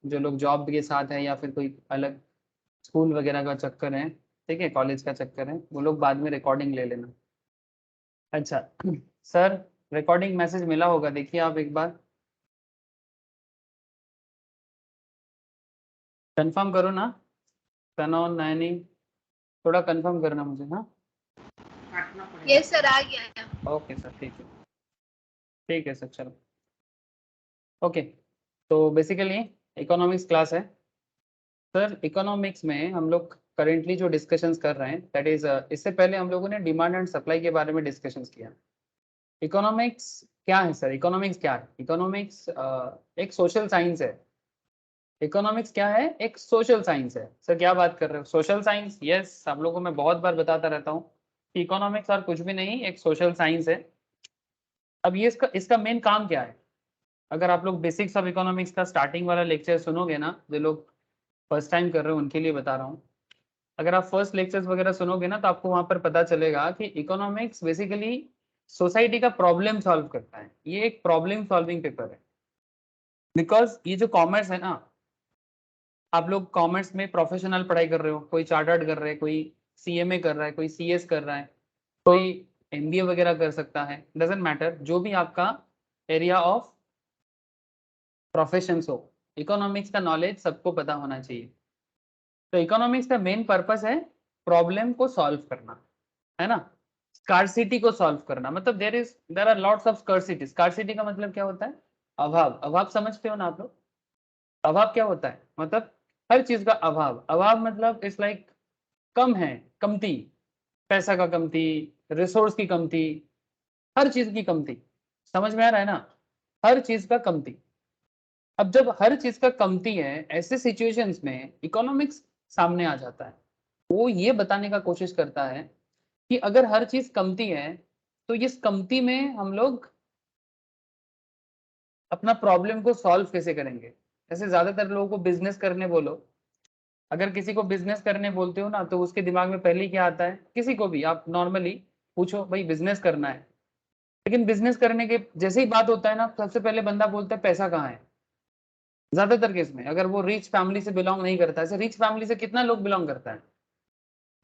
जो लोग जॉब के साथ है या फिर कोई अलग स्कूल वगैरह का चक्कर है, ठीक है, कॉलेज का चक्कर है, वो लोग बाद में रिकॉर्डिंग ले लेना। अच्छा सर, रिकॉर्डिंग मैसेज मिला होगा, देखिए आप एक बार कंफर्म करो ना। तनो नैनी, थोड़ा कंफर्म करना मुझे। हाँ यस सर, आ गया है। ओके सर, ठीक है सर, चलो ओके। तो बेसिकली इकोनॉमिक्स क्लास है सर। इकोनॉमिक्स में हम लोग करेंटली जो डिस्कशंस कर रहे हैं दैट इज, इससे पहले हम लोगों ने डिमांड एंड सप्लाई के बारे में डिस्कशंस किया। इकोनॉमिक्स क्या है सर? इकोनॉमिक्स क्या है? इकोनॉमिक्स एक सोशल साइंस है। इकोनॉमिक्स क्या है? एक सोशल साइंस है। सर क्या बात कर रहे हो, सोशल साइंस? यस, आप लोगों को मैं बहुत बार बताता रहता हूँ कि इकोनॉमिक्स और कुछ भी नहीं, एक सोशल साइंस है। अब ये इसका मेन काम क्या है? अगर आप लोग बेसिक्स ऑफ इकोनॉमिक्स का स्टार्टिंग वाला लेक्चर सुनोगे ना, जो लोग फर्स्ट टाइम कर रहे हो उनके लिए बता रहा हूँ, अगर आप फर्स्ट लेक्चर्स वगैरह सुनोगे ना तो आपको वहां पर पता चलेगा कि इकोनॉमिक्स बेसिकली सोसाइटी का प्रॉब्लम सॉल्व करता है। ये एक प्रॉब्लम सॉल्विंग पेपर है। बिकॉज ये जो कॉमर्स है ना, आप लोग कॉमर्स में प्रोफेशनल पढ़ाई कर रहे हो, कोई चार्टर्ड कर रहे हैं, कोई सीएमए कर रहा है, कोई सीएस कर रहा है, कोई एमबीए वगैरह कर सकता है, डजेंट मैटर, जो भी आपका एरिया ऑफ प्रोफेशन हो, इकोनॉमिक्स का नॉलेज सबको पता होना चाहिए। तो इकोनॉमिक्स का मेन पर्पस है प्रॉब्लम को सॉल्व करना, है ना। स्कार्सिटी को सॉल्व करना, मतलब there are lots of scarcity. Scarcity का मतलब क्या होता है? अभाव। अभाव समझते हो ना आप लोग? अभाव क्या होता है? मतलब हर चीज का अभाव। अभाव मतलब इट्स लाइक कम है, कमती, पैसा का कमती, रिसोर्स की कमती, हर चीज की कमती। समझ में आ रहा है ना? हर चीज का कमती। अब जब हर चीज का कमती है, ऐसे सिचुएशंस में इकोनॉमिक्स सामने आ जाता है। वो ये बताने का कोशिश करता है कि अगर हर चीज कमती है तो इस कमती में हम लोग अपना प्रॉब्लम को सॉल्व कैसे करेंगे। जैसे ज्यादातर लोगों को बिजनेस करने बोलो, अगर किसी को बिजनेस करने बोलते हो ना तो उसके दिमाग में पहले ही क्या आता है? किसी को भी आप नॉर्मली पूछो, भाई बिजनेस करना है, लेकिन बिजनेस करने के जैसे ही बात होता है ना, सबसे पहले बंदा बोलता है पैसा कहाँ है। ज्यादातर केस में अगर वो रिच फैमिली से बिलोंग नहीं करता है, रिच फैमिली से कितना लोग बिलोंग करता है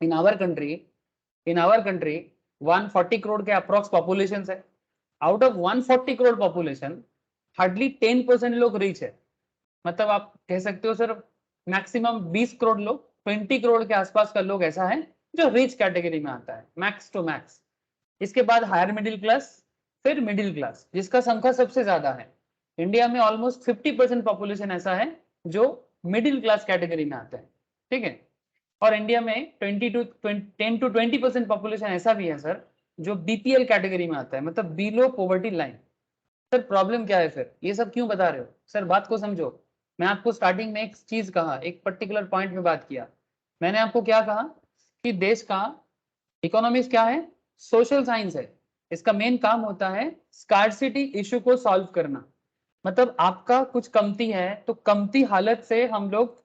in our country? In our country 140 करोड़ के अप्रोक्स पॉपुलेशन है। आउट ऑफ 140 करोड़ पॉपुलेशन हार्डली 10% लोग रिच है। मतलब आप कह सकते हो सर मैक्सिमम 20 करोड़ लोग, 20 करोड़ के आसपास का लोग ऐसा है जो रिच कैटेगरी में आता है, मैक्स टू मैक्स। इसके बाद हायर मिडिल क्लास, फिर मिडिल क्लास, जिसका संख्या सबसे ज्यादा है। इंडिया में ऑलमोस्ट 50% पॉपुलेशन ऐसा है जो मिडिल क्लास कैटेगरी में आता है, ठीक है। और इंडिया में 10 to 20% पॉपुलेशन ऐसा भी है सर जो बीपीएल कैटेगरी में आता है, मतलब below poverty line. Sir problem क्या है फिर? ये सब क्यों बता रहे हो सर? बात को समझो। मैं आपको स्टार्टिंग में एक चीज कहा, एक पर्टिकुलर पॉइंट में बात किया। मैंने आपको क्या कहा कि देश का इकोनॉमिक्स क्या है? सोशल साइंस है। इसका मेन काम होता है स्कार्सिटी इशू को सॉल्व करना। मतलब आपका कुछ कमती है तो कमती हालत से हम लोग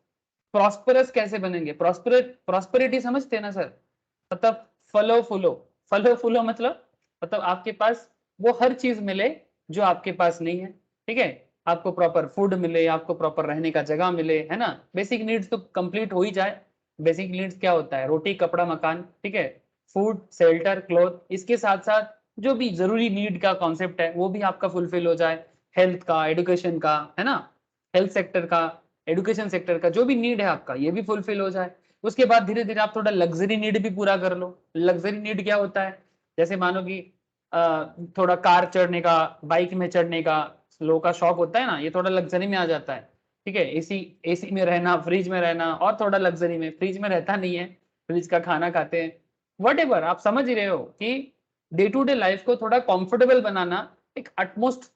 प्रॉस्परस कैसे बनेंगे? प्रॉस्पेरिटी समझते हैं ना सर? मतलब फलो फूलो। फलो फूलो मतलब आपके पास वो हर चीज मिले जो आपके पास नहीं है, ठीक है। आपको प्रॉपर फूड मिले, आपको प्रॉपर रहने का जगह मिले, है ना। बेसिक नीड्स तो कंप्लीट हो ही जाए। बेसिक नीड्स क्या होता है? रोटी कपड़ा मकान, ठीक है, फूड शेल्टर क्लोथ, इसके साथ साथ जो भी जरूरी नीड का कॉन्सेप्ट है वो भी आपका फुलफिल हो जाए। हेल्थ का, एडुकेशन का, है ना, हेल्थ सेक्टर का, एडुकेशन सेक्टर का जो भी नीड है आपका ये भी फुलफिल हो जाए। उसके बाद धीरे धीरे आप थोड़ा लग्जरी नीड भी पूरा कर लो। लग्जरी नीड क्या होता है? जैसे मानो कि थोड़ा कार चढ़ने का, बाइक में चढ़ने का लोगों का शौक होता है ना, ये थोड़ा लग्जरी में आ जाता है, ठीक है। एसी एसी में रहना, फ्रिज में रहना, और थोड़ा लग्जरी में, फ्रिज में रहता नहीं है, फ्रिज का खाना खाते हैं, वट आप समझ ही रहे हो कि डे टू डे लाइफ को थोड़ा कंफर्टेबल बनाना एक अटमोस्ट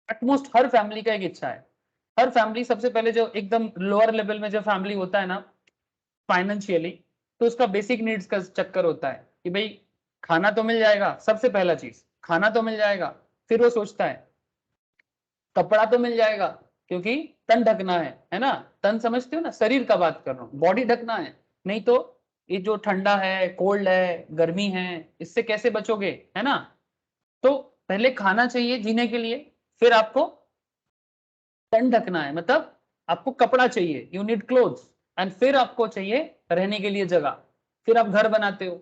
अटमोस्ट हर फैमिली का एक इच्छा है। हर फैमिली सबसे पहले जो एकदम लोअर लेवल में जो फैमिली होता है ना फाइनेंशियली, तो उसका बेसिक नीड्स का चक्कर होता है कि भाई खाना तो मिल जाएगा, सबसे पहला चीज खाना तो मिल जाएगा। फिर वो सोचता है कपड़ा तो मिल जाएगा, क्योंकि तन ढकना है ना। तन समझते हो ना, शरीर का बात कर रहा हूँ, बॉडी ढकना है। नहीं तो ये जो ठंडा है, कोल्ड है, गर्मी है, इससे कैसे बचोगे, है ना। तो पहले खाना चाहिए जीने के लिए, फिर आपको तन ढकना है, मतलब आपको कपड़ा चाहिए, यू नीड क्लोथ्स, एंड फिर आपको चाहिए रहने के लिए जगह, फिर आप घर बनाते हो।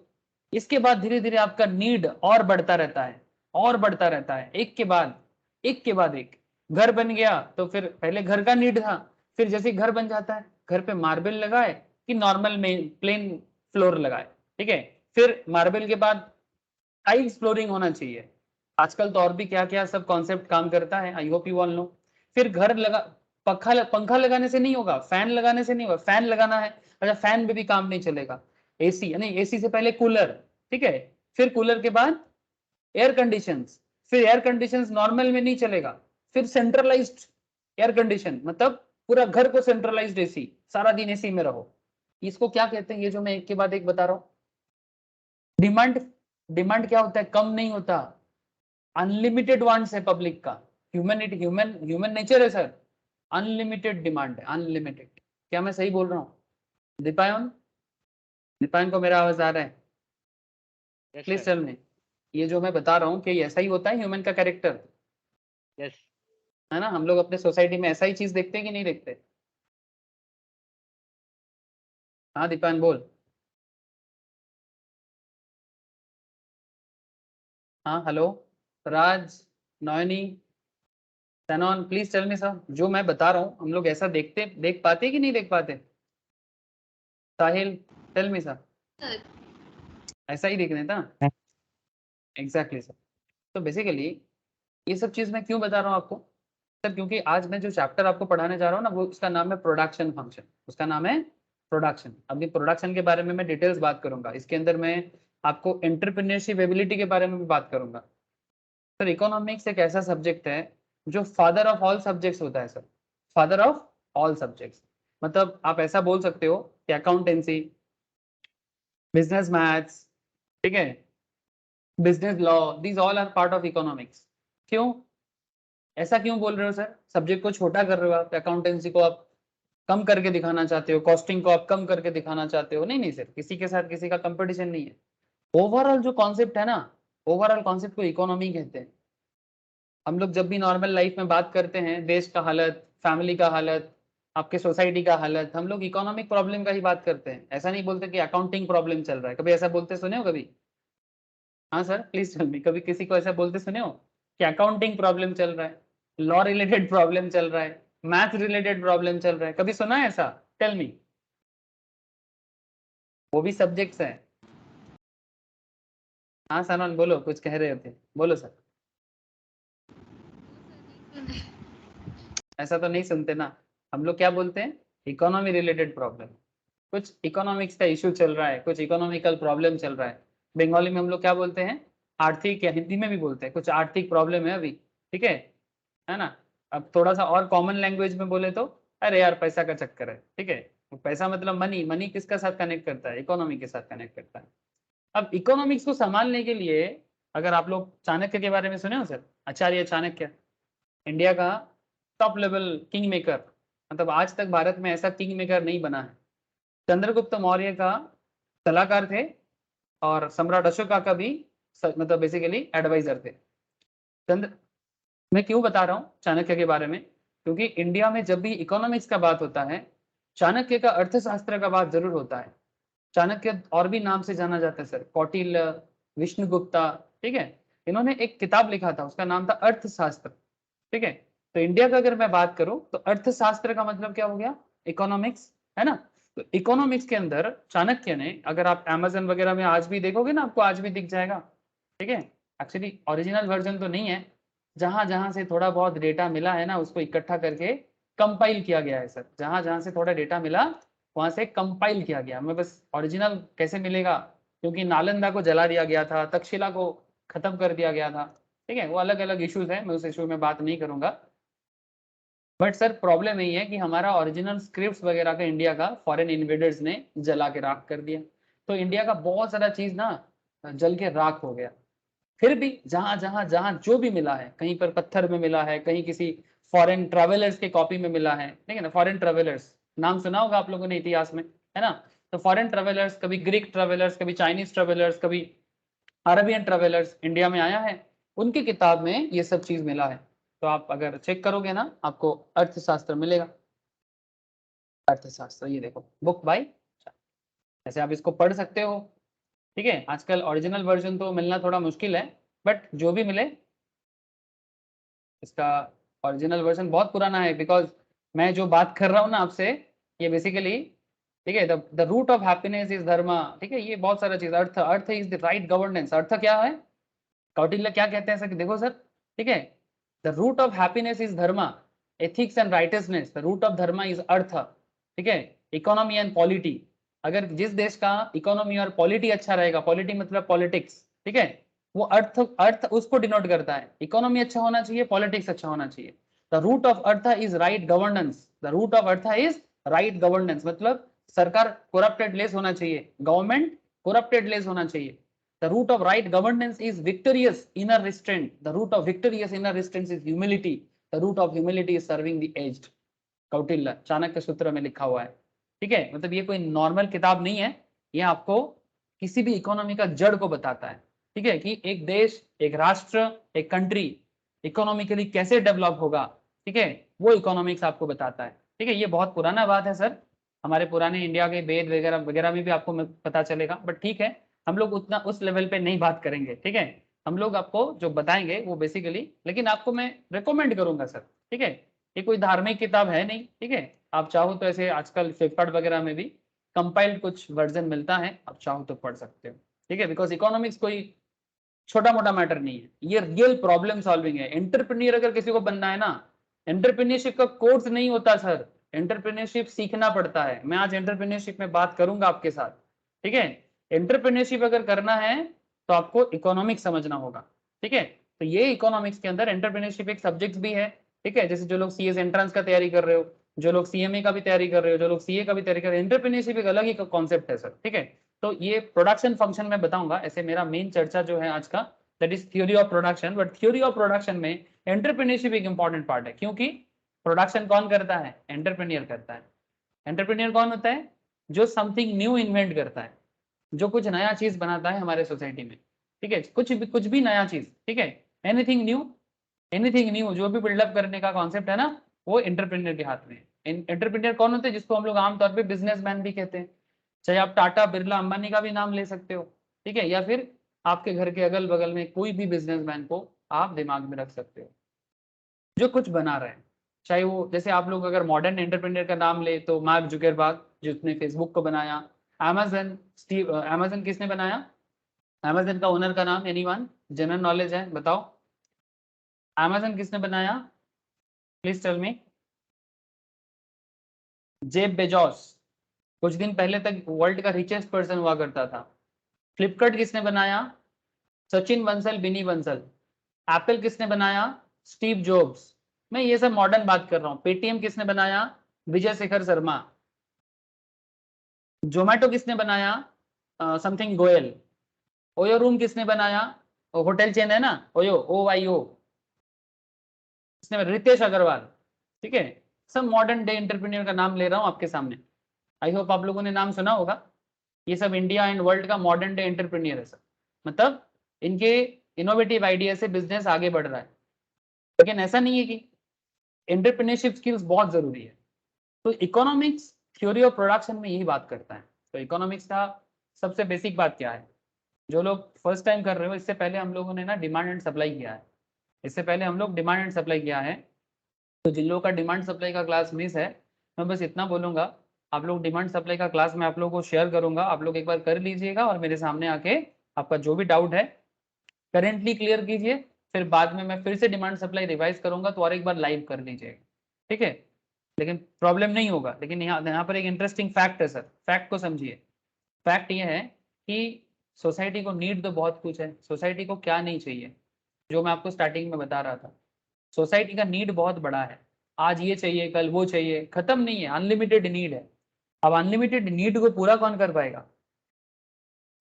इसके बाद धीरे धीरे आपका नीड और बढ़ता रहता है, और बढ़ता रहता है, एक के बाद एक। घर बन गया तो फिर पहले घर का नीड था, फिर जैसे घर बन जाता है, घर पे मार्बल लगाए कि नॉर्मल में प्लेन फ्लोर लगाए, ठीक है। फिर मार्बल के बाद टाइल्स फ्लोरिंग होना चाहिए। आजकल तो और भी क्या क्या सब कॉन्सेप्ट काम करता है, I hope you all know. फिर घर लगा, पंखा लगाने से नहीं होगा, फैन लगाने से नहीं होगा, फैन लगाना है, अच्छा फैन में भी काम नहीं चलेगा, एसी, यानी एसी से पहले कूलर, ठीक है। फिर कूलर के बाद एयर कंडीशन, फिर एयर कंडीशन नॉर्मल में नहीं चलेगा, फिर सेंट्रलाइज्ड एयर कंडीशन, मतलब पूरा घर को सेंट्रलाइज्ड एसी, सारा दिन एसी में रहो। इसको क्या कहते हैं, ये जो मैं एक के बाद एक बता रहा हूं। डिमांड, डिमांड क्या होता है, कम नहीं होता, अनलिमिटेड वांट्स है पब्लिक का। ह्यूमन नेचर है सर, अनलिमिटेड डिमांड है, अनलिमिटेड। क्या मैं सही बोल रहा हूँ दीपायन? दीपायन को मेरा आवाज आ रहा है? प्लीज टेल मी, ये जो मैं बता रहा हूँ कि ऐसा ही होता है ह्यूमन का कैरेक्टर? यस, है ना, हम लोग अपने सोसाइटी में ऐसा ही चीज देखते हैं कि नहीं देखते? हाँ दीपायन बोल। हाँ hello, Raj, Nayani, Sanon, please tell me sir, जो मैं बता रहा हूँ हम लोग ऐसा देख पाते कि नहीं देख पाते? साहिल, टेल मी सर, सर ऐसा ही दिख रहा था? Exactly sir. तो बेसिकली ये सब चीज मैं क्यों बता रहा हूँ आपको सर, क्योंकि आज मैं जो चैप्टर आपको पढ़ाने जा रहा हूँ ना, वो उसका नाम है प्रोडक्शन फंक्शन, उसका नाम है प्रोडक्शन। अभी प्रोडक्शन के बारे में मैं डिटेल्स बात करूंगा, इसके अंदर मैं आपको एंटरप्रेन्योरशिप एबिलिटी के बारे में भी बात करूंगा। सर इकोनॉमिक्स एक ऐसा सब्जेक्ट है जो फादर ऑफ ऑल सब्जेक्ट्स होता है sir, father of all subjects. मतलब आप ऐसा बोल सकते हो कि अकाउंटेंसी, बिजनेस मैथ्स, ठीक है, business law, these all are part of economics. क्यों, ऐसा क्यों बोल रहे हो सर? सब्जेक्ट को छोटा कर रहे हो आप, अकाउंटेंसी को आप कम करके दिखाना चाहते हो, कॉस्टिंग को आप कम करके दिखाना चाहते हो? नहीं नहीं सर, किसी के साथ किसी का कंपटीशन नहीं है। ओवरऑल जो कॉन्सेप्ट है ना, ओवरऑल कॉन्सेप्ट को इकोनॉमी कहते हैं। हम लोग जब भी नॉर्मल लाइफ में बात करते हैं, देश का हालत, फैमिली का हालत, आपके सोसाइटी का हालत, हम लोग इकोनॉमिक प्रॉब्लम का ही बात करते हैं। ऐसा नहीं बोलते कि अकाउंटिंग प्रॉब्लम चल रहा है, कभी ऐसा बोलते सुने हो कभी? हाँ सर प्लीज टेल मी, कभी किसी को ऐसा बोलते सुने हो कि अकाउंटिंग प्रॉब्लम चल रहा है, लॉ रिलेटेड प्रॉब्लम चल रहा है, मैथ रिलेटेड प्रॉब्लम चल रहा है, कभी सुना है ऐसा? Tell me. वो भी सब्जेक्ट्स हैं। हाँ सनन बोलो, कुछ कह रहे थे, बोलो सर। ऐसा तो नहीं सुनते ना, हम लोग क्या बोलते हैं, इकोनॉमी रिलेटेड प्रॉब्लम, कुछ इकोनॉमिक्स का इशू चल रहा है, कुछ इकोनॉमिकल प्रॉब्लम चल रहा है। बंगाली में हम लोग क्या बोलते हैं, आर्थिक, या हिंदी में भी बोलते हैं कुछ आर्थिक प्रॉब्लम है अभी, ठीक है ना। अब थोड़ा सा और कॉमन लैंग्वेज में बोले तो, अरे यार पैसा का चक्कर है, ठीक है। पैसा मतलब मनी, मनी किसका साथ कनेक्ट करता है, इकोनॉमी के साथ कनेक्ट करता है। अब इकोनॉमिक्स को संभालने के लिए, अगर आप लोग चाणक्य के बारे में सुने हो सर, आचार्य चाणक्य, इंडिया का टॉप लेवल किंग मेकर, मतलब आज तक भारत में ऐसा किंग मेकर नहीं बना है। चंद्रगुप्त मौर्य का सलाहकार थे, और सम्राट अशोका का भी मतलब बेसिकली एडवाइजर थे। चंद्र, मैं क्यों बता रहा हूँ चाणक्य के बारे में, क्योंकि इंडिया में जब भी इकोनॉमिक्स का बात होता है, चाणक्य का अर्थशास्त्र का बात जरूर होता है। चाणक्य और भी नाम से जाना जाता है सर, कौटिल्य, विष्णुगुप्ता, ठीक है। इन्होंने एक किताब लिखा था, उसका नाम था अर्थशास्त्र, ठीक है। तो इंडिया का अगर मैं बात करूं तो अर्थशास्त्र का मतलब क्या हो गया, इकोनॉमिक्स, है ना। तो इकोनॉमिक्स के अंदर चाणक्य ने, अगर आप अमेजन वगैरह में आज भी देखोगे ना, आपको आज भी दिख जाएगा, ठीक है। एक्चुअली ओरिजिनल वर्जन तो नहीं है, जहां जहां से थोड़ा बहुत डेटा मिला है ना, उसको इकट्ठा करके कंपाइल किया गया है सर, जहां जहां से थोड़ा डेटा मिला वहां से कंपाइल किया गया। मैं बस ओरिजिनल कैसे मिलेगा, क्योंकि नालंदा को जला दिया गया था, तक्षशिला को खत्म कर दिया गया था, ठीक है। वो अलग अलग इश्यूज है, मैं उस इशू में बात नहीं करूंगा। बट सर प्रॉब्लम यही है कि हमारा ओरिजिनल स्क्रिप्ट वगैरह का इंडिया का फॉरेन इन्वेडर्स ने जला के राख कर दिया, तो इंडिया का बहुत सारा चीज ना जल के राख हो गया। फिर भी जहां जहां जहां जो भी मिला है, कहीं पर पत्थर में मिला है, कहीं किसी फॉरेन ट्रेवलर्स के कॉपी में मिला है, ठीक है ना। फॉरेन ट्रेवलर्स नाम सुना होगा आप लोगों ने इतिहास में, है ना। तो फॉरेन ट्रेवलर्स, कभी ग्रीक ट्रेवलर्स, कभी चाइनीज ट्रेवलर्स, कभी अरबियन ट्रेवलर्स इंडिया में आया है, उनकी किताब में ये सब चीज मिला है। तो आप अगर चेक करोगे ना, आपको अर्थशास्त्र मिलेगा। अर्थशास्त्र, ये देखो बुक बाय, ऐसे आप इसको पढ़ सकते हो। ठीक है, आजकल ओरिजिनल वर्जन तो मिलना थोड़ा मुश्किल है, बट जो भी मिले, इसका ओरिजिनल वर्जन बहुत पुराना है, बिकॉज मैं जो बात कर रहा हूँ ना आपसे, ये बेसिकली, ठीक है, the root of happiness is dharma. ठीक है, ये बहुत सारा चीज, artha, artha is the right governance. अर्थ क्या है, कौटिल्य क्या कहते हैं सर, देखो सर, ठीक है, the root of happiness is dharma, ethics and righteousness, the root of dharma is artha. ठीक है, इकोनॉमी एंड पॉलिटी, अगर जिस देश का इकोनॉमी और पॉलिटी अच्छा रहेगा, पॉलिटी मतलब पॉलिटिक्स, ठीक है, वो अर्थ, अर्थ उसको डिनोट करता है। इकोनॉमी अच्छा होना चाहिए, पॉलिटिक्स अच्छा होना चाहिए। The root of earth is right governance, the root of earth is right governance, मतलब सरकार करप्टेड लेस होना चाहिए, गवर्नमेंट करप्टेड लेस होना चाहिए। The root of right governance is victorious inner restraint. The root of victorious inner restraint is humility. The root of humility is serving the aged. Kautilya, Chanakya सूत्र में लिखा हुआ है। ठीक है, मतलब ये कोई नॉर्मल किताब नहीं है, ये आपको किसी भी इकोनॉमी का जड़ को बताता है। ठीक है, कि एक देश, एक राष्ट्र, एक कंट्री इकोनॉमिकली कैसे डेवलप होगा, ठीक है, वो इकोनॉमिक्स आपको बताता है। ठीक है, ये बहुत पुराना बात है सर, हमारे पुराने इंडिया के वेद वगैरह वगैरह में भी आपको पता चलेगा, बट ठीक है, हम लोग उतना उस लेवल पे नहीं बात करेंगे। ठीक है, हम लोग आपको जो बताएंगे वो बेसिकली, लेकिन आपको मैं रिकमेंड करूंगा सर, ठीक है, ये कोई धार्मिक किताब है नहीं। ठीक है, आप चाहो तो ऐसे आजकल फ्लिपकार्ट वगैरह में भी कंपाइल्ड कुछ वर्जन मिलता है, आप चाहो तो पढ़ सकते हो। ठीक है, बिकॉज इकोनॉमिक्स कोई छोटा मोटा मैटर नहीं है, ये रियल प्रॉब्लम सॉल्विंग है। एंटरप्रेन्योर अगर किसी को बनना है ना, एंटरप्रेन्योरशिप का कोर्स नहीं होता सर, एंटरप्रेन्योरशिप सीखना पड़ता है। मैं आज एंटरप्रेन्योरशिप में बात करूंगा आपके साथ। ठीक है, एंटरप्रेन्योरशिप अगर करना है तो आपको इकोनॉमिक्स समझना होगा। ठीक है, तो ये इकोनॉमिक्स के अंदर एंटरप्रेन्योरशिप एक सब्जेक्ट भी है। ठीक है, जैसे जो लोग सीएस एंट्रेंस का तैयारी कर रहे हो, जो लोग सीएमए का भी तैयारी कर रहे हो, जो लोग सीए का भी तैयारी कर रहे हो, एंटरप्रेन्योरशिप एक अलग ही कॉन्सेप्ट है सर। ठीक है, तो ये प्रोडक्शन फंक्शन में बताऊंगा, ऐसे मेरा मेन चर्चा जो है आज का, that is theory of production. But theory of production में एंटरप्रेन्योरशिप एक इंपॉर्टेंट पार्ट है, क्योंकि प्रोडक्शन कौन करता है, एंटरप्रेन्योर करता है। एंटरप्रेन्योर कौन होता है, जो समथिंग न्यू इन्वेंट करता है, जो कुछ नया चीज बनाता है हमारे सोसाइटी में। ठीक है, कुछ भी नया चीज, ठीक है, एनीथिंग न्यू, एनीथिंग न्यू जो भी बिल्डअप करने का कॉन्सेप्ट है ना, वो एंटरप्रेन्योर के हाथ में है। एंटरप्रेन्योर कौन होते हैं, जिसको हम लोग आमतौर पे बिजनेसमैन भी कहते हैं। चाहे आप टाटा, बिरला, अंबानी का भी नाम ले सकते हो। ठीक है, या फिर आपके घर के अगल बगल में कोई भी बिजनेसमैन को आप दिमाग में रख सकते हो, जो कुछ बना रहे हैं। चाहे वो, जैसे आप लोग अगर मॉडर्न एंटरप्रेन्योर का नाम ले तो मार्क जुकरबर्ग, जिसने फेसबुक को बनाया। अमेजन, स्टीव, अमेजन किसने बनाया, अमेजन का ओनर का नाम, एनीवन, जनरल नॉलेज है, बताओ अमेजन किसने बनाया, please tell me. Jeff Bezos, कुछ दिन पहले तक वर्ल्ड का रिचेस्ट पर्सन हुआ करता था। फ्लिपकार्ट किसने बनाया, सचिन बंसल, बिनी बंसल। एप्पल किसने बनाया, स्टीव जॉब्स। मैं ये सब मॉडर्न बात कर रहा हूँ। पेटीएम किसने बनाया, विजय शेखर शर्मा। जोमेटो किसने बनाया, समथिंग गोयल। ओयो रूम किसने बनाया, होटल चेन है ना, ओयो, OYO, इसने, रितेश अग्रवाल। ठीक है, सब मॉडर्न डे एंटरप्रेन्योर का नाम ले रहा हूँ आपके सामने, आई होप आप लोगों ने नाम सुना होगा। ये सब इंडिया एंड वर्ल्ड का मॉडर्न डे एंटरप्रेन्योर है सर, मतलब इनके इनोवेटिव आइडिया से बिजनेस आगे बढ़ रहा है। लेकिन ऐसा नहीं है कि एंटरप्रेन्योरशिप स्किल्स बहुत जरूरी है। तो इकोनॉमिक्स थ्योरी ऑफ प्रोडक्शन में यही बात करता है। तो इकोनॉमिक्स का सबसे बेसिक बात क्या है, जो लोग फर्स्ट टाइम कर रहे हो, इससे पहले हम लोगों ने ना डिमांड एंड सप्लाई किया है, इससे पहले हम लोग डिमांड एंड सप्लाई किया है। तो जिन लोगों का डिमांड सप्लाई का क्लास मिस है, मैं बस इतना बोलूंगा, आप लोग डिमांड सप्लाई का क्लास मैं आप लोगों को शेयर करूंगा, आप लोग एक बार कर लीजिएगा और मेरे सामने आके आपका जो भी डाउट है करेंटली क्लियर कीजिए। फिर बाद में मैं फिर से डिमांड सप्लाई रिवाइज करूंगा, तो और एक बार लाइव कर लीजिएगा। ठीक है, लेकिन प्रॉब्लम नहीं होगा। लेकिन यहाँ पर एक इंटरेस्टिंग फैक्ट है सर, फैक्ट को समझिए। फैक्ट ये है कि सोसाइटी को नीड तो बहुत कुछ है, सोसाइटी को क्या नहीं चाहिए, जो मैं आपको स्टार्टिंग में बता रहा था। सोसाइटी का नीड बहुत बड़ा है, आज ये चाहिए, कल वो चाहिए, खत्म नहीं है, अनलिमिटेड नीड है। अब अनलिमिटेड नीड को पूरा कौन कर पाएगा,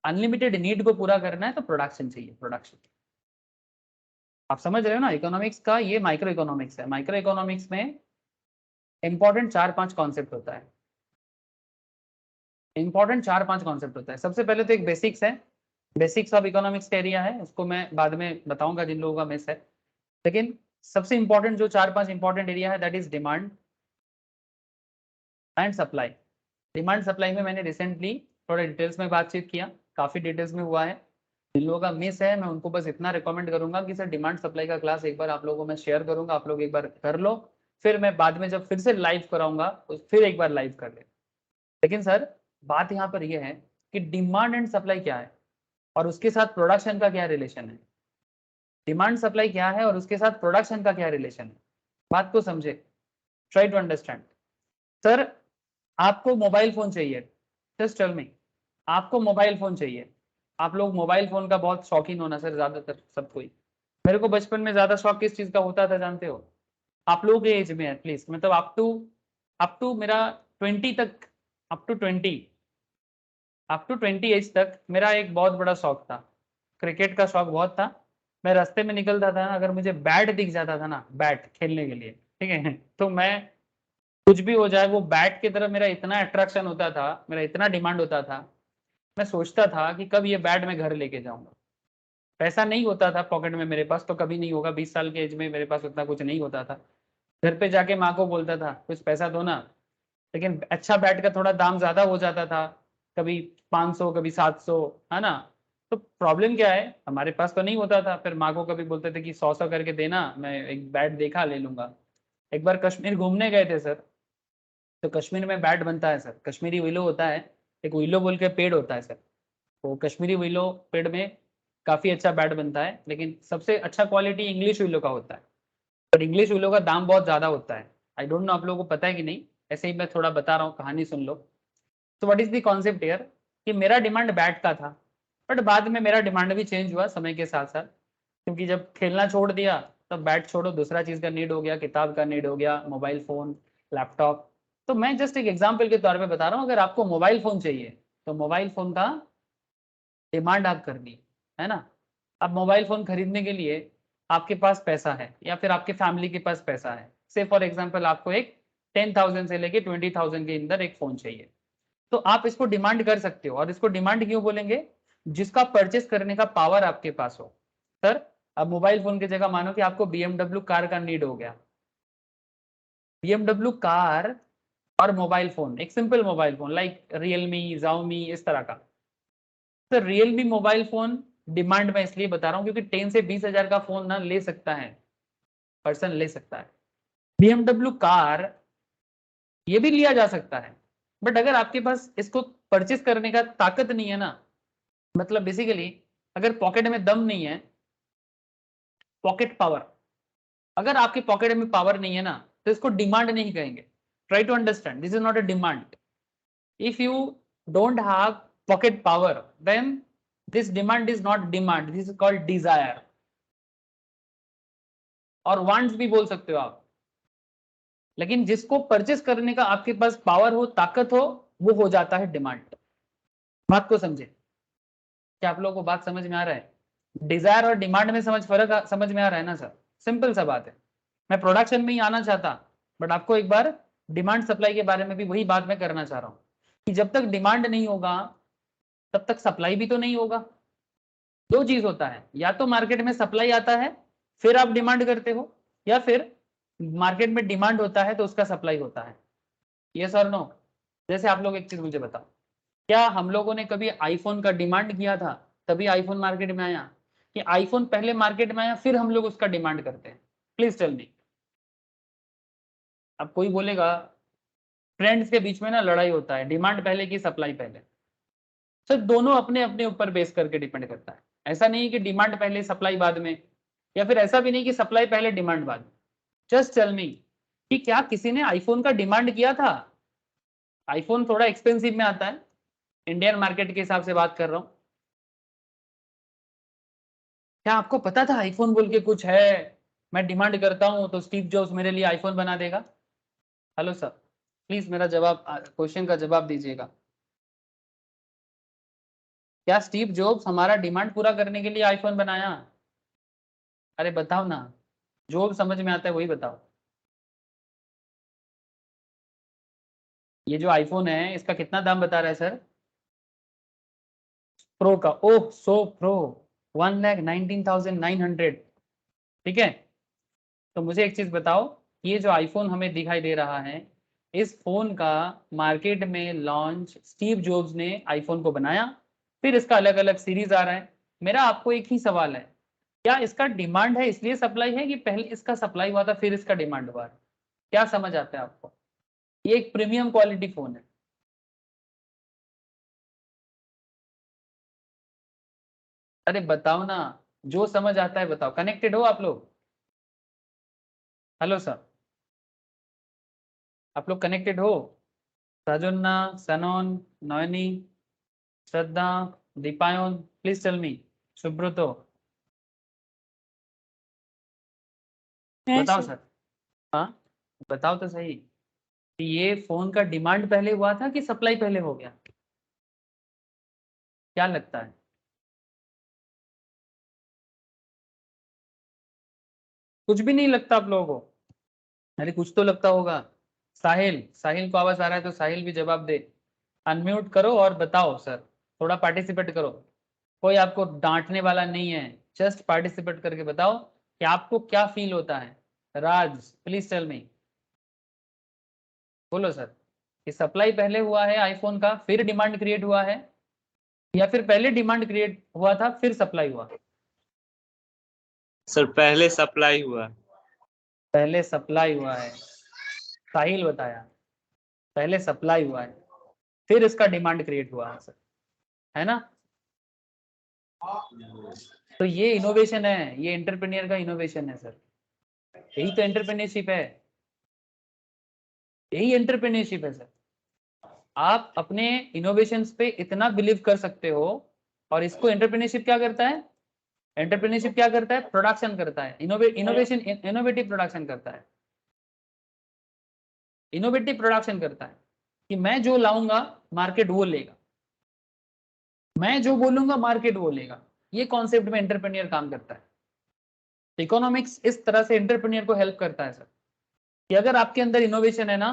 अनलिमिटेड नीड को पूरा करना है तो प्रोडक्शन चाहिए, प्रोडक्शन। आप समझ रहे हो ना, इकोनॉमिक्स का ये माइक्रो इकोनॉमिक्स है। माइक्रो इकोनॉमिक्स में इंपॉर्टेंट 4-5 कॉन्सेप्ट होता है, इंपॉर्टेंट 4-5 कॉन्सेप्ट होता है। सबसे पहले तो एक बेसिक्स है, बेसिक्स ऑफ इकोनॉमिक्स का एरिया है, उसको मैं बाद में बताऊंगा जिन लोगों का मिस है। लेकिन सबसे इंपॉर्टेंट जो 4-5 इंपॉर्टेंट एरिया है, that is demand, and supply. Demand supply में मैंने रिसेंटली थोड़ा डिटेल्स में बातचीत किया, काफ़ी डिटेल्स में हुआ है। जिन लोगों का मिस है मैं उनको बस इतना रिकमेंड करूंगा कि सर डिमांड सप्लाई का क्लास एक बार आप लोगों को मैं शेयर करूंगा, आप लोग एक बार कर लो, फिर मैं बाद में जब फिर से लाइव कराऊंगा तो फिर एक बार लाइव कर ले। लेकिन सर बात यहाँ पर यह है कि डिमांड एंड सप्लाई क्या है और उसके साथ प्रोडक्शन का क्या रिलेशन है। डिमांड सप्लाई क्या है और उसके साथ प्रोडक्शन का क्या रिलेशन है, बात को समझे, ट्राई टू अंडरस्टैंड। सर आपको मोबाइल फोन चाहिए, जस्ट टेल मी, आपको मोबाइल फोन चाहिए। आप लोग मोबाइल फोन का बहुत शौकीन होना सर, ज्यादातर सब कोई। मेरे को बचपन में ज्यादा शौक किस चीज का होता था जानते हो, आप लोगों के एज में एटलीस्ट, मतलब अप टू मेरा 20 तक, अप टू 20 एज तक मेरा एक बहुत बड़ा शौक था, क्रिकेट का शौक बहुत था। मैं रास्ते में निकलता था ना, अगर मुझे बैट दिख जाता था ना, बैट खेलने के लिए, ठीक है, तो मैं कुछ भी हो जाए वो बैट की तरफ मेरा इतना अट्रैक्शन होता था, मेरा इतना डिमांड होता था, मैं सोचता था कि कब ये बैट मैं घर लेके जाऊंगा। पैसा नहीं होता था पॉकेट में मेरे पास, तो कभी नहीं होगा, 20 साल के एज में मेरे पास उतना कुछ नहीं होता था। घर पे जाके माँ को बोलता था कुछ पैसा दो ना, लेकिन अच्छा बैट का थोड़ा दाम ज्यादा हो जाता था, कभी 500 कभी 700, है ना। तो प्रॉब्लम क्या है, हमारे पास तो नहीं होता था, फिर माँ को कभी बोलते थे कि 100 करके देना, मैं एक बैट देखा ले लूंगा। एक बार कश्मीर घूमने गए थे सर, तो कश्मीर में बैट बनता है सर, कश्मीरी विलो होता है, एक विलो बोल के पेड़ होता है सर, तो कश्मीरी विलो पेड़ में काफी अच्छा बैट बनता है, लेकिन सबसे अच्छा क्वालिटी इंग्लिश विलो का होता है, पर इंग्लिश विलो का दाम बहुत ज्यादा होता है। आई डोंट नो आप लोगों को पता है कि नहीं, ऐसे ही मैं थोड़ा बता रहा हूँ, कहानी सुन लो। तो what is the concept here, कि मेरा डिमांड बैट का था, बट बाद में मेरा डिमांड भी चेंज हुआ समय के साथ साथ, क्योंकि जब खेलना छोड़ दिया तब बैट छोड़ो दूसरा चीज का नीड हो गया, किताब का नीड हो गया, मोबाइल फोन, लैपटॉप। तो मैं जस्ट एक एग्जाम्पल के तौर पे बता रहा हूँ, अगर आपको मोबाइल फोन चाहिए तो मोबाइल फोन का डिमांड आप करनी है ना। अब मोबाइल फोन खरीदने के लिए आपके पास पैसा है या फिर आपके फैमिली के पास पैसा है, से फॉर एग्जाम्पल आपको एक 10,000 से लेके 20,000 के अंदर एक फोन चाहिए, तो आप इसको डिमांड कर सकते हो। और इसको डिमांड क्यों बोलेंगे, जिसका परचेस करने का पावर आपके पास हो। सर अब मोबाइल फोन की जगह मानो कि आपको BMW कार का नीड हो गया, BMW कार और मोबाइल फोन, एक simple mobile phone like Realme, Xiaomi, इस तरह का। तो रियलमी मोबाइल फोन डिमांड में इसलिए बता रहा हूँ क्योंकि 10 से 20 हजार का फोन ना ले सकता है, पर्सन ले सकता है। BMW कार ये भी लिया जा सकता है, बट अगर आपके पास इसको परचेस करने का ताकत नहीं है ना, मतलब बेसिकली अगर पॉकेट में दम नहीं है, पॉकेट पावर, अगर आपके पॉकेट में पावर नहीं है ना, तो इसको डिमांड नहीं कहेंगे। Try to understand, this is not a demand. If you don't have pocket power, then this demand is not demand, this is called desire, और वांट्स भी बोल सकते हो आप। लेकिन जिसको परचेस करने का आपके पास पावर हो, ताकत हो, वो हो जाता है डिमांड। बात को समझे, क्या आप लोगों को बात समझ में आ रहा है, डिजायर और डिमांड में फर्क समझ में आ रहा है ना सर, सिंपल सा बात है। मैं प्रोडक्शन में ही आना चाहता, बट आपको एक बार डिमांड सप्लाई के बारे में भी वही बात मैं करना चाह रहा हूँ, कि जब तक डिमांड नहीं होगा तब तक सप्लाई भी तो नहीं होगा। दो चीज होता है, या तो मार्केट में सप्लाई आता है फिर आप डिमांड करते हो, या फिर मार्केट में डिमांड होता है तो उसका सप्लाई होता है। यस और नो। जैसे आप लोग एक चीज मुझे बताओ, क्या हम लोगों ने कभी आईफोन का डिमांड किया था तभी आईफोन मार्केट में आया, कि आईफोन पहले मार्केट में आया फिर हम लोग उसका डिमांड करते हैं? Please tell me. अब कोई बोलेगा फ्रेंड्स के बीच में ना लड़ाई होता है, डिमांड पहले की सप्लाई पहले। सर दोनों अपने अपने ऊपर बेस करके डिपेंड करता है, ऐसा नहीं कि डिमांड पहले सप्लाई बाद में, या फिर ऐसा भी नहीं कि सप्लाई पहले डिमांड बाद में। जस्ट टेल मी कि क्या किसी ने आईफोन का डिमांड किया था? आईफोन थोड़ा एक्सपेंसिव में आता है, इंडियन मार्केट के हिसाब से बात कर रहा हूं। क्या आपको पता था आईफोन बोल के कुछ है, मैं डिमांड करता हूं तो स्टीव जॉब्स मेरे लिए आईफोन बना देगा? हेलो सर, प्लीज मेरा जवाब, क्वेश्चन का जवाब दीजिएगा। क्या स्टीव जॉब्स हमारा डिमांड पूरा करने के लिए आईफोन बनाया? अरे बताओ ना, जो समझ में आता है वही बताओ। ये जो आईफोन है इसका कितना दाम बता रहा है सर? प्रो का, ओह सो प्रो, 1,19,900, ठीक है। तो मुझे एक चीज बताओ, ये जो आईफोन हमें दिखाई दे रहा है, इस फोन का मार्केट में लॉन्च स्टीव जॉब्स ने आईफोन को बनाया, फिर इसका अलग अलग सीरीज आ रहा है। मेरा आपको एक ही सवाल है, क्या इसका डिमांड है इसलिए सप्लाई है कि पहले इसका सप्लाई हुआ था फिर इसका डिमांड हुआ है? क्या समझ आता है आपको? ये एक प्रीमियम क्वालिटी फोन है। अरे बताओ ना, जो समझ आता है बताओ। कनेक्टेड हो आप लोग? हेलो सर, आप लोग कनेक्टेड हो? Rajunna, Sanon, Nayani, Shraddha, Dipayan, please tell me. Subrato, बताओ सर। हाँ, बताओ तो सही कि ये फोन का डिमांड पहले हुआ था कि सप्लाई पहले हो गया? क्या लगता है? कुछ भी नहीं लगता आप लोगों को? अरे कुछ तो लगता होगा। साहिल, साहिल को आवाज आ रहा है तो साहिल भी जवाब दे। अनम्यूट करो और बताओ सर, थोड़ा पार्टिसिपेट करो। कोई आपको डांटने वाला नहीं है, जस्ट पार्टिसिपेट करके बताओ कि आपको क्या फील होता है। राज, प्लीज टेल मी। बोलो सर, कि सप्लाई पहले हुआ है आईफोन का फिर डिमांड क्रिएट हुआ है, या फिर पहले डिमांड क्रिएट हुआ था फिर सप्लाई हुआ? सर पहले सप्लाई हुआ। पहले सप्लाई हुआ है, साहिल बताया। पहले सप्लाई हुआ है फिर इसका डिमांड क्रिएट हुआ है सर, है ना? तो ये इनोवेशन है, ये एंटरप्रेन्योर का इनोवेशन है सर। यही तो एंटरप्रेन्योरशिप है, यही एंटरप्रेन्योरशिप है सर। आप अपने इनोवेशंस पे इतना बिलीव कर सकते हो, और इसको एंटरप्रेन्योरशिप क्या करता है? एंटरप्रेन्योरशिप क्या करता है? प्रोडक्शन करता है। इनोवेशन इनोवेटिव प्रोडक्शन करता है। इनोवेटिव प्रोडक्शन करता है कि मैं जो लाऊंगा मार्केट वो लेगा, मैं जो बोलूंगा मार्केट वो लेगा। ये कॉन्सेप्ट में एंटरप्रेन्योर काम करता है। इकोनॉमिक्स इस तरह से एंटरप्रेन्योर को हेल्प करता है सर, कि अगर आपके अंदर इनोवेशन है ना,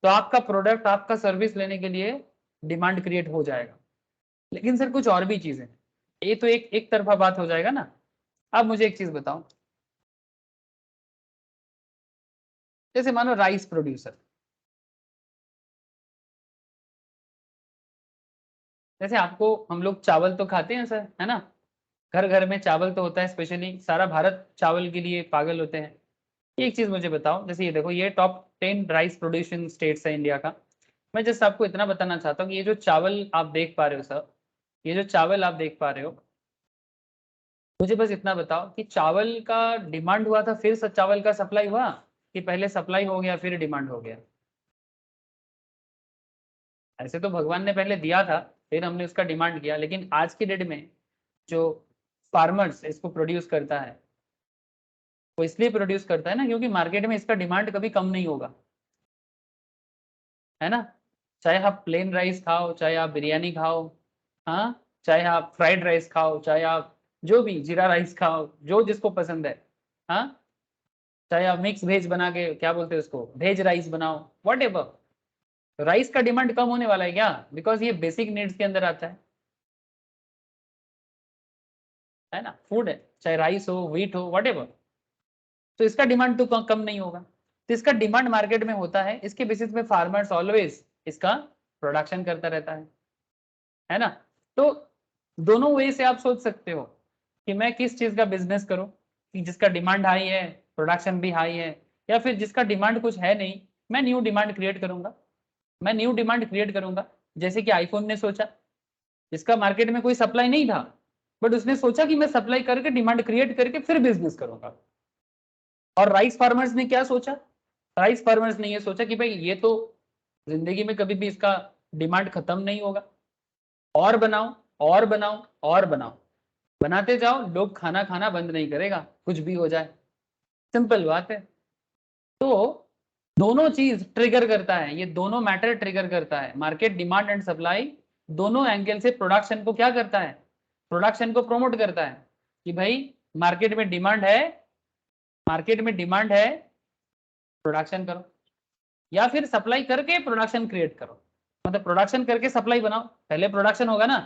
तो आपका प्रोडक्ट आपका सर्विस लेने के लिए डिमांड क्रिएट हो जाएगा। लेकिन सर कुछ और भी चीजें, ये तो एक तरफा बात हो जाएगा ना। अब मुझे एक चीज बताओ, जैसे मानो राइस प्रोड्यूसर, जैसे आपको, हम लोग चावल तो खाते हैं सर, है ना? घर घर में चावल तो होता है, स्पेशली सारा भारत चावल के लिए पागल होते हैं। एक चीज मुझे बताओ, जैसे ये देखो, ये टॉप 10 राइस प्रोड्यूसिंग स्टेट्स है इंडिया का। मैं जस्ट आपको इतना बताना चाहता हूँ कि ये जो चावल आप देख पा रहे हो सर, ये जो चावल आप देख पा रहे हो, मुझे बस इतना बताओ कि चावल का डिमांड हुआ था फिर चावल का सप्लाई हुआ, कि पहले सप्लाई हो गया फिर डिमांड हो गया? ऐसे तो भगवान ने पहले दिया था फिर हमने उसका डिमांड किया, लेकिन आज की डेट में जो फार्मर्स इसको प्रोड्यूस करता है, वो इसलिए प्रोड्यूस करता है ना क्योंकि मार्केट में इसका डिमांड कभी कम नहीं होगा, है ना? चाहे आप प्लेन राइस खाओ, चाहे आप बिरयानी खाओ, हाँ, चाहे आप फ्राइड राइस खाओ, चाहे आप जो भी जीरा राइस खाओ, जो जिसको पसंद है, हाँ, चाहे आप मिक्स वेज बना के, क्या बोलते हैं उसको, वेज राइस बनाओ, वट एवर, राइस का डिमांड कम होने वाला है क्या? बिकॉज ये बेसिक नीड्स के अंदर आता है ना? फूड है, चाहे राइस हो, व्हीट हो, वट एवर, तो इसका डिमांड तो कम नहीं होगा। तो इसका डिमांड मार्केट में होता है, इसके बेसिस पे फार्मर्स ऑलवेज इसका प्रोडक्शन करता रहता है ना? तो दोनों वे से आप सोच सकते हो कि मैं किस चीज का बिजनेस करूं, कि जिसका डिमांड हाई है, प्रोडक्शन भी हाई है, या फिर जिसका डिमांड कुछ है नहीं, मैं न्यू डिमांड क्रिएट करूंगा। मैं न्यू डिमांड क्रिएट करूंगा, जैसे कि आईफोन ने सोचा, इसका मार्केट में कोई सप्लाई नहीं था, बट उसने सोचा कि मैं सप्लाई करके डिमांड क्रिएट करके फिर बिजनेस करूंगा। और राइस फार्मर्स ने क्या सोचा? राइस फार्मर्स ने ये सोचा कि भाई ये तो जिंदगी में कभी भी इसका डिमांड खत्म नहीं होगा, और बनाओ, और बनाओ, और बनाओ, बनाते जाओ, लोग खाना खाना बंद नहीं करेगा कुछ भी हो जाए। सिंपल बात है। तो दोनों चीज ट्रिगर करता है, ये दोनों मैटर ट्रिगर करता है, मार्केट डिमांड एंड सप्लाई दोनों एंगल से प्रोडक्शन को क्या करता है? प्रोडक्शन को प्रमोट करता है कि भाई मार्केट में डिमांड है, मार्केट में डिमांड है, प्रोडक्शन करो, या फिर सप्लाई करके प्रोडक्शन क्रिएट करो। मतलब प्रोडक्शन करके सप्लाई बनाओ, पहले प्रोडक्शन होगा ना,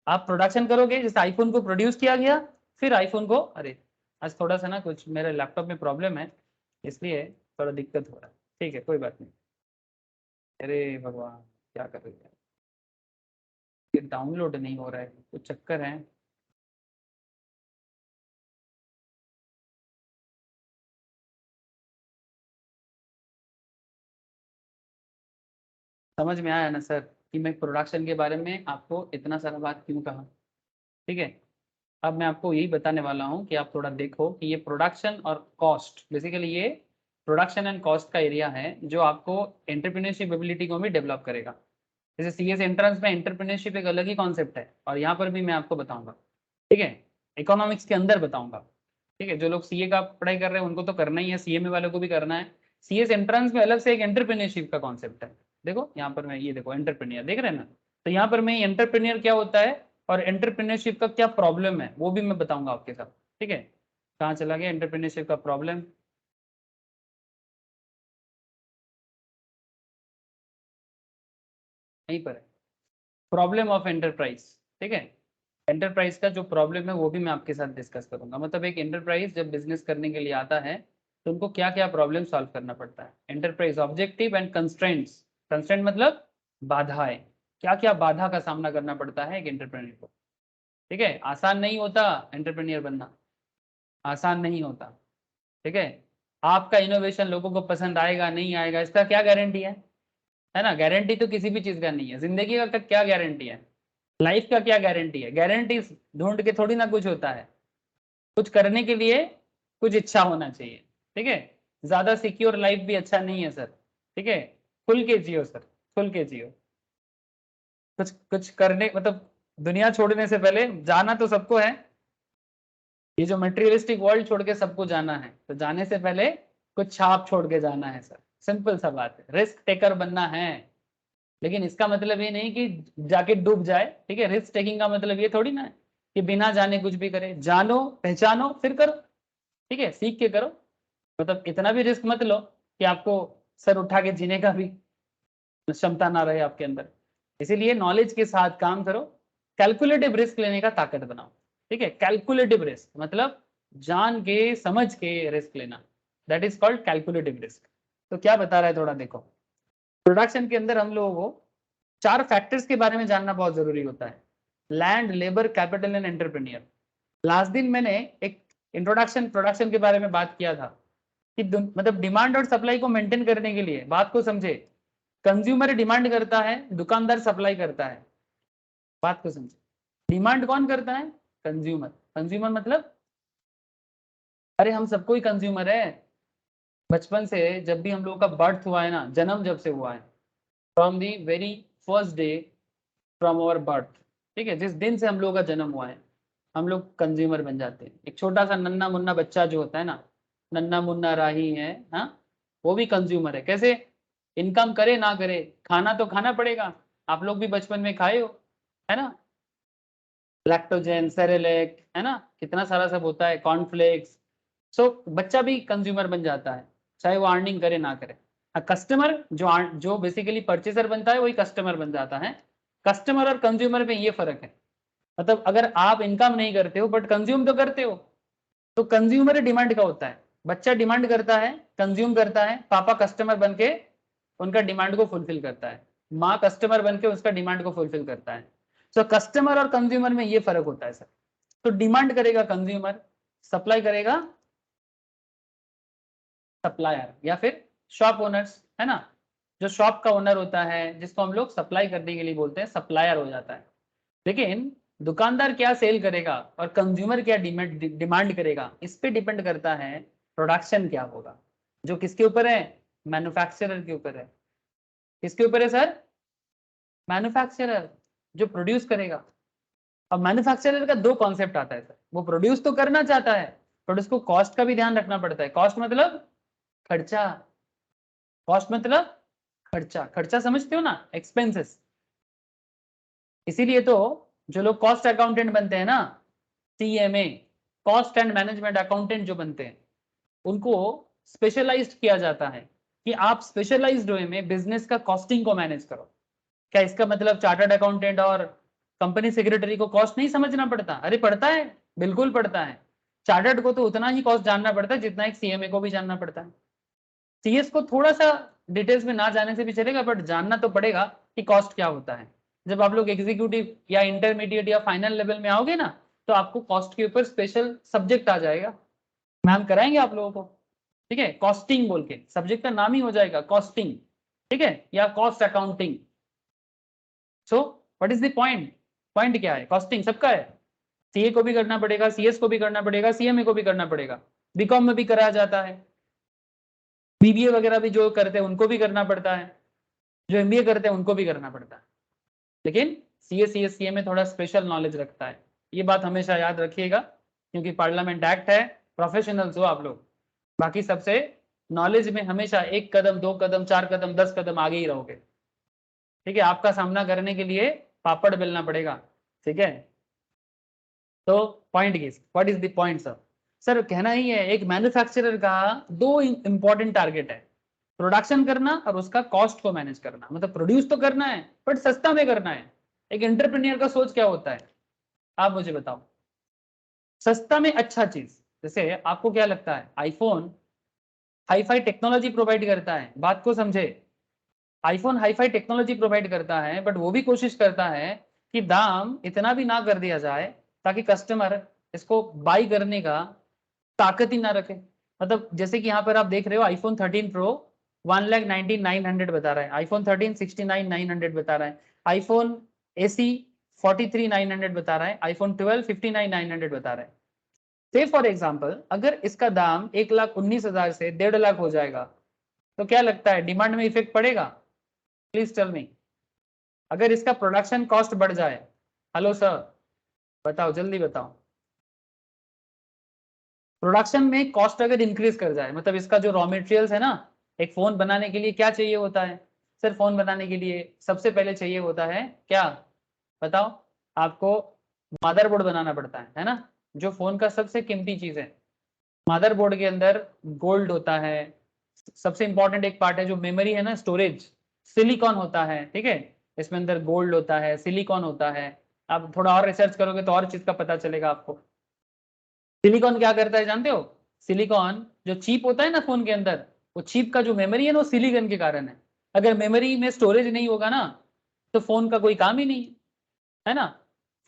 आप प्रोडक्शन करोगे, जैसे आईफोन को प्रोड्यूस किया गया, फिर आईफोन को, अरे आज थोड़ा सा ना कुछ मेरे लैपटॉप में प्रॉब्लम है, इसलिए थोड़ा दिक्कत हो रहा है। ठीक है, कोई बात नहीं। अरे भगवान, क्या कर रहे हैं, ये डाउनलोड नहीं हो रहा है, कुछ चक्कर है। समझ में आया ना सर कि मैं प्रोडक्शन के बारे में आपको इतना सारा बात क्यों कहा? ठीक है, अब मैं आपको यही बताने वाला हूँ कि आप थोड़ा देखो कि ये प्रोडक्शन और कॉस्ट, बेसिकली ये प्रोडक्शन एंड कॉस्ट का एरिया है जो आपको एंटरप्रेन्योरशिप एबिलिटी को भी डेवलप करेगा। जैसे सीएस एंट्रेंस में एंटरप्रेन्योरशिप एक अलग ही कॉन्सेप्ट है, और यहाँ पर भी मैं आपको बताऊंगा। ठीक है, इकोनॉमिक्स के अंदर बताऊंगा। ठीक है, जो लोग सीए का पढ़ाई कर रहे हैं उनको तो करना ही है, सीएमए वालों को भी करना है। सीएस एंट्रेंस में अलग से एक एंटरप्रेन्योरशिप का कॉन्सेप्ट है। देखो यहाँ पर मैं ये देखो एंटरप्रेन्योर देख रहे हैं ना, तो यहाँ पर मैं एंटरप्रेन्योर क्या होता है और एंटरप्रेन्योरशिप का क्या प्रॉब्लम है वो भी मैं बताऊंगा आपके साथ। ठीक है, कहाँ चला गया एंटरप्रेन्योरशिप का प्रॉब्लम? यहीं पर है, प्रॉब्लम ऑफ एंटरप्राइज। ठीक है, एंटरप्राइज का जो प्रॉब्लम है वो भी मैं आपके साथ डिस्कस करूंगा। मतलब एक एंटरप्राइज जब बिजनेस करने के लिए आता है तो उनको क्या क्या प्रॉब्लम सॉल्व करना पड़ता है। Enterprise objective and constraints, constraint मतलब बाधाएं, क्या क्या बाधा का सामना करना पड़ता है एक एंटरप्रेन्योर को। ठीक है, आसान नहीं होता एंटरप्रेन्योर बनना, आसान नहीं होता। ठीक है, आपका इनोवेशन लोगों को पसंद आएगा नहीं आएगा इसका क्या गारंटी है ना? गारंटी तो किसी भी चीज का नहीं है। जिंदगी का क्या गारंटी है? लाइफ का क्या गारंटी है? गारंटी ढूंढ के थोड़ी ना कुछ होता है, कुछ करने के लिए कुछ इच्छा होना चाहिए। ठीक है, ज्यादा सिक्योर लाइफ भी अच्छा नहीं है सर। ठीक है, खुल के जियो सर, खुल के जियो। कुछ कुछ करने मतलब दुनिया छोड़ने से पहले जाना तो सबको है, ये जो मटेरियलिस्टिक वर्ल्ड छोड़ के सबको जाना है, तो जाने से पहले कुछ छाप छोड़ के जाना है सर। सिंपल सा बात है, रिस्क टेकर बनना है। लेकिन इसका मतलब ये नहीं कि जाके डूब जाए। ठीक है, रिस्क टेकिंग का मतलब ये थोड़ी ना है कि बिना जाने कुछ भी करे। जानो, पहचानो, फिर करो। ठीक है, सीख के करो। मतलब इतना भी रिस्क मत लो कि आपको सर उठा के जीने का भी क्षमता ना रहे आपके अंदर। इसीलिए नॉलेज के साथ काम करो, कैलकुलेटिव रिस्क लेने का ताकत बनाओ। ठीक है, कैलकुलेटिव रिस्क मतलब जान के समझ के रिस्क लेना, that is called calculative risk. तो क्या बता रहा है थोड़ा देखो, प्रोडक्शन के अंदर हम लोगों को 4 फैक्टर्स के बारे में जानना बहुत जरूरी होता है। Land, labour, capital and entrepreneur. Last दिन मैंने एक इंट्रोडक्शन प्रोडक्शन के बारे में बात किया था कि मतलब डिमांड और सप्लाई को मेंटेन करने के लिए, बात को समझे, कंज्यूमर डिमांड करता है, दुकानदार सप्लाई करता है। बात को समझे, डिमांड कौन करता है? कंज्यूमर। कंज्यूमर मतलब अरे हम सबको ही कंज्यूमर है। बचपन से जब भी हम लोगों का बर्थ हुआ है ना, जन्म जब से हुआ है, from the very first day from our birth, ठीक है, जिस दिन से हम लोगों का जन्म हुआ है हम लोग कंज्यूमर बन जाते हैं। एक छोटा सा नन्ना मुन्ना बच्चा जो होता है ना, नन्ना मुन्ना राही है, हाँ, वो भी कंज्यूमर है। कैसे? इनकम करे ना करे खाना तो खाना पड़ेगा। आप लोग भी बचपन में खाए हो, है ना, लैक्टोजेन, सेरेलेक, है ना, कितना सारा सब होता है, कॉर्नफ्लेक्स। सो बच्चा भी कंज्यूमर बन जाता है, चाहे वो अर्निंग करे ना करे। कस्टमर जो बेसिकली परचेसर बनता है वही कस्टमर बन जाता है। कस्टमर और कंज्यूमर में ये फर्क है। मतलब अगर आप इनकम नहीं करते हो बट कंज्यूम तो करते हो, तो कंज्यूमर डिमांड का होता है। बच्चा डिमांड करता है, कंज्यूम करता है, पापा कस्टमर बन के उनका डिमांड को फुलफिल करता है, माँ कस्टमर बन के उसका डिमांड को फुलफिल करता है। सो कस्टमर और कंज्यूमर में ये फर्क होता है सर। तो डिमांड करेगा कंज्यूमर, सप्लाई करेगा सप्लायर या फिर शॉप ओनर्स, है ना। जो शॉप का ओनर होता है जिसको हम लोग सप्लाई करने के लिए बोलते हैं, सप्लायर हो जाता है। लेकिन दुकानदार क्या सेल करेगा और कंज्यूमर क्या डिमांड करेगा, इस पे डिपेंड करता है प्रोडक्शन क्या होगा। जो किसके ऊपर है? मैन्युफैक्चरर के ऊपर है। किसके ऊपर है सर? मैन्युफैक्चरर, जो प्रोड्यूस करेगा। अब मैन्युफैक्चरर का 2 कॉन्सेप्ट आता है सर, वो प्रोड्यूस तो करना चाहता है बट उसको कॉस्ट का भी ध्यान रखना पड़ता है। कॉस्ट मतलब खर्चा, कॉस्ट मतलब खर्चा, खर्चा समझते हो ना, एक्सपेंसेस। इसीलिए तो जो लोग कॉस्ट अकाउंटेंट बनते हैं ना, CMA, cost and management accountant जो बनते हैं, उनको स्पेशलाइज्ड किया जाता है कि आप स्पेशलाइज्ड वे में बिजनेस का कॉस्टिंग को मैनेज करो। क्या इसका मतलब चार्टर्ड अकाउंटेंट और कंपनी सेक्रेटरी को कॉस्ट नहीं समझना पड़ता? अरे पड़ता है, बिल्कुल पड़ता है। चार्टर्ड को तो उतना ही कॉस्ट जानना पड़ता है जितना एक सीएमए को भी जानना पड़ता है। सीएस को थोड़ा सा डिटेल्स में ना जाने से भी चलेगा, बट जानना तो पड़ेगा कि कॉस्ट क्या होता है। जब आप लोग एग्जीक्यूटिव या इंटरमीडिएट या फाइनल लेवल में आओगे ना, तो आपको कॉस्ट के ऊपर स्पेशल सब्जेक्ट आ जाएगा, मैम कराएंगे आप लोगों को, ठीक है। कॉस्टिंग बोल के सब्जेक्ट का नाम ही हो जाएगा कॉस्टिंग, ठीक है, या cost accounting. So what is the point? Point क्या है? कॉस्टिंग सबका है, सीए को भी करना पड़ेगा, सीएस को भी करना पड़ेगा, सीएमए को भी करना पड़ेगा, बीकॉम में भी कराया जाता है, बीबीए वगैरह भी जो करते हैं उनको भी करना पड़ता है, जो एमबीए करते हैं उनको भी करना पड़ता है। लेकिन सीए सीएस सीएमए थोड़ा स्पेशल नॉलेज रखता है, ये बात हमेशा याद रखिएगा, क्योंकि पार्लियामेंट एक्ट है, प्रोफेशनल्स हो आप लोग, बाकी सबसे नॉलेज में हमेशा 1 कदम 2 कदम 4 कदम 10 कदम आगे ही रहोगे, ठीक है। आपका सामना करने के लिए पापड़ बेलना पड़ेगा, ठीक है। तो point guess, what is the point sir? Sir कहना ही है, एक मैन्युफैक्चरर का 2 इंपॉर्टेंट टारगेट है, प्रोडक्शन करना और उसका कॉस्ट को मैनेज करना। मतलब प्रोड्यूस तो करना है बट सस्ता में करना है। एक एंटरप्रेन्योर का सोच क्या होता है, आप मुझे बताओ। सस्ता में अच्छा चीज, जैसे आपको क्या लगता है iPhone hi fi technology provide करता है, बात को समझे। IPhone hi fi technology provide करता है, बट वो भी कोशिश करता है कि दाम इतना भी ना कर दिया जाए ताकि कस्टमर इसको बाई करने का ताकत ही ना रखे। मतलब जैसे कि यहाँ पर आप देख रहे हो आईफोन 13 प्रो 1,19,900 बता रहा है, आईफोन 13 69,900 बता रहा है, आईफोन एसी 43,900 बता रहा है, आईफोन 12 59,900 बता रहा है। से फॉर एग्जाम्पल अगर इसका दाम 1,19,000 से 1.5 लाख हो जाएगा, तो क्या लगता है डिमांड में इफेक्ट पड़ेगा? Please tell me. अगर इसका प्रोडक्शन कॉस्ट बढ़ जाए, हेलो सर बताओ, जल्दी बताओ। प्रोडक्शन में कॉस्ट अगर इंक्रीज कर जाए, मतलब इसका जो रॉ मटेरियल्स है ना, एक फोन बनाने के लिए क्या चाहिए होता है? सर फोन बनाने के लिए सबसे पहले चाहिए होता है क्या, बताओ। आपको मदरबोर्ड बनाना पड़ता है ना, जो फोन का सबसे कीमती चीज है। मदरबोर्ड के अंदर गोल्ड होता है, सबसे इंपॉर्टेंट एक पार्ट है जो मेमोरी है ना, स्टोरेज, सिलिकॉन होता है, ठीक है। इसमें अंदर गोल्ड होता है, सिलिकॉन होता है। आप थोड़ा और रिसर्च करोगे तो और चीज का पता चलेगा आपको। सिलिकॉन क्या करता है जानते हो? सिलिकॉन जो चिप होता है ना फोन के अंदर, वो चिप का जो मेमोरी है ना, वो सिलिकॉन के कारण है। अगर मेमोरी में स्टोरेज नहीं होगा ना, तो फोन का कोई काम ही नहीं है ना।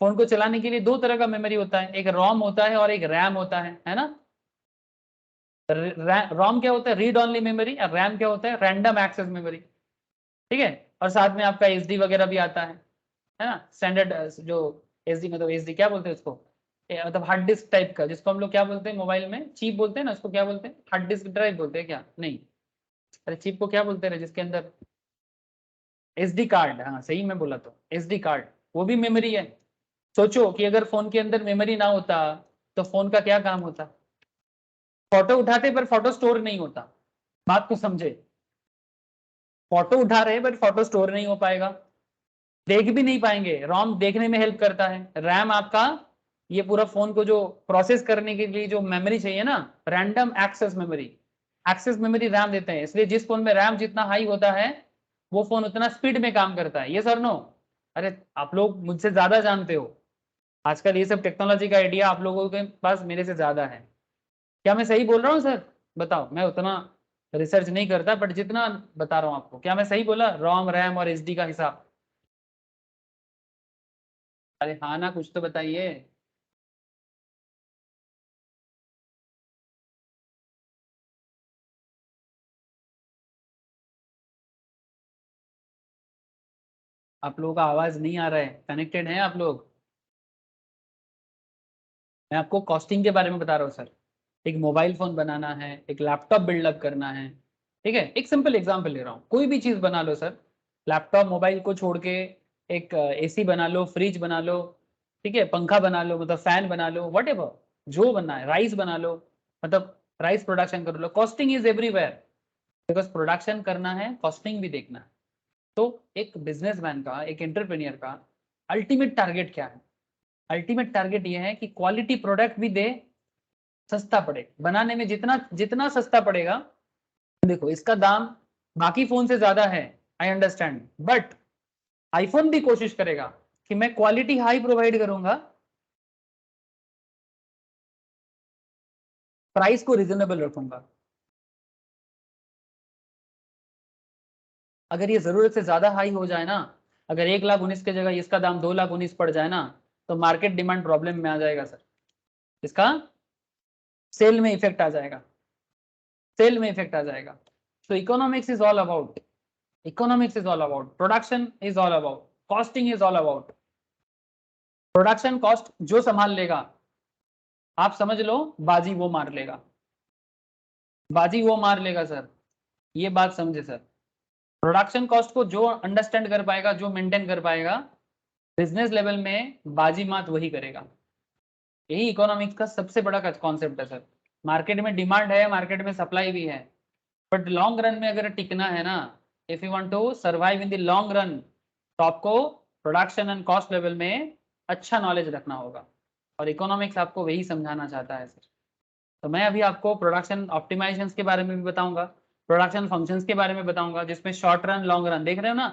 फोन को चलाने के लिए 2 तरह का मेमोरी होता है, एक रोम होता है और एक रैम होता है ना। रोम क्या होता है? Read only memory. और रैम क्या होता है? रैंडम एक्सेस मेमोरी, ठीक है। और साथ में आपका एसडी वगैरह भी आता है ना, स्टैंडर्ड जो एसडी, मतलब एसडी क्या बोलते हैं उसको, मतलब हार्ड डिस्क टाइप का, जिसको हम लोग क्या बोलते हैं मोबाइल में, चिप बोलते हैं ना उसको, क्या बोलते हैं? हार्ड डिस्क ड्राइव बोलते हैं क्या? नहीं, अरे चिप को क्या बोलते हैं जिसके अंदर एसडी कार्ड, हाँ सही में बोला, तो एसडी कार्ड वो भी मेमोरी है। सोचो कि अगर फोन के अंदर मेमोरी ना होता तो फोन का क्या काम होता? फोटो उठाते पर फोटो स्टोर नहीं होता, बात को समझे। फोटो उठा रहे बट फोटो स्टोर नहीं हो पाएगा, देख भी नहीं पाएंगे। रोम देखने में हेल्प करता है, रैम आपका ये पूरा फोन को जो प्रोसेस करने के लिए जो मेमोरी चाहिए ना, random access memory, access memory RAM देते हैं। इसलिए जिस फोन में रैम जितना हाई होता है, वो फोन उतना स्पीड में काम करता है। ये सर नो? अरे आप लोग मुझसे ज्यादा जानते हो, आजकल ये सब टेक्नोलॉजी का आइडिया आप लोगों के पास मेरे से ज्यादा है। क्या मैं सही बोल रहा हूँ सर? बताओ, मैं उतना रिसर्च नहीं करता, बट जितना बता रहा हूँ आपको, क्या मैं सही बोला? रोम रैम और एसडी का हिसाब। अरे हाँ ना, कुछ तो बताइए। आप लोगों का आवाज नहीं आ रहा है, कनेक्टेड हैं आप लोग? मैं आपको कॉस्टिंग के बारे में बता रहा हूँ सर। एक मोबाइल फोन बनाना है, एक लैपटॉप बिल्डअप करना है, ठीक है। एक सिंपल एग्जांपल ले रहा हूँ, कोई भी चीज बना लो सर, लैपटॉप मोबाइल को छोड़ के एक एसी बना लो, फ्रिज बना लो, ठीक है, पंखा बना लो, मतलब फैन बना लो, वट जो बनना है, राइस बना लो, मतलब राइस प्रोडक्शन कर लो। Costing is everywhere, because production करना है, कॉस्टिंग भी देखना है। तो एक बिजनेसमैन का, एक एंटरप्रेन्योर का अल्टीमेट टारगेट क्या है? अल्टीमेट टारगेट ये है कि क्वालिटी प्रोडक्ट भी दे, सस्ता पड़े, बनाने में जितना जितना सस्ता पड़ेगा। देखो इसका दाम बाकी फोन से ज्यादा है, आई अंडरस्टैंड, बट आईफोन भी कोशिश करेगा कि मैं क्वालिटी हाई प्रोवाइड करूंगा, प्राइस को रिजनेबल रखूंगा। अगर ये जरूरत से ज्यादा हाई हो जाए ना, अगर 1,19,000 की जगह इसका दाम 2,19,000 पड़ जाए ना, तो मार्केट डिमांड प्रॉब्लम में आ जाएगा सर। इसका सेल में इफेक्ट आ जाएगा, सेल में इफेक्ट आ जाएगा। So economics is all about, economics is all about, production is all about, costing is all about. Production cost जो संभाल लेगा, आप समझ लो बाजी वो मार लेगा, बाजी वो मार लेगा सर, ये बात समझे सर। प्रोडक्शन कॉस्ट को जो अंडरस्टैंड कर पाएगा, जो मेंटेन कर पाएगा, बिजनेस लेवल में बाजी मात वही करेगा। यही इकोनॉमिक्स का सबसे बड़ा कॉन्सेप्ट है सर। मार्केट में डिमांड है, मार्केट में सप्लाई भी है, बट लॉन्ग रन में अगर टिकना है ना, if you want to survive in the long run, तो आपको प्रोडक्शन एंड कॉस्ट लेवल में अच्छा नॉलेज रखना होगा, और इकोनॉमिक्स आपको वही समझाना चाहता है सर। तो मैं अभी आपको प्रोडक्शन ऑप्टिमाइजेशन के बारे में भी बताऊंगा, प्रोडक्शन फंक्शंस के बारे में बताऊंगा, जिसमें शॉर्ट रन लॉन्ग रन देख रहे हो ना,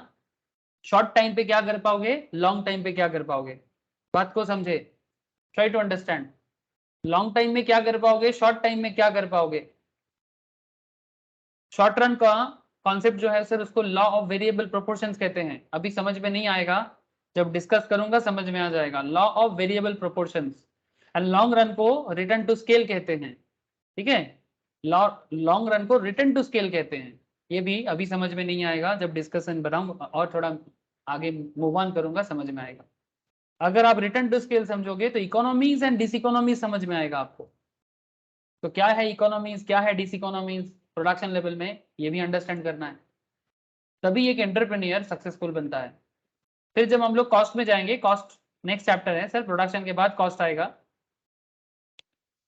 शॉर्ट टाइम पे क्या कर पाओगे, लॉन्ग टाइम पे क्या कर पाओगे, बात को समझे, try to understand. Long time में क्या कर पाओगे, शॉर्ट टाइम में क्या कर पाओगे। शॉर्ट रन का कॉन्सेप्ट जो है सर, उसको लॉ ऑफ वेरिएबल प्रोपोर्शंस कहते हैं। अभी समझ में नहीं आएगा, जब डिस्कस करूंगा समझ में आ जाएगा, law of variable proportions. And long run को रिटर्न टू स्केल कहते हैं, ठीक है, लॉन्ग रन को रिटर्न टू स्केल कहते हैं। ये भी अभी समझ में नहीं आएगा, जब डिस्कशन बनाऊंगा और थोड़ा आगे मूव ऑन करूंगा समझ में आएगा। अगर आप रिटर्न टू स्केल समझोगे तो इकोनॉमीज एंड डिसइकोनॉमीज समझ में आएगा आपको। तो क्या है इकोनॉमीज, क्या है डिसइकोनॉमीज प्रोडक्शन लेवल में, ये भी अंडरस्टैंड करना है, तभी एक एंटरप्रेन्योर सक्सेसफुल बनता है। फिर जब हम लोग कॉस्ट में जाएंगे, कॉस्ट नेक्स्ट चैप्टर है सर, प्रोडक्शन के बाद कॉस्ट आएगा।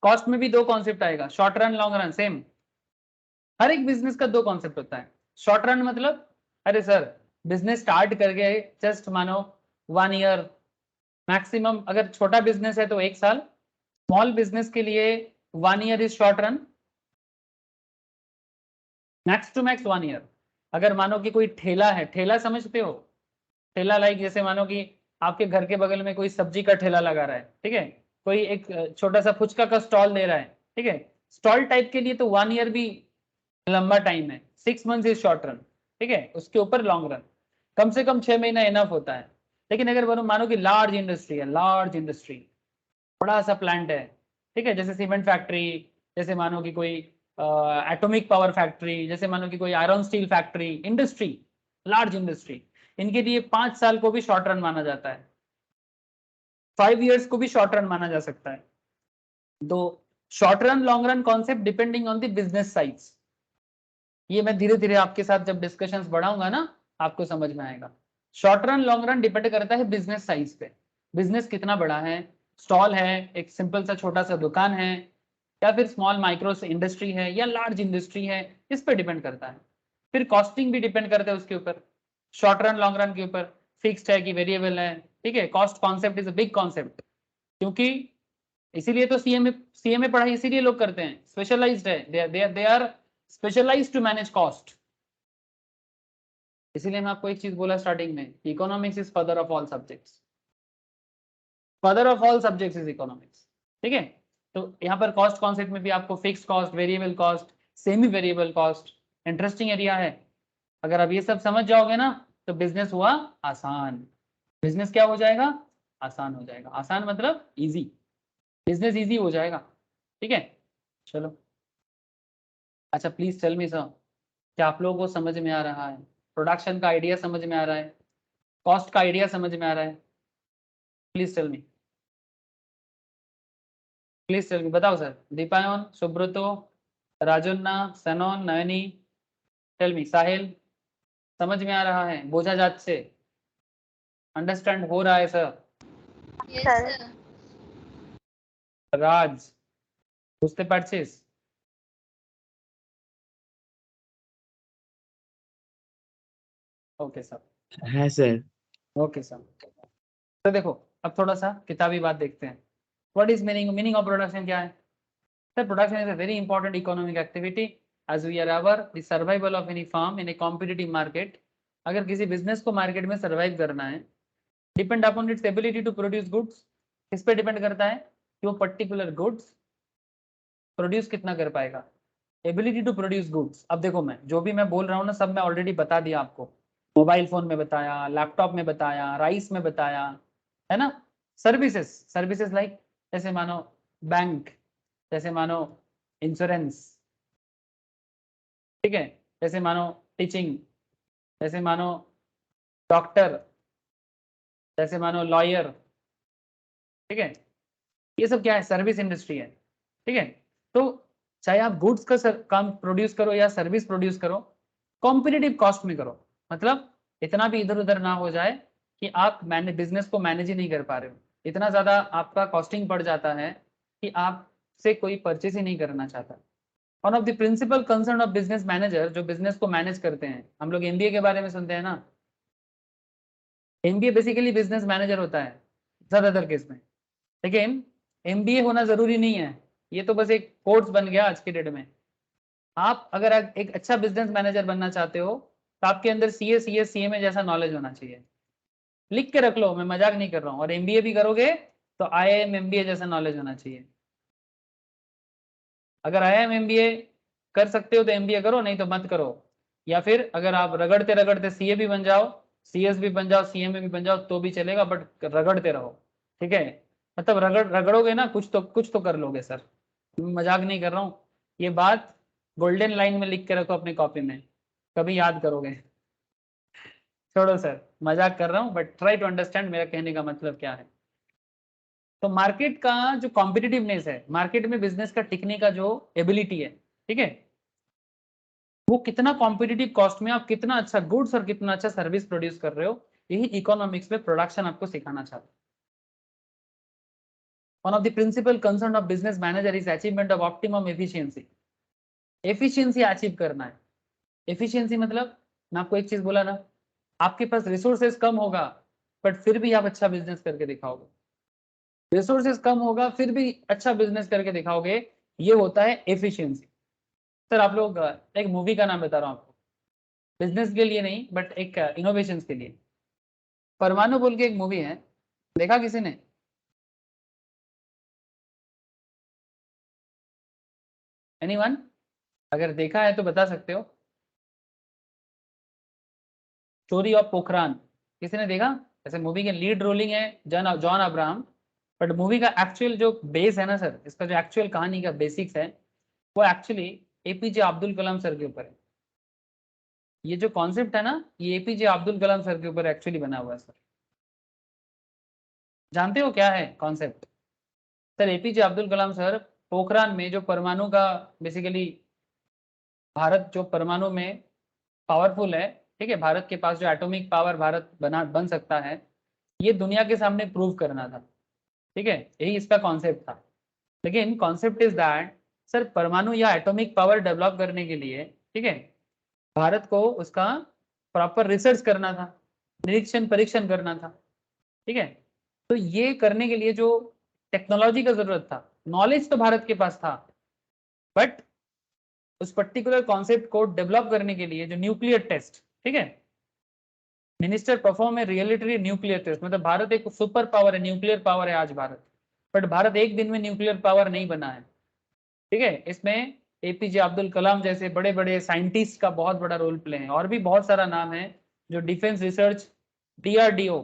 कॉस्ट में भी दो कॉन्सेप्ट आएगा, short run long run, same हर एक बिजनेस का दो कॉन्सेप्ट होता है। शॉर्ट रन मतलब, अरे सर बिजनेस स्टार्ट करके जस्ट मानो 1 ईयर मैक्सिमम, अगर छोटा बिजनेस है तो 1 साल, स्मॉल बिजनेस के लिए 1 year is short run, max to max 1 year. अगर मानो कि कोई ठेला है, ठेला समझते हो, ठेला लाइक जैसे मानो कि आपके घर के बगल में कोई सब्जी का ठेला लगा रहा है, ठीक है, कोई एक छोटा सा फुचका का स्टॉल दे रहा है, ठीक है, स्टॉल टाइप के लिए तो 1 ईयर भी लंबा टाइम है, 6 मंथ्स इज शॉर्ट रन, ठीक है, उसके ऊपर लॉन्ग रन कम से कम 6 महीना इनफ होता है। लेकिन अगर मानो कि लार्ज इंडस्ट्री है, लार्ज इंडस्ट्री, बड़ा सा प्लांट है, ठीक है, जैसे सीमेंट फैक्ट्री, जैसे मानो कि कोई एटॉमिक पावर फैक्ट्री, जैसे मानो कि कोई iron steel factory, industry, large industry, इनके लिए 5 साल को भी शॉर्ट रन माना जाता है, 5 इयर्स को भी शॉर्ट रन माना जा सकता है। तो short run long run concept depending on the business size, ये मैं धीरे धीरे आपके साथ जब डिस्कशंस बढ़ाऊंगा ना आपको समझ में आएगा। Short run long run depend करता है बिजनेस साइज पे, बिजनेस कितना बड़ा है, स्टॉल है, एक सिंपल सा छोटा सा दुकान है, या फिर स्मॉल माइक्रो इंडस्ट्री है, या लार्ज इंडस्ट्री है, इस पर डिपेंड करता है। फिर कॉस्टिंग भी डिपेंड करता है उसके ऊपर, शॉर्ट रन लॉन्ग रन के ऊपर, फिक्स्ड है कि वेरिएबल है, ठीक है। Cost concept is a big concept, क्योंकि इसीलिए तो सीएमए पढ़ाई इसीलिए लोग करते हैं, स्पेशलाइज्ड है, they are specialised to manage cost. इसीलिए मैं आपको एक चीज बोला स्टार्टिंग में, economics is father of all subjects, father of all subjects is economics, ठीक है। तो यहाँ पर कॉस्ट कॉन्सेप्ट में भी आपको fixed cost, variable cost, semi variable cost, interesting area है। अगर आप ये सब समझ जाओगे ना तो बिजनेस हुआ आसान, बिजनेस क्या हो जाएगा, आसान हो जाएगा। आसान मतलब इजी, बिजनेस इजी हो जाएगा, ठीक है। चलो अच्छा, प्लीज टेल मी सर, क्या आप लोगों को समझ में आ रहा है, प्रोडक्शन का आइडिया समझ में आ रहा है, कॉस्ट का आइडिया समझ में आ रहा है, please tell me, please tell me, बताओ sir. Dipayan, Subrato, Rajanna, Sanon, Nayani, tell me. Sahil, समझ में आ रहा है, बोझा जात से अंडरस्टैंड हो रहा है सर। Yes, sir. राज, बुझते पारছিস? ओके सर, हाँ सर। Okay sir. तो देखो अब थोड़ा सा किताबी बात देखते हैं। What is meaning of production क्या है sir? Production is a very important economic activity as we are our the survival of any firm in a competitive market. अगर किसी बिजनेस को मार्केट में सर्वाइव करना है, depend upon its ability to produce goods. किस पे depend करता है कि वो पर्टिकुलर गुड्स प्रोड्यूस कितना कर पाएगा, एबिलिटी टू प्रोड्यूस गुड्स। अब देखो मैं जो भी मैं बोल रहा हूँ ना सब मैं ऑलरेडी बता दिया आपको, मोबाइल फोन में बताया, लैपटॉप में बताया, राइस में बताया, है ना। सर्विसेज, सर्विसेज लाइक जैसे मानो बैंक, जैसे मानो इंश्योरेंस, ठीक है, जैसे मानो टीचिंग, जैसे मानो डॉक्टर, जैसे मानो लॉयर, ठीक है। ये सब क्या है, सर्विस इंडस्ट्री है, ठीक है। तो चाहे आप गुड्स का काम प्रोड्यूस करो या सर्विस प्रोड्यूस करो, कॉम्पिटिटिव कॉस्ट में करो, मतलब इतना भी इधर उधर ना हो जाए कि आप मैंने बिजनेस को मैनेज ही नहीं कर पा रहे हो, इतना ज्यादा आपका कॉस्टिंग पड़ जाता है कि आपसे कोई परचेज ही नहीं करना चाहता। One of the principal concern of business manager, जो बिजनेस को मैनेज करते हैं, हम लोग एमबीए के बारे में सुनते हैं ना, एमबीए बेसिकली बिजनेस मैनेजर होता है ज्यादातर केस में, लेकिन एमबीए होना जरूरी नहीं है, ये तो बस एक कोर्स बन गया आज के डेट में। आप अगर एक अच्छा बिजनेस मैनेजर बनना चाहते हो तो आपके अंदर सीए, सीएस, सीएमए जैसा नॉलेज होना चाहिए। लिख के रख लो, मैं मजाक नहीं कर रहा हूँ। और एमबीए भी करोगे तो आईआईएम एमबीए जैसा नॉलेज होना चाहिए। अगर आईआईएम एमबीए कर सकते हो तो एमबीए करो, नहीं तो मत करो। या फिर अगर आप रगड़ते रगड़ते सीए भी बन जाओ, सीएस भी बन जाओ, सीएमए भी बन जाओ तो भी चलेगा, बट रगड़ते रहो, ठीक है। मतलब रगड़ोगे ना, कुछ तो कर लोगे सर, मजाक नहीं कर रहा हूँ। ये बात गोल्डन लाइन में लिख के रखो अपनी कॉपी में, कभी याद करोगे। छोड़ो सर, मजाक कर रहा हूँ, बट ट्राई टू अंडरस्टैंड मेरा कहने का मतलब क्या है। तो मार्केट का जो कॉम्पिटिटिवनेस है, मार्केट में बिजनेस का टिकने का जो एबिलिटी है, ठीक है, वो कितना कॉम्पिटिटिव कॉस्ट में आप कितना अच्छा गुड्स और कितना अच्छा सर्विस प्रोड्यूस कर रहे हो, यही इकोनॉमिक्स में प्रोडक्शन आपको सिखाना चाहता है। One of the principal concern of business manager is achievement of optimum efficiency. Efficiency achieve करना है। एफिशिएंसी मतलब, मैं आपको एक चीज बोला ना, आपके पास रिसोर्सेज कम होगा बट फिर भी आप अच्छा बिजनेस करके दिखाओगे। रिसोर्सेज कम होगा फिर भी अच्छा बिजनेस करके दिखाओगे, ये होता है एफिशिएंसी। सर आप लोग, एक मूवी का नाम बता रहा हूँ आपको, बिजनेस के लिए नहीं बट एक इनोवेशन के लिए। परमाणु बोल के एक मूवी है, देखा किसी ने? एनीवन? अगर देखा है तो बता सकते हो। स्टोरी ऑफ पोखरान, किसी ने देखा? ऐसे मूवी के लीड रोलिंग है John John Abraham, but movie का एक्चुअल जो बेस है ना सर, इसका जो एक्चुअल कहानी का बेसिक्स है, वो actually APJ Abdul Kalam sir के ऊपर है। ये जो कॉन्सेप्ट है ना, ये एपीजे अब्दुल कलाम सर के ऊपर एक्चुअली बना हुआ है सर। जानते हो क्या है concept? Sir APJ Abdul Kalam sir Pokhran में जो परमाणु का, बेसिकली भारत जो परमाणु में पावरफुल है, ठीक है, भारत के पास जो एटॉमिक पावर भारत बन सकता है, ये दुनिया के सामने प्रूव करना था, ठीक है, यही इसका कॉन्सेप्ट था। लेकिन कॉन्सेप्ट इज दैट सर, परमाणु या एटॉमिक पावर डेवलप करने के लिए, ठीक है, भारत को उसका प्रॉपर रिसर्च करना था, निरीक्षण परीक्षण करना था, ठीक है। तो ये करने के लिए जो टेक्नोलॉजी का जरूरत था, नॉलेज तो भारत के पास था, बट उस पर्टिकुलर कॉन्सेप्ट को डेवलप करने के लिए जो न्यूक्लियर टेस्ट, ठीक है, minister perform a reality nuclear test, मतलब भारत एक सुपर पावर है, न्यूक्लियर पावर है आज भारत, बट भारत एक दिन में न्यूक्लियर पावर नहीं बना है, ठीक है। इसमें एपीजे अब्दुल कलाम जैसे बड़े बड़े साइंटिस्ट का बहुत बड़ा रोल प्ले है, और भी बहुत सारा नाम है जो defence research, DRDO,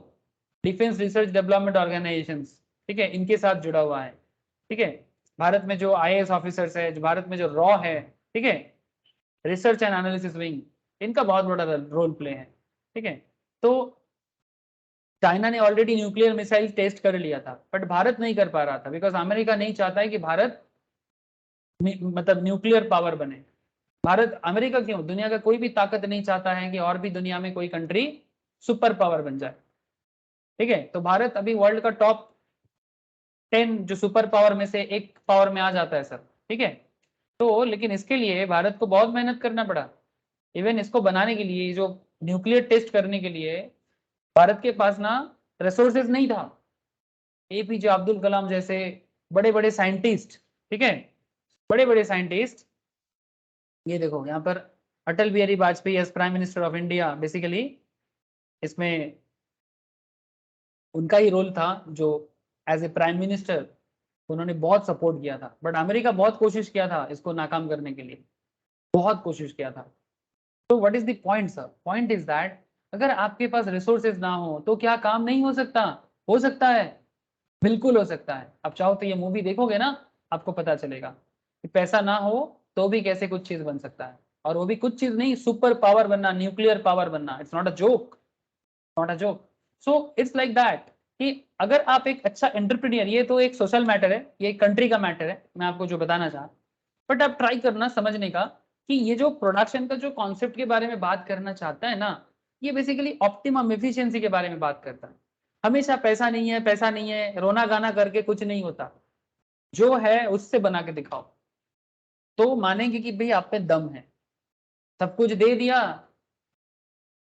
defence research development organisation, ठीक है, इनके साथ जुड़ा हुआ है, ठीक है। भारत में जो आईएएस ऑफिसर्स है, जो भारत में जो रॉ है, ठीक है, रिसर्च एंड एनालिसिस विंग, इनका बहुत बड़ा रोल प्ले है, ठीक है। तो चाइना ने ऑलरेडी न्यूक्लियर मिसाइल टेस्ट कर लिया था, बट भारत नहीं कर पा रहा था, बिकॉज अमेरिका नहीं चाहता है कि भारत मतलब न्यूक्लियर पावर बने। भारत, अमेरिका क्यों, दुनिया का कोई भी ताकत नहीं चाहता है कि और भी दुनिया में कोई कंट्री सुपर पावर बन जाए, ठीक है। तो भारत अभी वर्ल्ड का टॉप 10 जो सुपर पावर में से एक पावर में आ जाता है सर, ठीक है। तो लेकिन इसके लिए भारत को बहुत मेहनत करना पड़ा। इवन इसको बनाने के लिए, जो न्यूक्लियर टेस्ट करने के लिए, भारत के पास ना रिसोर्सेज नहीं था। एपीजे अब्दुल कलाम जैसे बड़े बड़े साइंटिस्ट, ठीक है, बड़े बड़े साइंटिस्ट, ये देखो यहाँ पर Atal Bihari Vajpayee as prime minister of India, basically इसमें उनका ही रोल था, जो एज ए प्राइम मिनिस्टर उन्होंने बहुत सपोर्ट किया था, बट अमेरिका बहुत कोशिश किया था इसको नाकाम करने के लिए, बहुत कोशिश किया था। तो what is the point sir? Point is that अगर आपके पास रिसोर्सेज ना हो तो क्या काम नहीं हो सकता? हो सकता है, बिल्कुल हो सकता है। आप चाहो तो ये मूवी देखोगे ना, आपको पता चलेगा कि पैसा ना हो तो भी कैसे कुछ चीज बन सकता है, और वो भी कुछ चीज नहीं, सुपर पावर बनना, न्यूक्लियर पावर बनना। It's not a joke, not a joke. So it's like that कि अगर आप एक अच्छा एंटरप्रेन्योर, ये तो एक सोशल मैटर है, ये एक कंट्री का मैटर है, मैं आपको जो बताना चाहा, बट आप ट्राई करना समझने का कि ये जो प्रोडक्शन का जो कॉन्सेप्ट के बारे में बात करना चाहता है ना, ये बेसिकली ऑप्टिमम एफिशिएंसी के बारे में बात करता है। हमेशा पैसा नहीं है, पैसा नहीं है, रोना गाना करके कुछ नहीं होता, जो है उससे बना के दिखाओ, तो मानेंगे कि भाई आप पे दम है। सब कुछ दे दिया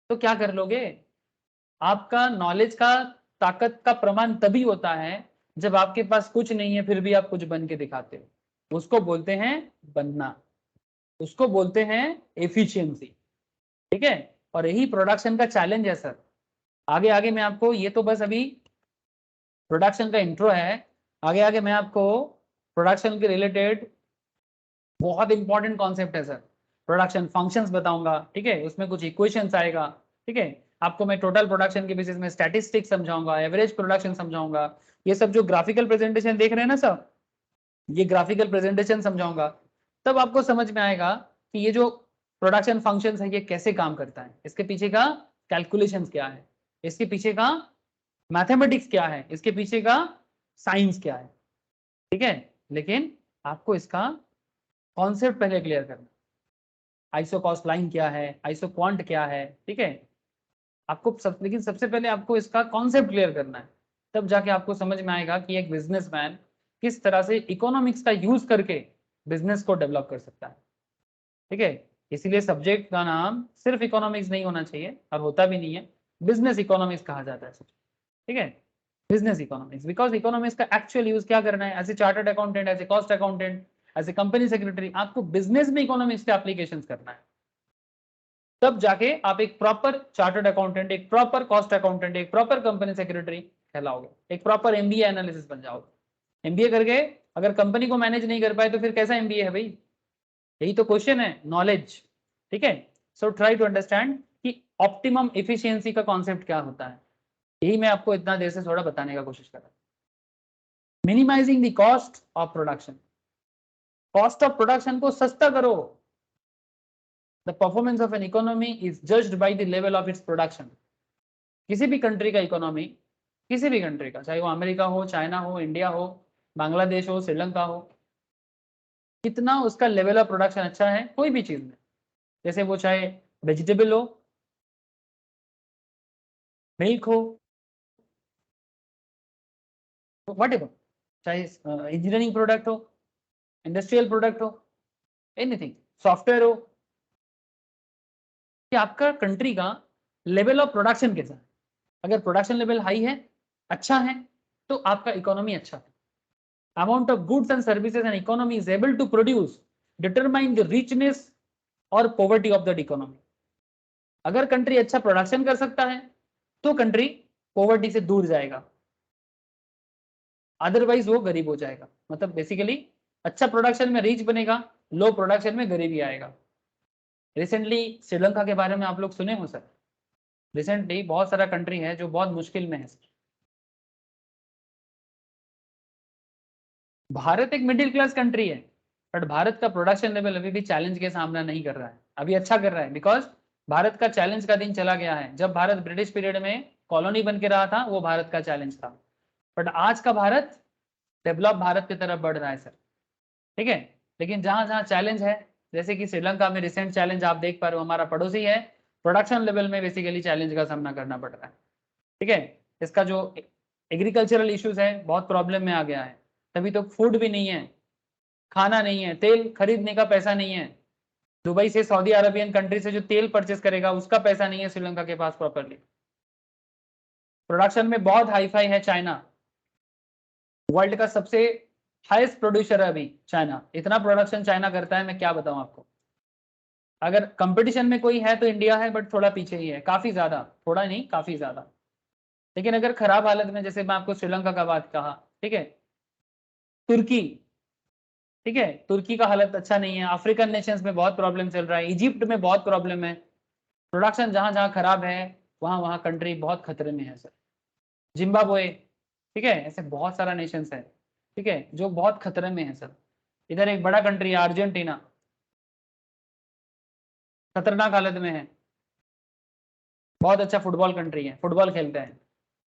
तो क्या कर लोगे? आपका नॉलेज का ताकत का प्रमाण तभी होता है जब आपके पास कुछ नहीं है फिर भी आप कुछ बन के दिखाते हो। उसको बोलते हैं बनना, उसको बोलते हैं एफिशिएंसी। ठीक है, और यही प्रोडक्शन का चैलेंज है सर। आगे आगे मैं आपको, ये तो बस अभी प्रोडक्शन का इंट्रो है, आगे आगे मैं आपको प्रोडक्शन के रिलेटेड बहुत इंपॉर्टेंट कॉन्सेप्ट है सर, प्रोडक्शन फंक्शंस बताऊंगा। ठीक है, उसमें कुछ इक्वेशंस आएगा। ठीक है, आपको मैं टोटल प्रोडक्शन के बेसिस में स्टैटिस्टिक्स समझाऊंगा, एवरेज प्रोडक्शन समझाऊंगा, ये सब जो ग्राफिकल प्रेजेंटेशन देख रहे हैं ना सर, ये ग्राफिकल प्रेजेंटेशन समझाऊंगा। तब आपको समझ में आएगा कि ये जो प्रोडक्शन फंक्शंस है ये कैसे काम करता है, इसके पीछे का कैलकुलेशंस क्या है, इसके पीछे का मैथमेटिक्स क्या है, इसके पीछे का साइंस क्या है। ठीक है, लेकिन आपको इसका कॉन्सेप्ट पहले क्लियर करना, आइसो कॉस्ट लाइन क्या है, आइसो क्वांट क्या है। ठीक है, आपको लेकिन सबसे पहले आपको इसका कॉन्सेप्ट क्लियर करना है, तब जाके आपको समझ में आएगा कि एक बिजनेसमैन किस तरह से इकोनॉमिक्स का यूज करके बिजनेस को डेवलप कर सकता है। ठीक है, इसीलिए सब्जेक्ट का नाम सिर्फ इकोनॉमिक्स नहीं होना चाहिए, और होता भी नहीं है, बिजनेस इकोनॉमिक्स कहा जाता है। ठीक है, बिजनेस इकोनॉमिक्स, बिकॉज इकोनॉमिक्स का एक्चुअल यूज क्या करना है, as a chartered accountant, as a cost accountant, as a company secretary, आपको बिजनेस में इकोनॉमिक्स के एप्लीकेशंस करना है। तब जाके आप एक प्रॉपर चार्टर्ड अकाउंटेंट, एक प्रॉपर कॉस्ट अकाउंटेंट, एक प्रॉपर कंपनी सेक्रेटरी कहलाओगे, एक प्रॉपर एमबीए एनालिसिस बन जाओगे। एमबीए करके अगर कंपनी को मैनेज नहीं कर पाए तो फिर कैसा एमबीए है भाई? यही तो क्वेश्चन है, नॉलेज। ठीक है, सो ट्राई टू अंडरस्टैंड कि ऑप्टिमम एफिशिएंसी का कॉन्सेप्ट क्या होता है, यही मैं आपको इतना देर से थोड़ा बताने का कोशिश कर रहा हूं। Minimising the cost of production, cost of production को सस्ता करो। The performance of an economy is judged by the level of its production. किसी भी कंट्री का इकोनॉमी, किसी भी कंट्री का, चाहे वो अमेरिका हो, चाइना हो, इंडिया हो, बांग्लादेश हो, श्रीलंका हो, कितना उसका लेवल ऑफ प्रोडक्शन अच्छा है कोई भी चीज में, जैसे वो चाहे वेजिटेबल हो, मिल्क हो, वट एवर, चाहे इंजीनियरिंग प्रोडक्ट हो, इंडस्ट्रियल प्रोडक्ट हो, एनीथिंग, सॉफ्टवेयर हो, कि आपका कंट्री का लेवल ऑफ प्रोडक्शन कैसा है। अगर प्रोडक्शन लेवल हाई है, अच्छा है, तो आपका इकोनॉमी अच्छा है। Amount of goods and services and economy is able to produce determine the richness और पॉवर्टी ऑफ दैट इकोनॉमी। अगर कंट्री अच्छा प्रोडक्शन कर सकता है तो कंट्री पॉवर्टी से दूर जाएगा, अदरवाइज वो गरीब हो जाएगा। मतलब बेसिकली अच्छा प्रोडक्शन में रिच बनेगा, लो प्रोडक्शन में गरीबी आएगा। रिसेंटली श्रीलंका के बारे में आप लोग सुने हो सर? रिसेंटली बहुत सारा कंट्री है जो बहुत मुश्किल में है। भारत एक मिडिल क्लास कंट्री है, बट भारत का प्रोडक्शन लेवल अभी भी चैलेंज के सामना नहीं कर रहा है, अभी अच्छा कर रहा है, बिकॉज भारत का चैलेंज का दिन चला गया है। जब भारत ब्रिटिश पीरियड में कॉलोनी बन के रहा था, वो भारत का चैलेंज था, बट आज का भारत डेवलप भारत की तरफ बढ़ रहा है सर। ठीक है, लेकिन जहां जहां चैलेंज है, जैसे कि श्रीलंका में रिसेंट चैलेंज आप देख पा रहे हो, हमारा पड़ोसी है, प्रोडक्शन लेवल में बेसिकली चैलेंज का सामना करना पड़ रहा है। ठीक है, इसका जो एग्रीकल्चरल इश्यूज है बहुत प्रॉब्लम में आ गया है, तभी तो फूड भी नहीं है, खाना नहीं है, तेल खरीदने का पैसा नहीं है, दुबई से, सऊदी अरबियन कंट्री से जो तेल परचेस करेगा उसका पैसा नहीं है श्रीलंका के पास प्रॉपरली। प्रोडक्शन में बहुत हाईफाई है चाइना, वर्ल्ड का सबसे हाईएस्ट प्रोड्यूसर है अभी चाइना, इतना प्रोडक्शन चाइना करता है, मैं क्या बताऊं आपको। अगर कंपटीशन में कोई है तो इंडिया है, बट थोड़ा पीछे ही है, काफी ज्यादा, थोड़ा नहीं काफी ज्यादा। लेकिन अगर खराब हालत में, जैसे मैं आपको श्रीलंका का बात कहा, ठीक है, तुर्की, ठीक है, तुर्की का हालत अच्छा नहीं है, अफ्रीकन नेशंस में बहुत प्रॉब्लम चल रहा है, इजिप्ट में बहुत प्रॉब्लम है, प्रोडक्शन जहां जहां खराब है, वहाँ वहाँ कंट्री बहुत खतरे में है सर। जिम्बाब्वे, ठीक है, ऐसे बहुत सारा नेशंस है, ठीक है, जो बहुत खतरे में है सर। इधर एक बड़ा कंट्री है अर्जेंटीना, खतरनाक हालत में है, बहुत अच्छा फुटबॉल कंट्री है, फुटबॉल खेलते हैं,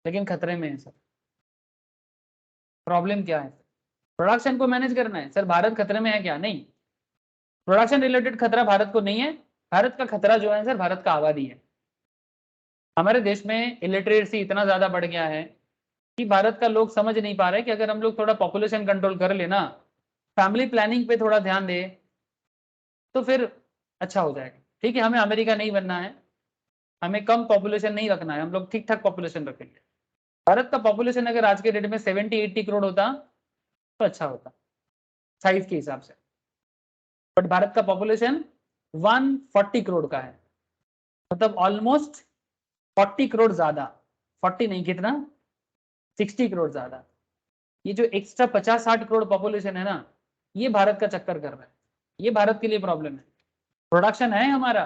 लेकिन खतरे में है सर। प्रॉब्लम क्या है? प्रोडक्शन को मैनेज करना है सर। भारत खतरे में है क्या? नहीं, प्रोडक्शन रिलेटेड खतरा भारत को नहीं है। भारत का खतरा जो है सर, भारत का आबादी है। हमारे देश में इलिटरेसी इतना ज्यादा बढ़ गया है कि भारत का लोग समझ नहीं पा रहे कि अगर हम लोग थोड़ा पॉपुलेशन कंट्रोल कर लेना, फैमिली प्लानिंग पे थोड़ा ध्यान दे, तो फिर अच्छा हो जाएगा। ठीक है, हमें अमेरिका नहीं बनना है, हमें कम पॉपुलेशन नहीं रखना है, हम लोग ठीक ठाक पॉपुलेशन रखेंगे। भारत का पॉपुलेशन अगर आज के डेट में 70-80 करोड़ होता तो अच्छा होता साइज के हिसाब से, बट भारत का पॉपुलेशन 140 करोड़ का है, मतलब ऑलमोस्ट 40 करोड़ ज्यादा, 40 नहीं, कितना, 60 करोड़ ज्यादा। ये जो एक्स्ट्रा 50-60 करोड़ पॉपुलेशन है ना, ये भारत का चक्कर कर रहा है, ये भारत के लिए प्रॉब्लम है। प्रोडक्शन है हमारा,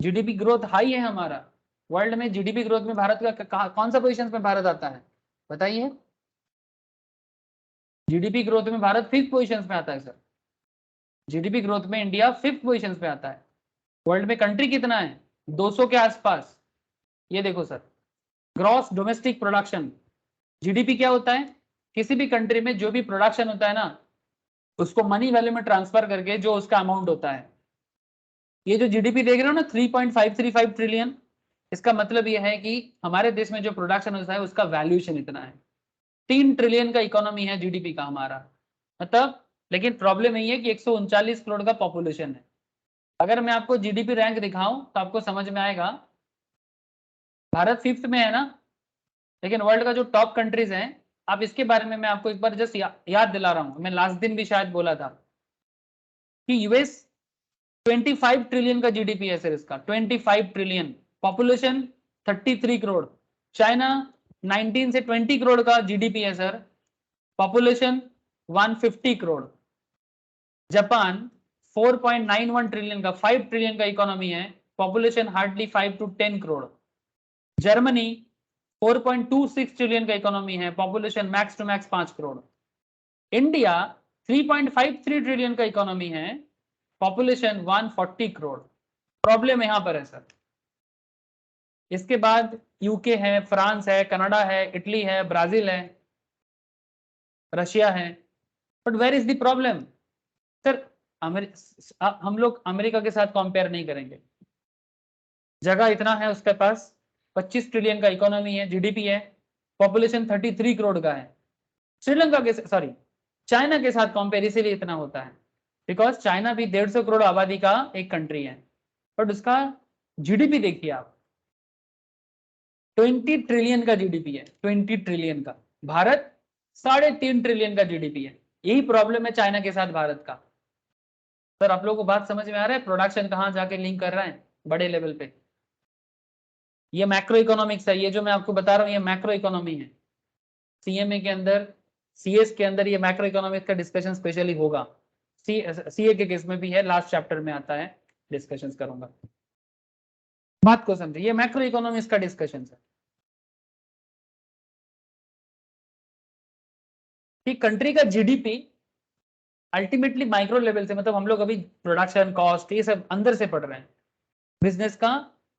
जीडीपी ग्रोथ हाई है हमारा, वर्ल्ड में जीडीपी ग्रोथ में भारत का कौन सा पोजीशन में भारत आता है बताइए? जीडीपी ग्रोथ में भारत 5th पोजीशन में आता है सर। जीडीपी ग्रोथ में इंडिया 5th पोजीशन पे आता है। वर्ल्ड में कंट्री कितना है? 200 के आसपास। ये देखो sir, gross domestic production, GDP क्या होता है? किसी भी कंट्री में जो भी प्रोडक्शन होता है ना, उसको मनी वैल्यू में ट्रांसफर करके जो उसका अमाउंट होता है। ये जो जीडीपी देख रहे हो ना 3.535 ट्रिलियन, इसका मतलब ये है कि हमारे देश में जो प्रोडक्शन होता है उसका वैल्यूएशन इतना है। 3 ट्रिलियन का इकोनॉमी है जीडीपी का हमारा, मतलब। लेकिन प्रॉब्लम यही है कि 139 करोड़ का पॉपुलेशन है। अगर मैं आपको जीडीपी रैंक दिखाऊं तो आपको समझ में आएगा, भारत 5th में है ना, लेकिन वर्ल्ड का जो टॉप कंट्रीज हैं, आप इसके बारे में मैं आपको एक बार जस्ट याद दिला रहा हूं। मैं लास्ट दिन भी शायद बोला था कि यूएस 25 ट्रिलियन का जीडीपी है सर इसका, 25 ट्रिलियन, पॉपुलेशन 33 करोड़। चाइना 19 से 20 करोड़ का जीडीपी है sir, population 150 crore. Japan 4.91 trillion का, 5 ट्रिलियन का इकोनॉमी है, population hardly 5 to 10 crore. Germany 4.26 trillion का इकोनॉमी है, population max to max 5 crore. India 3.53 trillion का इकोनॉमी है, पॉपुलेशन 140 करोड़। प्रॉब्लम यहां पर है सर। इसके बाद यूके है, फ्रांस है, कनाडा है, इटली है, ब्राजील है, रशिया है। But where is the problem sir? हम लोग अमेरिका के साथ कंपेयर नहीं करेंगे। जगह इतना है उसके पास, 25 ट्रिलियन का इकोनॉमी है, जीडीपी है, पॉपुलेशन 33 करोड़ का है। श्रीलंका के, सॉरी, चाइना के साथ कंपेयर इसीलिए इतना होता है बिकॉज चाइना भी 150 करोड़ आबादी का एक कंट्री है, बट उसका जीडीपी देखिए आप, 20 ट्रिलियन का जीडीपी है, 20 ट्रिलियन का। भारत 3.5 ट्रिलियन का जीडीपी है। यही प्रॉब्लम है चाइना के साथ भारत का। सर आप लोगों को बात समझ में आ रहा है? प्रोडक्शन कहां जाके लिंक कर रहा है बड़े लेवल पे। ये मैक्रो इकोनॉमिक्स है, ये जो मैं आपको बता रहा हूँ ये मैक्रो इकोनॉमी है। सीएमए के अंदर, सीएस के अंदर ये मैक्रो इकोनॉमिक्स का डिस्कशन स्पेशली होगा। सीए के केस में भी है, लास्ट चैप्टर में आता है, डिस्कशन करूंगा। बात को समझे, ये मैक्रो इकोनॉमिक्स का डिस्कशन है कि कंट्री का जीडीपी अल्टीमेटली माइक्रो लेवल से, मतलब हम लोग अभी प्रोडक्शन कॉस्ट ये सब अंदर से पढ़ रहे हैं, बिजनेस का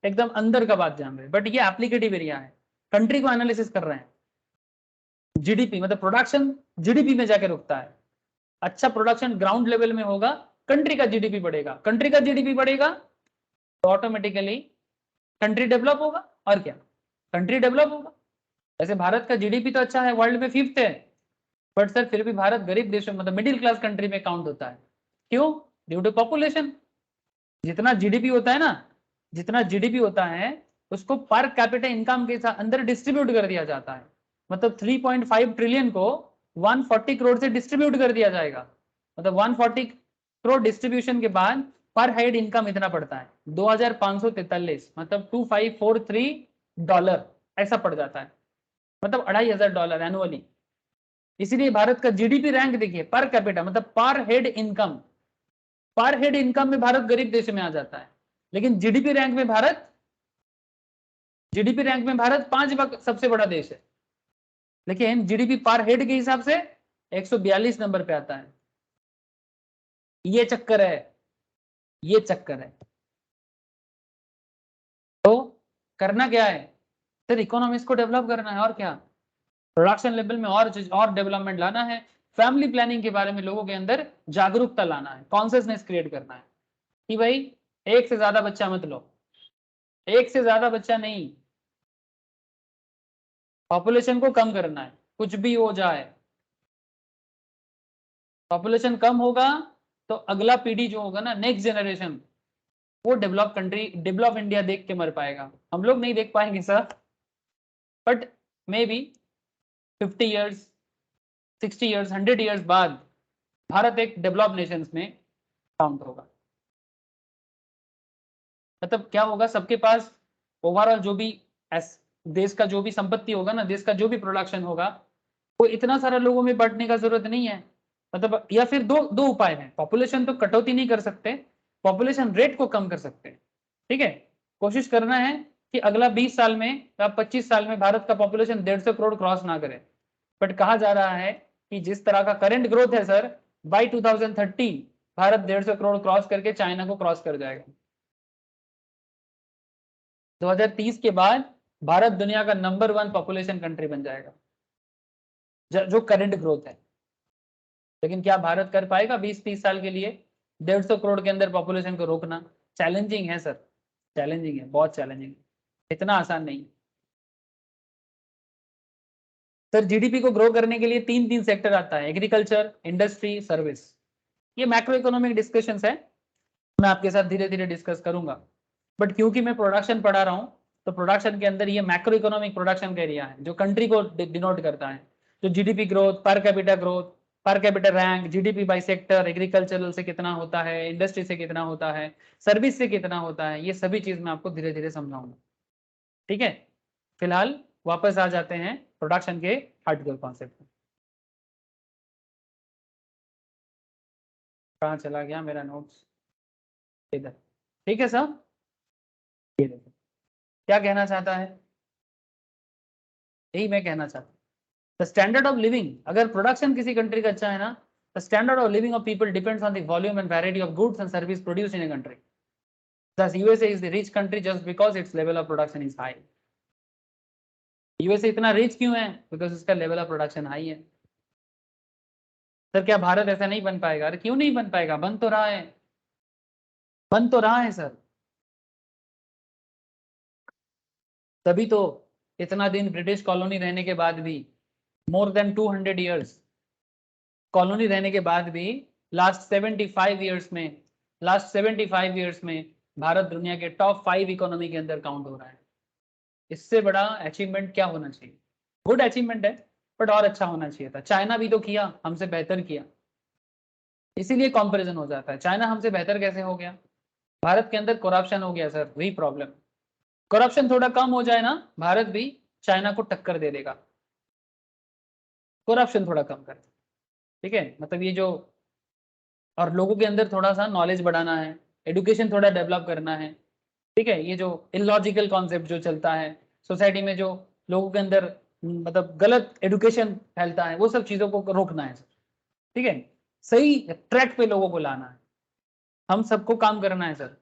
एकदम अंदर का बात जान रहे हैं, बट ये एप्लीकेटिव एरिया है, कंट्री को एनालिसिस कर रहे हैं। जीडीपी मतलब प्रोडक्शन जीडीपी में जाके रुकता है। अच्छा प्रोडक्शन ग्राउंड लेवल में होगा, कंट्री का जीडीपी बढ़ेगा, कंट्री का जीडीपी बढ़ेगा तो ऑटोमेटिकली कंट्री डेवलप होगा। और क्या, कंट्री डेवलप होगा। वैसे भारत का जीडीपी तो अच्छा है, वर्ल्ड में 5th है, बट सर फिर भी भारत गरीब देशों मतलब मिडिल क्लास कंट्री में काउंट होता है। क्यों? Due to population. जितना जीडीपी होता है ना, जितना जीडीपी होता है उसको पर कैपिटा इनकम के साथ अंदर डिस्ट्रीब्यूट कर दिया जाता है। मतलब 3.5 ट्रिलियन को 140 करोड़ से डिस्ट्रीब्यूट कर दिया जाएगा। मतलब 140 करोड़ डिस्ट्रीब्यूशन के बाद पर हेड इनकम इतना पड़ता है 2543, मतलब $2543 ऐसा पड़ जाता है, मतलब $2500 एनुअली। इसीलिए भारत का जीडीपी रैंक देखिए, पर कैपिटा मतलब पर हेड इनकम, पर हेड इनकम में भारत गरीब देश में आ जाता है, लेकिन जीडीपी रैंक में भारत जीडीपी रैंक में भारत 5वां सबसे बड़ा देश है, लेकिन जीडीपी पर हेड के हिसाब से 142 नंबर पे आता है। ये चक्कर है, ये चक्कर है। तो करना क्या है सर, इकोनॉमिक्स को डेवलप करना है और क्या, प्रोडक्शन लेवल में और डेवलपमेंट लाना है, फैमिली प्लानिंग के बारे में लोगों के अंदर जागरूकता लाना है, कॉन्शियसनेस क्रिएट करना है कि भाई एक से ज्यादा बच्चा मत लो, एक से ज्यादा बच्चा नहीं, पॉपुलेशन को कम करना है, कुछ भी हो जाए पॉपुलेशन कम होगा तो अगला पीढ़ी जो होगा ना, नेक्स्ट जनरेशन, वो डेवलप कंट्री, डेवलप इंडिया देख के मर पाएगा। हम लोग नहीं देख पाएंगे sir, but may be 50 years, 60 years, 100 years बाद भारत एक डेवलप नेशंस में काउंट होगा। मतलब क्या होगा, सबके पास ओवरऑल जो भी देश का जो भी संपत्ति होगा ना, देश का जो भी प्रोडक्शन होगा, वो इतना सारा लोगों में बांटने का जरूरत नहीं है। मतलब या फिर दो दो उपाय हैं, पॉपुलेशन तो कटौती नहीं कर सकते, पॉपुलेशन रेट को कम कर सकते हैं। ठीक है, कोशिश करना है कि अगला 20 साल में या 25 साल में भारत का पॉपुलेशन 150 करोड़ क्रॉस ना करे। बट कहा जा रहा है कि जिस तरह का करंट ग्रोथ है sir, by 2030 Bharat 150 crore cross करके चाइना को क्रॉस कर जाएगा। 2030 के बाद भारत दुनिया का नंबर 1 पॉपुलेशन कंट्री बन जाएगा, जो करंट ग्रोथ है। लेकिन क्या भारत कर पाएगा 20-30 साल के लिए 150 करोड़ के अंदर पॉपुलेशन को रोकना? चैलेंजिंग है सर, चैलेंजिंग है, बहुत चैलेंजिंग है, इतना आसान नहीं। सर जीडीपी को ग्रो करने के लिए तीन सेक्टर आता है, एग्रीकल्चर, इंडस्ट्री, सर्विस। ये मैक्रो इकोनॉमिक डिस्कशंस है, मैं आपके साथ धीरे धीरे डिस्कस करूंगा। बट क्योंकि मैं प्रोडक्शन पढ़ा रहा हूँ, तो प्रोडक्शन के अंदर ये मैक्रो इकोनॉमिक प्रोडक्शन का एरिया है जो कंट्री को डिनोट करता है, जो GDP growth, per capita growth, per capita rank, GDP by sector, agricultural से कितना होता है, इंडस्ट्री से कितना होता है, सर्विस से कितना होता है, ये सभी चीज मैं आपको धीरे धीरे समझाऊंगा। ठीक है, फिलहाल वापस आ जाते हैं प्रोडक्शन के हार्डकोर कॉन्सेप्ट में। कहाँ चला गया मेरा नोट्स, इधर। ठीक है सर, ये देखो क्या कहना चाहता है, यही मैं कहना चाहता हूँ। द स्टैंडर्ड ऑफ लिविंग, अगर प्रोडक्शन किसी कंट्री का अच्छा है ना, the standard of living of people depends on the volume and variety of goods and service produce in a country. Thus, USA is the rich country just because its level of production is high. USA इतना rich क्यों है? Because उसका level of production high है। Sir क्या भारत ऐसा नहीं बन पाएगा? अरे क्यों नहीं बन पाएगा, बन तो रहा है, बन तो रहा है सर। तभी तो इतना दिन ब्रिटिश कॉलोनी रहने के बाद भी, मोर देन 200 ईयर्स कॉलोनी रहने के बाद भी, लास्ट 75 ईयर्स में भारत दुनिया के टॉप 5 इकोनॉमी के अंदर काउंट हो रहा है। इससे बड़ा अचीवमेंट क्या होना चाहिए? गुड अचीवमेंट है, बट और अच्छा होना चाहिए था। चाइना भी तो किया, हमसे बेहतर किया, इसीलिए कंपैरिजन हो जाता है। चाइना हमसे बेहतर कैसे हो गया? भारत के अंदर करप्शन हो गया सर, वही प्रॉब्लम। करप्शन थोड़ा कम हो जाए ना, भारत भी चाइना को टक्कर दे देगा। करप्शन थोड़ा कम कर, ठीक है, मतलब ये जो, और लोगों के अंदर थोड़ा सा नॉलेज बढ़ाना है, एडुकेशन थोड़ा डेवलप करना है। ठीक है, ये जो इलॉजिकल कॉन्सेप्ट जो चलता है सोसाइटी में, जो लोगों के अंदर मतलब गलत एडुकेशन फैलता है, वो सब चीजों को रोकना है सर। ठीक है, सही ट्रैक पे लोगों को लाना है, हम सबको काम करना है सर।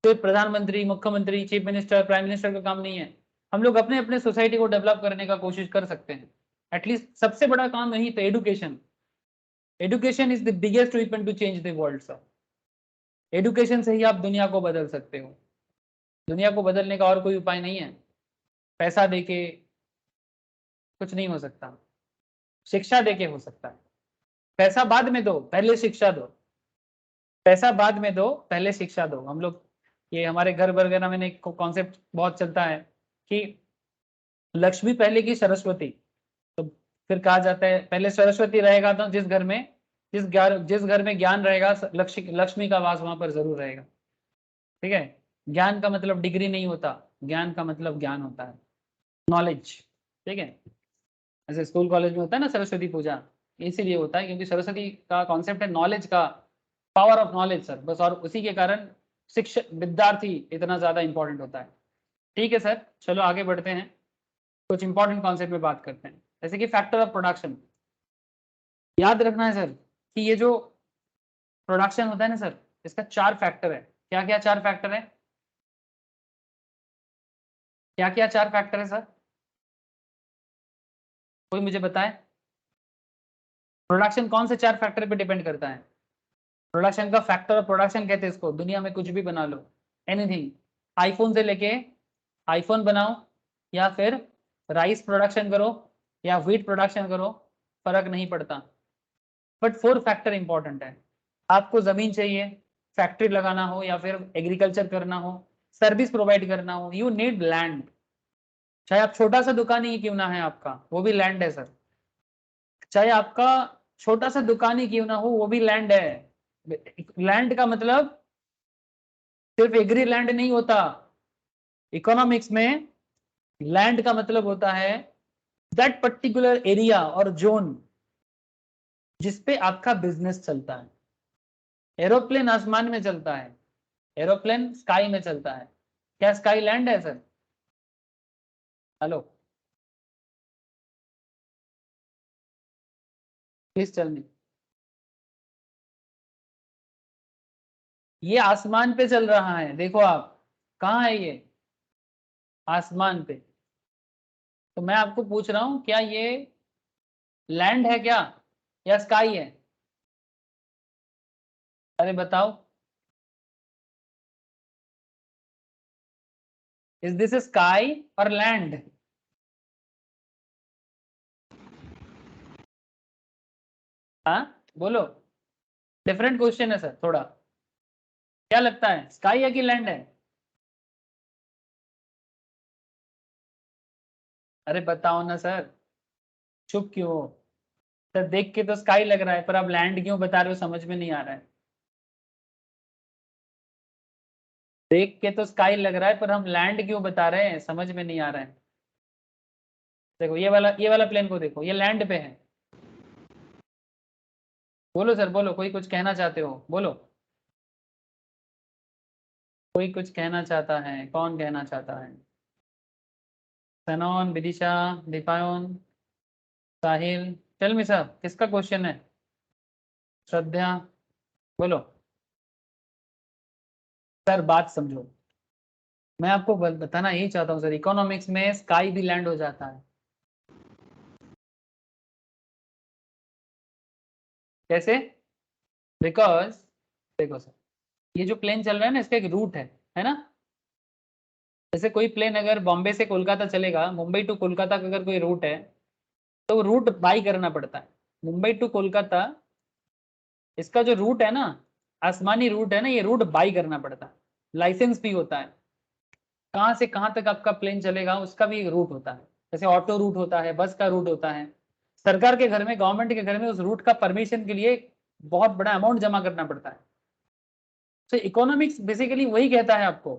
सिर्फ प्रधानमंत्री, मुख्यमंत्री, चीफ मिनिस्टर, प्राइम मिनिस्टर का काम नहीं है। हम लोग अपने अपने सोसाइटी को डेवलप करने का कोशिश कर सकते हैं। एटलीस्ट सबसे बड़ा काम यही तो education. Education is the biggest weapon to change the world sir. Education से ही आप दुनिया को बदल सकते हो। दुनिया को बदलने का और कोई उपाय नहीं है, पैसा देके कुछ नहीं हो सकता, शिक्षा देके हो सकता है। पैसा बाद में दो, पहले शिक्षा दो। पैसा बाद में दो, पहले शिक्षा दो। हम लोग, ये हमारे घर वगैरह में एक कॉन्सेप्ट बहुत चलता है कि लक्ष्मी पहले की सरस्वती। तो फिर कहा जाता है पहले सरस्वती रहेगा तो जिस घर में ज्ञान रहेगा, लक्ष्मी का वास वहां पर जरूर रहेगा। ठीक है, ज्ञान का मतलब डिग्री नहीं होता, ज्ञान का मतलब ज्ञान होता है, नॉलेज। ठीक है, ऐसे स्कूल कॉलेज में होता है ना सरस्वती पूजा, इसीलिए होता है क्योंकि सरस्वती का कॉन्सेप्ट है नॉलेज का, पावर ऑफ नॉलेज सर, बस। और उसी के कारण शिक्षक, विद्यार्थी इतना ज्यादा इंपॉर्टेंट होता है। ठीक है सर, चलो आगे बढ़ते हैं, कुछ इंपॉर्टेंट कॉन्सेप्ट पे बात करते हैं, जैसे कि फैक्टर ऑफ प्रोडक्शन। याद रखना है सर कि ये जो प्रोडक्शन होता है ना सर, इसका 4 फैक्टर है। क्या क्या 4 फैक्टर है? क्या क्या 4 फैक्टर है सर? कोई मुझे बताए, प्रोडक्शन कौन से 4 फैक्टर पे डिपेंड करता है? प्रोडक्शन का फैक्टर ऑफ प्रोडक्शन कहते हैं इसको, दुनिया में कुछ भी बना लो, एनीथिंग, आईफोन से लेके आईफोन बनाओ, या फिर राइस प्रोडक्शन करो, या व्हीट प्रोडक्शन करो, फर्क नहीं पड़ता, बट 4 फैक्टर इंपॉर्टेंट है। आपको जमीन चाहिए, फैक्ट्री लगाना हो या फिर एग्रीकल्चर करना हो, सर्विस प्रोवाइड करना हो, यू नीड लैंड। चाहे आप छोटा सा दुकान ही क्यों ना है आपका, वो भी लैंड है सर। चाहे आपका छोटा सा दुकान ही क्यों ना हो, वो भी लैंड है। लैंड का मतलब सिर्फ एग्री लैंड नहीं होता, इकोनॉमिक्स में लैंड का मतलब होता है दैट पर्टिकुलर एरिया और जोन जिसपे आपका बिजनेस चलता है। एरोप्लेन आसमान में चलता है, एरोप्लेन स्काई में चलता है, क्या स्काई लैंड है sir? Hello, please tell me. ये आसमान पे चल रहा है, देखो आप, कहाँ है ये? आसमान पे। तो मैं आपको पूछ रहा हूं, क्या ये लैंड है क्या, या स्काई है? अरे बताओ, इज दिस स्काई और लैंड? हाँ बोलो, डिफरेंट क्वेश्चन है सर थोड़ा। क्या लगता है, स्काई है कि लैंड है? अरे बताओ ना सर, चुप क्यों हो? सर देख के तो स्काई लग रहा है, पर आप लैंड क्यों बता रहे हो, समझ में नहीं आ रहा है। देख के तो स्काई लग रहा है, पर हम लैंड क्यों बता रहे हैं, समझ में नहीं आ रहा है। देखो ये वाला प्लेन को देखो, ये लैंड पे है। बोलो सर बोलो, कोई कुछ कहना चाहते हो, बोलो। कोई कुछ कहना चाहता है, कौन कहना चाहता है? सनोन, विदिशा, दीपायन, साहिल, टेल मी सर, किसका क्वेश्चन है? श्रद्धा, बोलो। सर बात समझो, मैं आपको बताना यही चाहता हूँ सर, इकोनॉमिक्स में स्काई भी लैंड हो जाता है। कैसे? बिकॉज देखो सर, ये जो प्लेन चल रहा है ना, इसका एक रूट है ना? जैसे कोई प्लेन अगर बॉम्बे से कोलकाता चलेगा, मुंबई टू कोलकाता का अगर कोई रूट है, तो रूट बाई करना पड़ता है। मुंबई टू कोलकाता, इसका जो रूट है ना, आसमानी रूट है ना, ये रूट बाई करना पड़ता है, लाइसेंस भी होता है। कहाँ से कहाँ तक आपका प्लेन चलेगा उसका भी एक रूट होता है, जैसे ऑटो रूट होता है, बस का रूट होता है। सरकार के घर में, गवर्नमेंट के घर में उस रूट का परमिशन के लिए बहुत बड़ा अमाउंट जमा करना पड़ता है। तो इकोनॉमिक्स बेसिकली वही कहता है आपको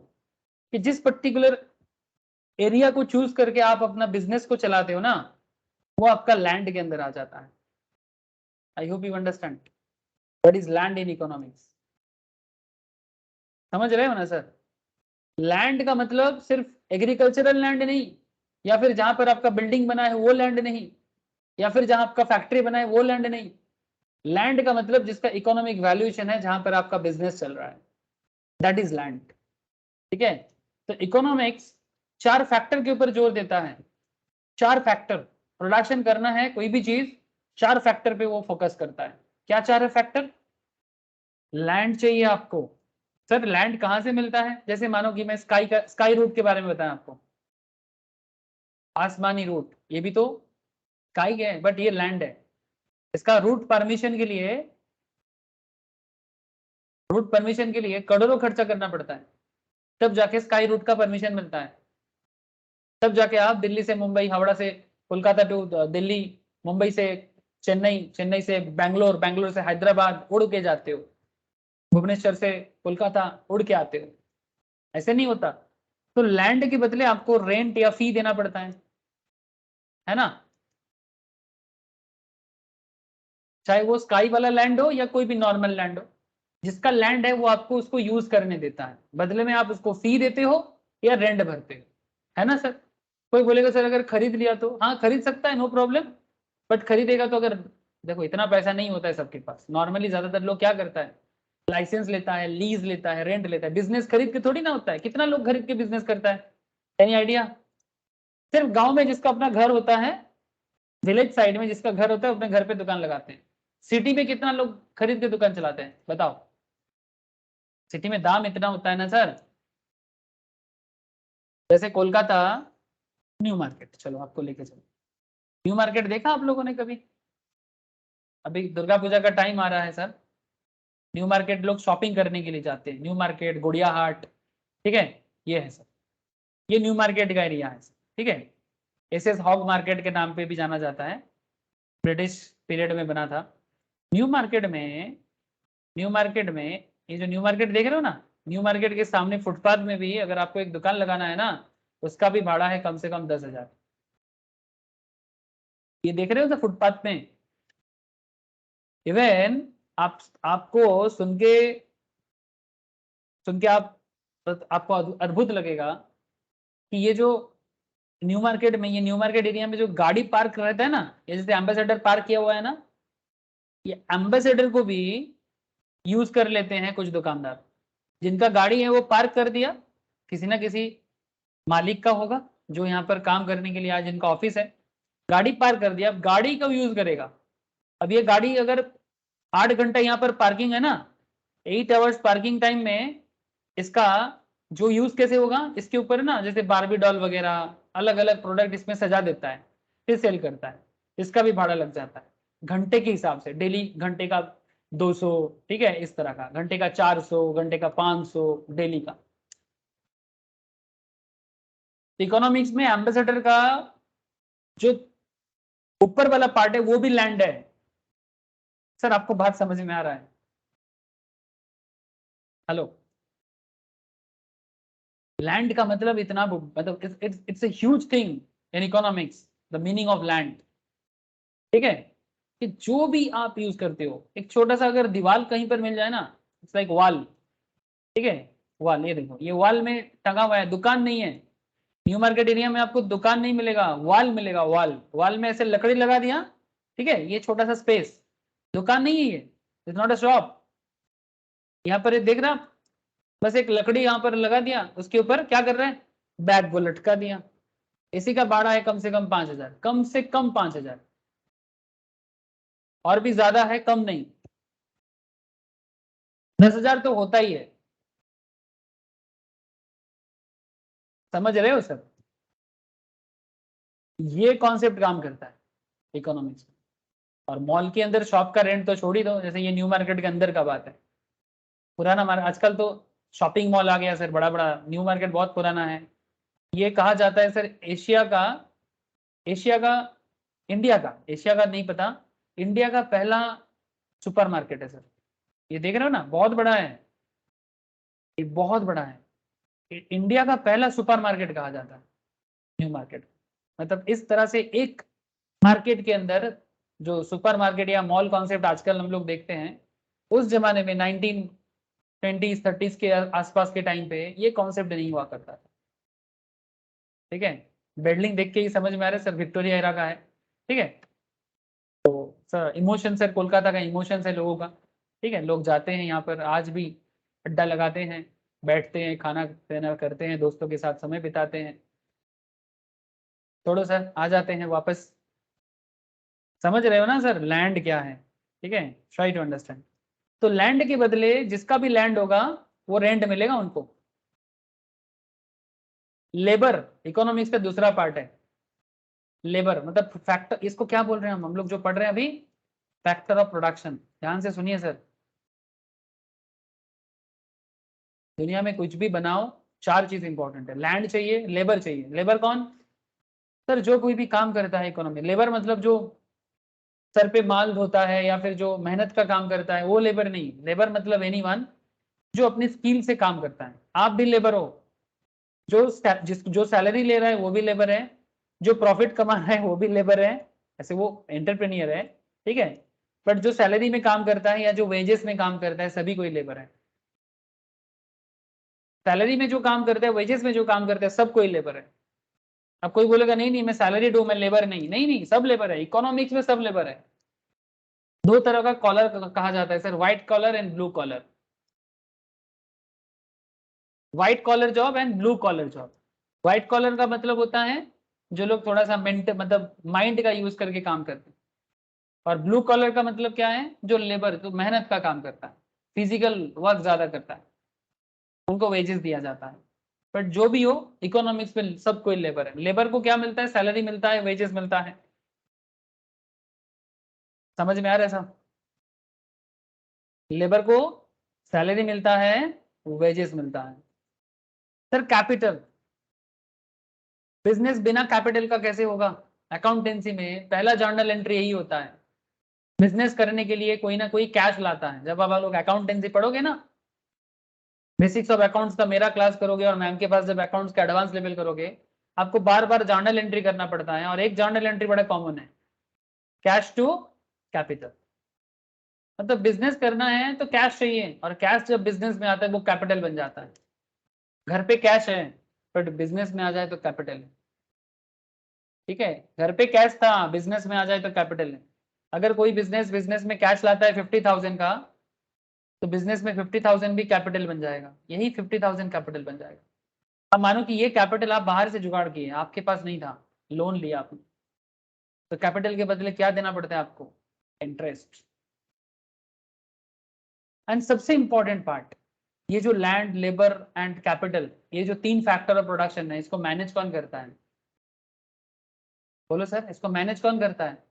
कि जिस पर्टिकुलर एरिया को चूज करके आप अपना बिजनेस को चलाते हो ना, वो आपका लैंड के अंदर आ जाता है। I hope you understand what is land in economics. समझ रहे हो ना सर? लैंड का मतलब सिर्फ एग्रीकल्चरल लैंड नहीं, या फिर जहां पर आपका बिल्डिंग बना है वो लैंड नहीं, या फिर जहां आपका फैक्ट्री बना है वो लैंड नहीं। लैंड का मतलब जिसका इकोनॉमिक वैल्यूएशन है, जहां पर आपका बिजनेस चल रहा है, दैट इज लैंड। ठीक है? तो इकोनॉमिक्स 4 फैक्टर के ऊपर जोर देता है। 4 फैक्टर, प्रोडक्शन करना है कोई भी चीज, 4 फैक्टर पे वो फोकस करता है। क्या 4 है फैक्टर? लैंड चाहिए आपको। सर लैंड कहां से मिलता है? जैसे मानो कि मैं स्काई रूट के बारे में बताया आपको, आसमानी रूट, ये भी तो स्काई है बट ये लैंड है। इसका रूट परमिशन के लिए करोड़ों खर्चा करना पड़ता है, तब जाके स्काई रूट का परमिशन मिलता है। तब जाके आप दिल्ली से मुंबई, हावड़ा से कोलकाता टू दिल्ली, मुंबई से चेन्नई, चेन्नई से बैंगलोर, बैंगलोर से हैदराबाद उड़ के जाते हो, भुवनेश्वर से कोलकाता उड़ के आते हो। ऐसे नहीं होता। तो लैंड के बदले आपको रेंट या फी देना पड़ता है ना? चाहे वो स्काई वाला लैंड हो या कोई भी नॉर्मल लैंड हो, जिसका लैंड है वो आपको उसको यूज करने देता है, बदले में आप उसको फी देते हो या रेंट भरते हो। है ना सर? कोई बोलेगा सर अगर खरीद लिया तो, हाँ खरीद सकता है, नो प्रॉब्लम, बट खरीदेगा तो अगर, देखो इतना पैसा नहीं होता है सबके पास। नॉर्मली ज्यादातर लोग क्या करता है, लाइसेंस लेता है, लीज लेता है, रेंट लेता है, बिजनेस खरीद के थोड़ी ना होता है। कितना लोग खरीद के बिजनेस करता है, एनी आइडिया? सिर्फ गांव में जिसका अपना घर होता है, विलेज साइड में जिसका घर होता है, अपने घर पे दुकान लगाते हैं। सिटी में कितना लोग खरीद के दुकान चलाते हैं बताओ? सिटी में दाम इतना होता है ना सर। जैसे कोलकाता न्यू मार्केट, चलो आपको लेके चलो, न्यू मार्केट देखा आप लोगों ने कभी? अभी दुर्गा पूजा का टाइम आ रहा है सर, न्यू मार्केट लोग शॉपिंग करने के लिए जाते हैं। न्यू मार्केट, गुड़िया हाट, ठीक है, ये है सर, ये न्यू मार्केट का एरिया है सर, ठीक है। एसएस हॉग मार्केट के नाम पे भी जाना जाता है, ब्रिटिश पीरियड में बना था। न्यू मार्केट में, न्यू मार्केट में, ये जो न्यू मार्केट देख रहे हो ना, न्यू मार्केट के सामने फुटपाथ में भी अगर आपको एक दुकान लगाना है ना, उसका भी भाड़ा है कम से कम 10,000। ये देख रहे हो तो फुटपाथ में, इवन आपको सुन के आपको अद्भुत लगेगा कि ये जो न्यू मार्केट में, ये न्यू मार्केट एरिया में जो गाड़ी पार्क रहता है ना, ये जैसे एम्बेसडर पार्क किया हुआ है ना, ये एम्बेसडर को भी यूज कर लेते हैं कुछ दुकानदार। जिनका गाड़ी है वो पार्क कर दिया, किसी ना किसी मालिक का होगा जो यहाँ पर काम करने के लिए आज जिनका ऑफिस है, गाड़ी पार्क कर दिया, अब गाड़ी का यूज करेगा। अब ये गाड़ी अगर 8 घंटा यहाँ पर पार्किंग है ना, 8 आवर्स पार्किंग टाइम में इसका जो यूज कैसे होगा, इसके ऊपर ना जैसे बारबी डॉल वगैरह अलग अलग प्रोडक्ट इसमें सजा देता है, फिर सेल करता है, इसका भी भाड़ा लग जाता है घंटे के हिसाब से। डेली घंटे का 200, ठीक है, इस तरह का, घंटे का 400, घंटे का 500, डेली का। इकोनॉमिक्स में एम्बेसडर का जो ऊपर वाला पार्ट है वो भी लैंड है। सर आपको बात समझ में आ रहा है? हेलो? लैंड का मतलब इतना, मतलब it's a huge thing in economics, the meaning of land, ठीक है। कि जो भी आप यूज करते हो, एक छोटा सा अगर दीवार कहीं पर मिल जाए ना, इट्स लाइक वॉल, ठीक है, वॉल, ये देखो ये वॉल में टंगा हुआ है, दुकान नहीं है। न्यू मार्केट एरिया में आपको दुकान नहीं मिलेगा, वॉल मिलेगा, वॉल, वॉल में ऐसे लकड़ी लगा दिया, ठीक है, ये छोटा सा स्पेस, दुकान नहीं है ये, इट्स नॉट अ शॉप। यहाँ पर देख रहा, बस एक लकड़ी यहाँ पर लगा दिया, उसके ऊपर क्या कर रहे हैं, बैग को लटका दिया। इसी का भाड़ा है कम से कम 5,000, कम से कम 5,000, और भी ज्यादा है, कम नहीं, 10,000 तो होता ही है। समझ रहे हो सर? ये कॉन्सेप्ट काम करता है इकोनॉमिक्स में। और मॉल के अंदर शॉप का रेंट तो छोड़ ही दो, जैसे ये न्यू मार्केट के अंदर का बात है, पुराना मार्केट, आजकल तो शॉपिंग मॉल आ गया सर, बड़ा बड़ा, न्यू मार्केट बहुत पुराना है। ये कहा जाता है सर एशिया का, इंडिया का, एशिया का नहीं पता, इंडिया का पहला सुपर मार्केट है सर। ये देख रहे हो ना, बहुत बड़ा है, ये बहुत बड़ा है, इंडिया का पहला सुपर मार्केट कहा जाता है न्यू मार्केट। मतलब इस तरह से एक मार्केट के अंदर जो सुपर मार्केट या मॉल कॉन्सेप्ट आजकल हम लोग देखते हैं, उस जमाने में 1920s 30s के आसपास के टाइम पे ये कॉन्सेप्ट नहीं हुआ करता था, ठीक है। बिल्डिंग देख के ही समझ में आ रहा है सर, विक्टोरिया एरा का है, ठीक है। सर इमोशन, सर कोलकाता का इमोशन है लोगों का, ठीक है, लोग जाते हैं यहाँ पर, आज भी अड्डा लगाते हैं, बैठते हैं, खाना पीना करते हैं, दोस्तों के साथ समय बिताते हैं। थोड़ा सर आ जाते हैं वापस, समझ रहे हो ना सर लैंड क्या है, ठीक है, ट्राई टू अंडरस्टैंड। तो लैंड के बदले जिसका भी लैंड होगा वो रेंट मिलेगा उनको। लेबर इकोनॉमिक्स का दूसरा पार्ट है, लेबर मतलब फैक्टर, इसको क्या बोल रहे हैं हम लोग जो पढ़ रहे हैं अभी, फैक्टर ऑफ प्रोडक्शन। ध्यान से सुनिए सर, दुनिया में कुछ भी बनाओ, 4 चीज इंपॉर्टेंट है, लैंड चाहिए, लेबर चाहिए। लेबर कौन? सर जो कोई भी काम करता है इकोनॉमी, लेबर मतलब जो सर पे माल ढोता है या फिर जो मेहनत का काम करता है, वो लेबर नहीं। लेबर मतलब एनीवन जो अपनी स्किल से काम करता है। आप भी लेबर हो, जो सैलरी ले रहा है वो भी लेबर है, जो प्रॉफिट कमा रहा है वो भी लेबर है, ऐसे वो एंटरप्रेन्योर है, ठीक है। बट जो सैलरी में काम करता है या जो वेजेस में काम करता है, सभी कोई लेबर है। सैलरी में जो काम करता है, वेजेस में जो काम करता है, सब कोई लेबर है। अब कोई बोलेगा नहीं नहीं मैं सैलरी दूं, मैं लेबर नहीं, नहीं नहीं, सब लेबर है, इकोनॉमिक्स में सब लेबर है। दो तरह का कॉलर कहा जाता है sir, white collar and blue collar. White collar job and blue collar job. White collar का मतलब होता है जो लोग थोड़ा सा मेंट मतलब माइंड का यूज करके काम करते हैं, और ब्लू कॉलर का मतलब क्या है, जो लेबर, जो मेहनत का काम करता है, फिजिकल वर्क ज्यादा करता है, उनको वेजेस दिया जाता है। बट जो भी हो, इकोनॉमिक्स में सब कोई लेबर है। लेबर को क्या मिलता है, सैलरी मिलता है, वेजेस मिलता है। समझ में आ रहा है सब? लेबर को सैलरी मिलता है, वेजेस मिलता है। सर कैपिटल, बिजनेस बिना कैपिटल का कैसे होगा? अकाउंटेंसी में पहला जर्नल एंट्री यही होता है, बिजनेस करने के लिए कोई ना कोई कैश लाता है। जब आप लोग अकाउंटेंसी पढ़ोगे ना, बेसिक्स ऑफ अकाउंट्स का मेरा क्लास करोगे और मैम के पास जब अकाउंट्स के एडवांस लेवल करोगे, आपको बार बार जर्नल एंट्री करना पड़ता है, और एक जर्नल एंट्री बड़ा कॉमन है, कैश टू कैपिटल। मतलब बिजनेस करना है तो कैश चाहिए, और कैश जब बिजनेस में आता है वो कैपिटल बन जाता है। घर पे कैश है, बट बिजनेस में आ जाए तो कैपिटल है। ठीक है, घर पे कैश था, बिजनेस में आ जाए तो कैपिटल है। अगर कोई बिजनेस में कैश लाता है 50,000 का, तो बिजनेस में 50,000 भी कैपिटल बन जाएगा, यही 50,000 कैपिटल बन जाएगा। अब मानो कि ये कैपिटल आप बाहर से जुगाड़ किए, आपके पास नहीं था, लोन लिया आपने, तो कैपिटल के बदले क्या देना पड़ता है आपको? इंटरेस्ट। एंड सबसे इंपॉर्टेंट पार्ट, ये जो लैंड, लेबर एंड कैपिटल, ये जो तीन फैक्टर ऑफ प्रोडक्शन है, इसको मैनेज कौन करता है? बोलो सर, इसको मैनेज कौन करता है?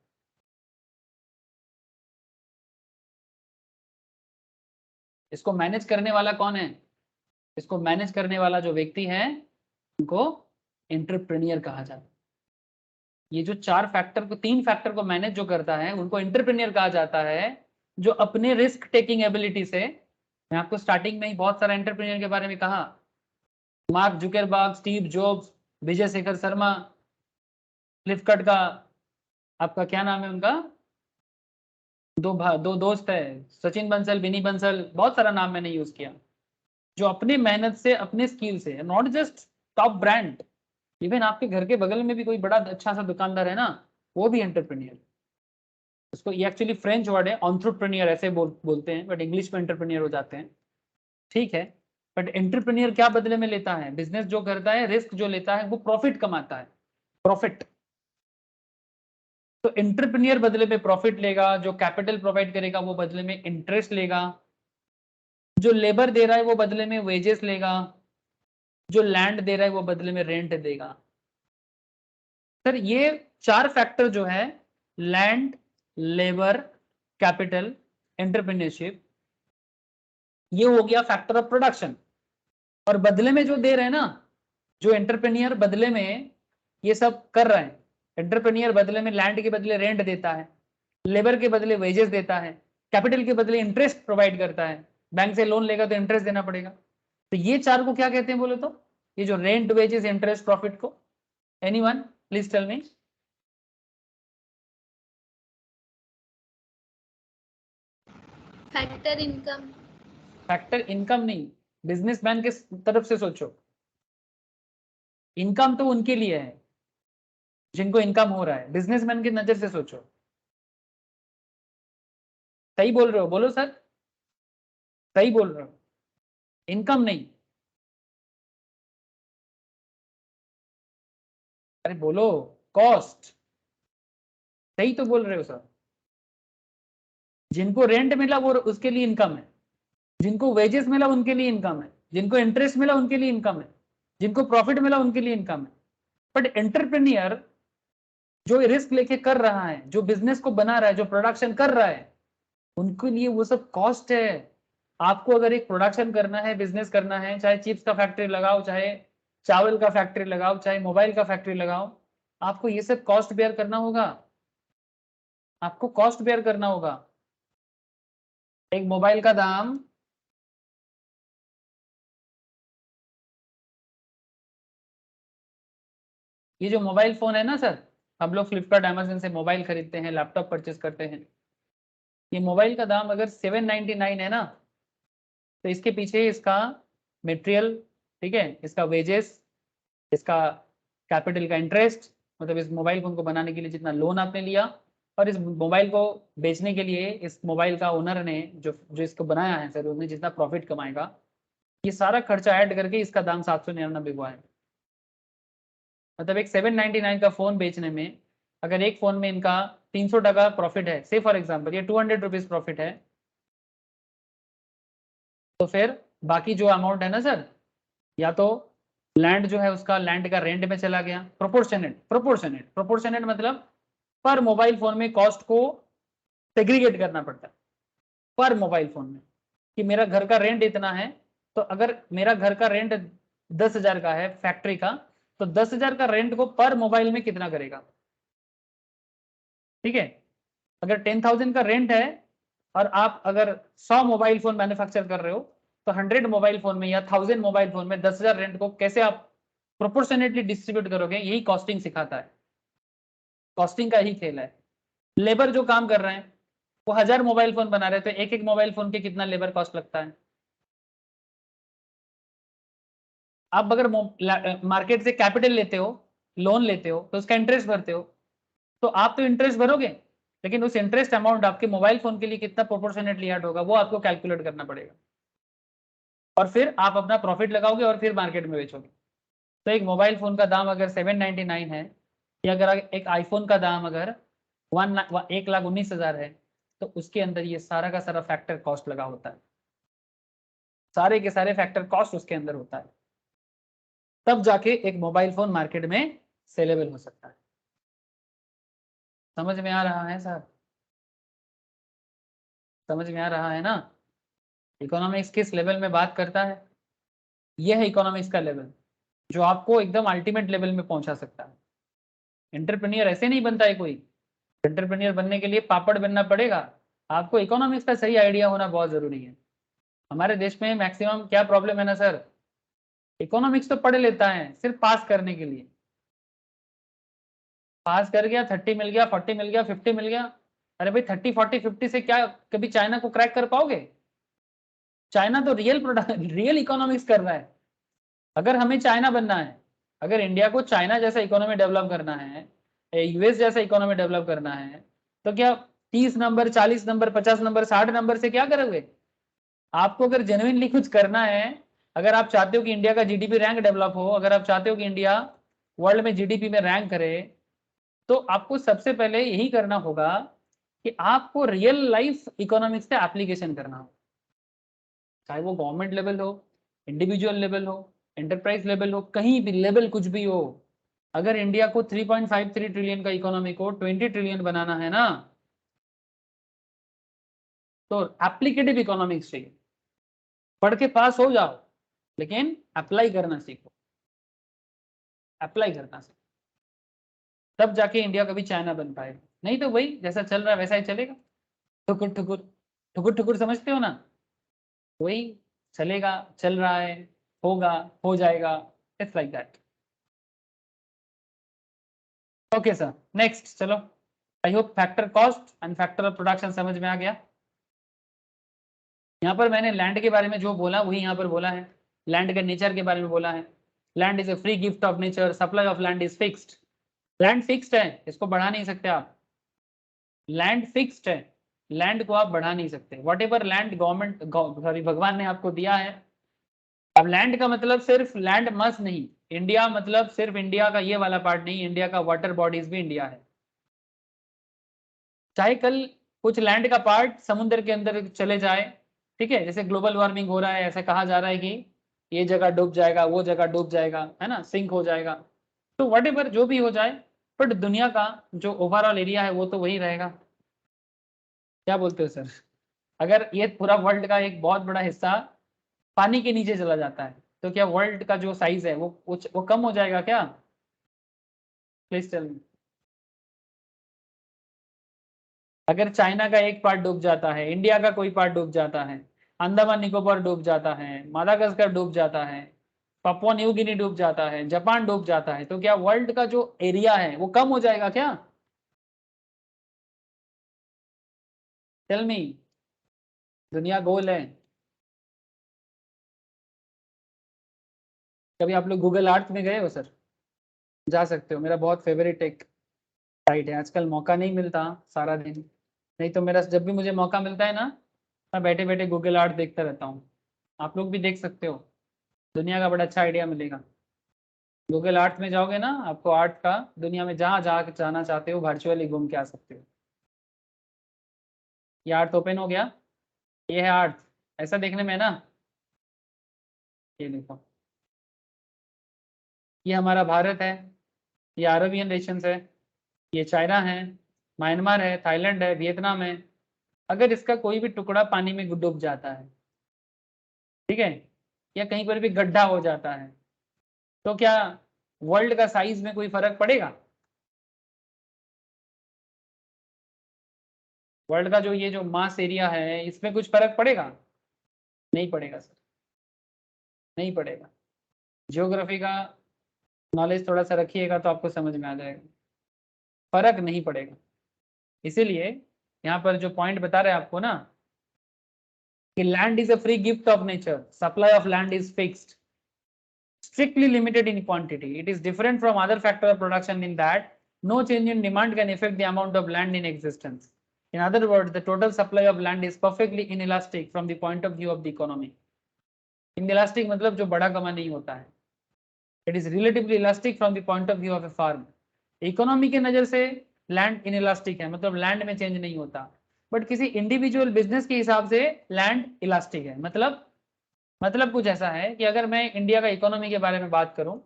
इसको मैनेज करने वाला कौन है? इसको मैनेज करने वाला जो व्यक्ति है, उनको एंटरप्रेन्योर कहा जाता है। ये जो चार फैक्टर को, तीन फैक्टर को मैनेज जो करता है, उनको एंटरप्रेन्योर कहा जाता है। जो अपने रिस्क टेकिंग एबिलिटी से, मैं आपको स्टार्टिंग में ही बहुत सारा एंटरप्रेन्योर के बारे में कहा, mark Zuckerberg, Steve jobs, Vijay Shekhar Sharma, Flipkart का, आपका क्या नाम है उनका, दो दोस्त है, सचिन बंसल, विनी बंसल, बहुत सारा नाम मैंने यूज किया, जो अपने मेहनत से, अपने स्किल से, not just top brand, even आपके घर के बगल में भी कोई बड़ा अच्छा सा दुकानदार है ना, वो भी एंटरप्रेन्योर। उसको ये एक्चुअली फ्रेंच वर्ड है, एंटरप्रेन्योर ऐसे बोलते हैं, बट इंग्लिश में एंटरप्रेन्योर हो जाते हैं। ठीक है, बट एंटरप्रेन्योर क्या बदले में लेता है? बिजनेस जो करता है, रिस्क जो लेता है, वो प्रॉफिट कमाता है, प्रॉफिट। तो एंटरप्रेन्योर बदले में प्रॉफिट लेगा, जो कैपिटल प्रोवाइड करेगा वो बदले में इंटरेस्ट लेगा, जो लेबर दे रहा है वो बदले में वेजेस लेगा, जो लैंड दे रहा है वो बदले में रेंट देगा। सर ये चार फैक्टर जो है, लैंड, लेबर, कैपिटल, एंटरप्रेन्योरशिप, ये हो गया फैक्टर ऑफ प्रोडक्शन। और बदले में जो दे रहे हैं ना, जो एंटरप्रेन्योर बदले में ये सब कर रहे हैं, एंटरप्रेन्योर बदले में लैंड के बदले रेंट देता है, लेबर के बदले वेजेस देता है, कैपिटल के बदले इंटरेस्ट प्रोवाइड करता है, बैंक से लोन लेगा तो इंटरेस्ट देना पड़ेगा। तो ये चार को क्या कहते हैं बोले तो? ये जो रेंट, वेजेस, इंटरेस्ट, प्रॉफिट को, anyone please tell me. Factor income. Factor income नहीं, बिजनेसमैन के तरफ से सोचो, इनकम तो उनके लिए है जिनको इनकम हो रहा है, बिजनेसमैन की नजर से सोचो। सही बोल रहे हो, बोलो सर, सही बोल रहे हो, इनकम नहीं। अरे बोलो, कॉस्ट। सही तो बोल रहे हो सर, जिनको रेंट मिला वो उसके लिए इनकम है, जिनको वेजेस मिला उनके लिए इनकम है, जिनको इंटरेस्ट मिला उनके लिए इनकम है, जिनको प्रॉफिट मिला उनके लिए इनकम है। बट एंटरप्रेन्योर जो रिस्क लेके कर रहा है, जो बिजनेस को बना रहा है, जो प्रोडक्शन कर रहा है, उनके लिए वो सब कॉस्ट है। आपको अगर एक प्रोडक्शन करना है, बिजनेस करना है, चाहे चिप्स का फैक्ट्री लगाओ, चाहे चावल का फैक्ट्री लगाओ, चाहे मोबाइल का फैक्ट्री लगाओ, आपको ये सब कॉस्ट बेयर करना होगा, आपको कॉस्ट बेयर करना होगा। एक मोबाइल का दाम, ये जो मोबाइल फोन है ना सर, हम लोग फ्लिपकार्ट, अमेजन से मोबाइल खरीदते हैं, लैपटॉप परचेस करते हैं, ये मोबाइल का दाम अगर 799 है ना, तो इसके पीछे इसका मटेरियल, ठीक है, इसका वेजेस, इसका कैपिटल का इंटरेस्ट, मतलब इस मोबाइल फोन को बनाने के लिए जितना लोन आपने लिया, और इस मोबाइल को बेचने के लिए इस मोबाइल का ओनर ने जो जो इसको बनाया है सर, उसने जितना प्रॉफिट कमाएगा, ये सारा खर्चा ऐड करके इसका दाम 799 हुआ है। मतलब एक 799 का फोन बेचने में अगर एक फोन में इनका 300 टका प्रॉफिट है, से फॉर एग्जाम्पल ये 200 रुपीज प्रॉफिट है, तो फिर बाकी जो अमाउंट है ना सर, या तो लैंड जो है उसका लैंड का रेंट में चला गया, प्रोपोर्शनेट प्रोपोर्शनेट प्रोपोर्शनेट मतलब पर मोबाइल फोन में कॉस्ट को सेग्रीगेट करना पड़ता है पर मोबाइल फोन में, कि मेरा घर का रेंट इतना है, तो अगर मेरा घर का रेंट 10,000 का है फैक्ट्री का, तो 10,000 का रेंट को पर मोबाइल में कितना करेगा, ठीक है। अगर 10,000 का रेंट है और आप अगर 100 मोबाइल फोन मैन्युफैक्चर कर रहे हो, तो 100 मोबाइल फोन में या 1000 मोबाइल फोन में 10,000 रेंट को कैसे आप प्रोपोर्शनेटली डिस्ट्रीब्यूट करोगे, यही कॉस्टिंग सिखाता है। कॉस्टिंग का ही खेल है। लेबर जो काम कर रहे हैं वो 1000 मोबाइल फोन बना रहे थे, एक एक मोबाइल फोन के कितना लेबर कॉस्ट लगता है। आप अगर मार्केट से कैपिटल लेते हो, लोन लेते हो, तो उसका इंटरेस्ट भरते हो, तो आप तो इंटरेस्ट भरोगे, लेकिन उस इंटरेस्ट अमाउंट आपके मोबाइल फोन के लिए कितना प्रोपोर्शनेटली ऐड होगा वो आपको कैलकुलेट करना पड़ेगा, और फिर आप अपना प्रॉफिट लगाओगे और फिर मार्केट में बेचोगे। तो एक मोबाइल फोन का दाम अगर 799 है, या अगर एक आईफोन का दाम अगर 1,19,000 है, तो उसके अंदर ये सारा का सारा फैक्टर कॉस्ट लगा होता है, सारे के सारे फैक्टर कॉस्ट उसके अंदर होता है, तब जाके एक मोबाइल फोन मार्केट में सेलेबल हो सकता है। समझ में आ रहा है सर? समझ में आ रहा है ना? इकोनॉमिक्स किस लेवल में बात करता है? यह है इकोनॉमिक्स का लेवल, जो आपको एकदम अल्टीमेट लेवल में पहुंचा सकता है। एंटरप्रेन्योर ऐसे नहीं बनता है कोई, एंटरप्रेन्योर बनने के लिए पापड़ बनना पड़ेगा। आपको इकोनॉमिक्स का सही आइडिया होना बहुत जरूरी है। हमारे देश में मैक्सिमम क्या प्रॉब्लम है ना सर, इकोनॉमिक्स तो पढ़ लेता है सिर्फ पास करने के लिए, पास कर गया, 30 मिल गया, 40 मिल गया, 50 मिल गया। अरे भाई 30 40 50 से क्या कभी चाइना को क्रैक कर पाओगे? चाइना तो रियल प्रोडक्ट रियल इकोनॉमिक्स कर रहा है। अगर हमें चाइना बनना है, अगर इंडिया को चाइना जैसा इकोनॉमी डेवलप करना है, यूएस जैसा इकोनॉमी डेवलप करना है, तो क्या 30 नंबर 40 नंबर 50 नंबर 60 नंबर से क्या करोगे? आपको अगर जेन्युइनली कुछ करना है, अगर आप चाहते हो कि इंडिया का जीडीपी रैंक डेवलप हो, अगर आप चाहते हो कि इंडिया वर्ल्ड में जीडीपी में रैंक करे, तो आपको सबसे पहले यही करना होगा कि आपको रियल लाइफ इकोनॉमिक्स से एप्लीकेशन करना हो, चाहे वो गवर्नमेंट लेवल हो, इंडिविजुअल लेवल हो, एंटरप्राइज लेवल हो, कहीं भी लेवल कुछ भी हो। अगर इंडिया को 3.53 ट्रिलियन का इकोनॉमी को 20 ट्रिलियन बनाना है ना, तो एप्लीकेटिव इकोनॉमिक्स चाहिए। पढ़ के पास हो जाओ, लेकिन अप्लाई करना सीखो, अप्लाई करना सीखो, तब जाके इंडिया कभी चाइना बन पाएगा। नहीं तो वही जैसा चल रहा है वैसा ही चलेगा, ठुकुर ठुकुर ठुकुर ठुकुर, समझते हो ना? वही चलेगा, चल रहा है, होगा, हो जाएगा, it's like that. Okay sir, next चलो। I hope factor cost and factor of production समझ में आ गया। यहाँ पर मैंने लैंड के बारे में जो बोला वही यहाँ पर बोला है, लैंड के नेचर के बारे में बोला है। Land is a free gift of nature, supply of land is fixed. Land fixed है, इसको बढ़ा नहीं सकते आप। लैंड फिक्स्ड है, लैंड को आप बढ़ा नहीं सकते। What ever land government sorry भगवान ने आपको दिया है। अब लैंड का मतलब सिर्फ लैंड मस नहीं, इंडिया मतलब सिर्फ इंडिया का ये वाला पार्ट नहीं, इंडिया का वाटर बॉडीज भी इंडिया है। चाहे कल कुछ लैंड का पार्ट समुद्र के अंदर चले जाए, ठीक है, जैसे ग्लोबल वार्मिंग हो रहा है, ऐसा कहा जा रहा है कि ये जगह डूब जाएगा, वो जगह डूब जाएगा, है ना, सिंक हो जाएगा, तो वट एवर जो भी हो जाए, बट दुनिया का जो ओवरऑल एरिया है वो तो वही रहेगा। क्या बोलते हो सर? अगर ये पूरा वर्ल्ड का एक बहुत बड़ा हिस्सा पानी के नीचे चला जाता है, तो क्या वर्ल्ड का जो साइज है वो कम हो जाएगा क्या? Please tell me. अगर चाइना का एक पार्ट डूब जाता है, इंडिया का कोई पार्ट डूब जाता है, अंडमान निकोबार डूब जाता है, मादागास्कर डूब जाता है, पपुआ न्यू गिनी डूब जाता है, जापान डूब जाता है, तो क्या वर्ल्ड का जो एरिया है वो कम हो जाएगा क्या? Tell me. दुनिया गोल है। कभी आप लोग गूगल अर्थ में गए हो सर? जा सकते हो, मेरा बहुत फेवरेट एक साइट है। आजकल मौका नहीं मिलता सारा दिन, नहीं तो मेरा जब भी मुझे मौका मिलता है ना, मैं बैठे बैठे गूगल आर्ट देखता रहता हूँ। आप लोग भी देख सकते हो, दुनिया का बड़ा अच्छा आइडिया मिलेगा। गूगल आर्ट में जाओगे ना, आपको आर्ट का दुनिया में जहाँ जहाँ जाना चाहते हो वर्चुअली घूम के आ सकते हो। ये आर्ट ओपन हो गया, ये है आर्ट, ऐसा देखने में है ना। ये देखो, ये हमारा भारत है, ये अरबियन नेशंस है, ये चाइना है, म्यांमार है, थाईलैंड है, वियतनाम है। अगर इसका कोई भी टुकड़ा पानी में डूब जाता है, ठीक है, या कहीं पर भी गड्ढा हो जाता है, तो क्या वर्ल्ड का साइज में कोई फर्क पड़ेगा? वर्ल्ड का जो ये जो मास एरिया है, इसमें कुछ फर्क पड़ेगा? नहीं पड़ेगा सर, नहीं पड़ेगा। ज्योग्राफी का नॉलेज थोड़ा सा रखिएगा तो आपको समझ में आ जाएगा, फर्क नहीं पड़ेगा। इसीलिए यहाँ पर जो पॉइंट बता रहे हैं आपको ना, कि land is a free gift of nature, supply of land is fixed, strictly limited in quantity. It is different from other factor of production in that no change in demand can affect the amount of land in existence. In other words, the total supply of land is perfectly inelastic from the point of view of the economy. Inelastic मतलब जो बड़ा कमा नहीं होता है. It is relatively elastic from the point of view of a farm. Economy के नजर से land inelastic है, मतलब land में change नहीं होता. बट किसी इंडिविजुअल बिजनेस के हिसाब से लैंड इलास्टिक है। मतलब कुछ ऐसा है कि अगर मैं इंडिया का इकोनॉमी के बारे में बात करूं,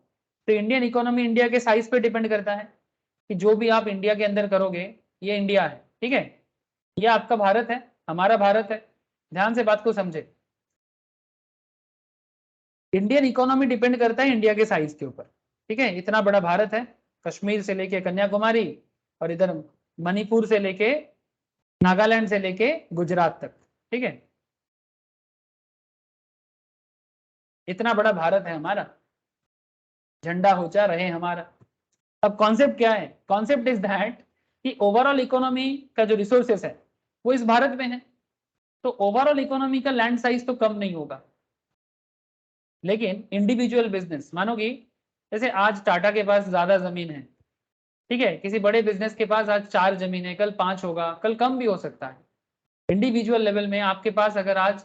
तो इंडियन इकोनॉमी इंडिया के साइज पे डिपेंड करता है कि जो भी आप इंडिया के अंदर करोगे, ये इंडिया है, ठीक है, ये आपका भारत है, हमारा भारत है। ध्यान से बात को समझे, इंडियन इकोनॉमी डिपेंड करता है इंडिया के साइज के ऊपर, ठीक है। इतना बड़ा भारत है, कश्मीर से लेके कन्याकुमारी, और इधर मणिपुर से लेके नागालैंड से लेके गुजरात तक, ठीक है, इतना बड़ा भारत है हमारा, झंडा ऊंचा रहे हमारा। अब कॉन्सेप्ट क्या है? कॉन्सेप्ट इज दैट कि ओवरऑल इकोनॉमी का जो रिसोर्सेस है वो इस भारत में है, तो ओवरऑल इकोनॉमी का लैंड साइज तो कम नहीं होगा। लेकिन इंडिविजुअल बिजनेस मानोगी, जैसे आज टाटा के पास ज्यादा जमीन है, ठीक है, किसी बड़े बिजनेस के पास आज 4 जमीन है, कल 5 होगा, कल कम भी हो सकता है। इंडिविजुअल लेवल में आपके पास अगर आज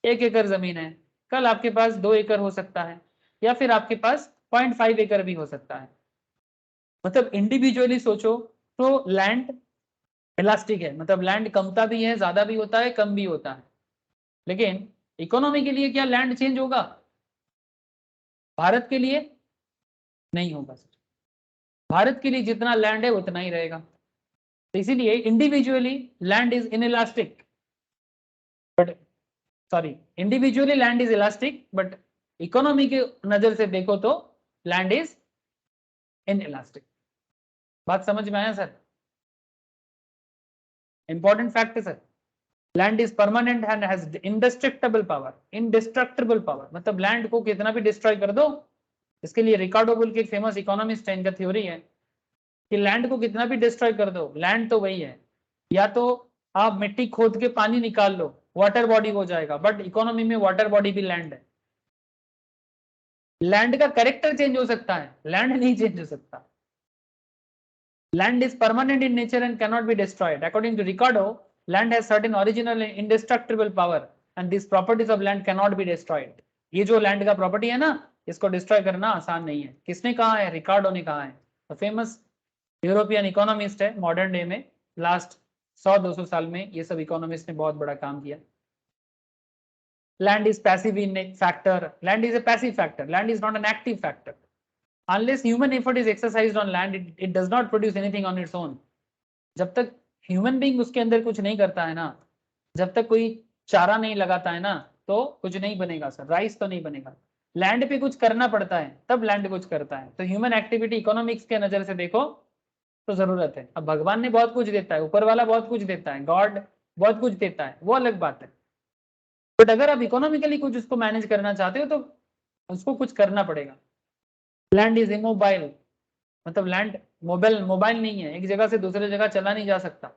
1 एकड़ जमीन है, कल आपके पास 2 एकड़ हो सकता है, या फिर आपके पास 0.5 एकड़ भी हो सकता है। मतलब इंडिविजुअली सोचो तो लैंड इलास्टिक है, मतलब लैंड कमता भी है, ज्यादा भी होता है, कम भी होता है। लेकिन इकोनॉमी के लिए क्या लैंड चेंज होगा? भारत के लिए नहीं होगा सर, भारत के लिए जितना लैंड है उतना ही रहेगा। तो इसीलिए individually land is inelastic, but sorry, individually land is elastic, but economy के नजर से देखो तो लैंड इज इनइलास्टिक। बात समझ में आया सर? इंपॉर्टेंट फैक्ट है sir. Land is permanent and has इंडेस्ट्रक्टिबल power. इंडेस्ट्रक्टिबल power मतलब लैंड को कितना भी डिस्ट्रॉय कर दो। इसके लिए रिकार्डो बोल के एक फेमस इकोनॉमिस्ट है, इनका थ्योरी है कि लैंड को कितना भी डिस्ट्रॉय कर दो, लैंड तो वही है। या तो आप मिट्टी खोद के पानी निकाल लो, वाटर बॉडी हो जाएगा, बट इकोनॉमी में वाटर बॉडी भी लैंड है। लैंड का कैरेक्टर चेंज हो सकता है, लैंड नहीं चेंज हो सकता। Land is permanent in nature and cannot be destroyed. According to Ricardo, land has certain original and indestructible power and these properties of land cannot be destroyed. ये जो land का property है ना, इसको destroy करना आसान नहीं है। किसने कहा है? रिकार्डो ने कहा है। तो फेमस यूरोपियन इकोनॉमिस्ट है मॉडर्न डे में, लास्ट 100-200 साल में ये सब इकोनॉमिस्ट ने बहुत बड़ा काम किया। Land is passive in factor, land is a passive factor, land is not an active factor. Unless human effort is exercised on land, it does not produce anything on its own. जब तक human being उसके अंदर कुछ नहीं करता है ना, जब तक कोई चारा नहीं लगाता है ना, तो कुछ नहीं बनेगा सर, राइस तो नहीं बनेगा। लैंड पे कुछ करना पड़ता है तब लैंड कुछ करता है। तो ह्यूमन एक्टिविटी इकोनॉमिक्स के नजर से देखो तो जरूरत है। अब भगवान ने बहुत कुछ देता है, ऊपर वाला बहुत कुछ देता है, गॉड बहुत कुछ देता है, वो अलग बात है। बट अगर आप इकोनॉमिकली कुछ उसको मैनेज करना चाहते हो तो उसको कुछ करना पड़ेगा। लैंड इज इमोबाइल, मतलब लैंड मोबाइल नहीं है, एक जगह से दूसरे जगह चला नहीं जा सकता।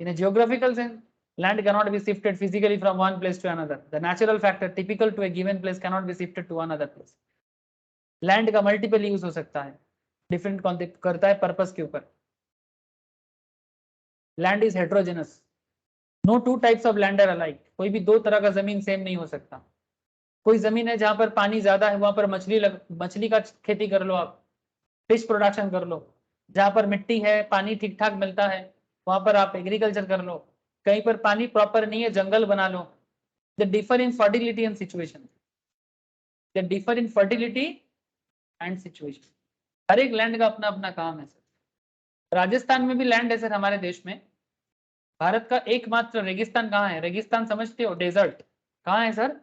In a geographical sense, land cannot be shifted physically from one place to another. The natural factor typical to a given place cannot be shifted to another place. Land का मल्टीपल यूज हो सकता है। Different करता है purpose के ऊपर। Land is heterogeneous, no two types of land are alike, कोई भी दो तरह का जमीन सेम नहीं हो सकता। कोई जमीन है जहां पर पानी ज्यादा है, वहां पर मछली का खेती कर लो आप, फिश प्रोडक्शन कर लो। जहां पर मिट्टी है, पानी ठीक ठाक मिलता है, वहां पर आप एग्रीकल्चर कर लो। कहीं पर पानी प्रॉपर नहीं है, जंगल बना लो। The differ in fertility and situation, the differ in fertility and situation. हर एक लैंड का अपना अपना काम है सर। राजस्थान में भी लैंड है सर हमारे देश में। भारत का एकमात्र रेगिस्तान कहाँ है? रेगिस्तान समझते हो, डेजर्ट कहाँ है सर?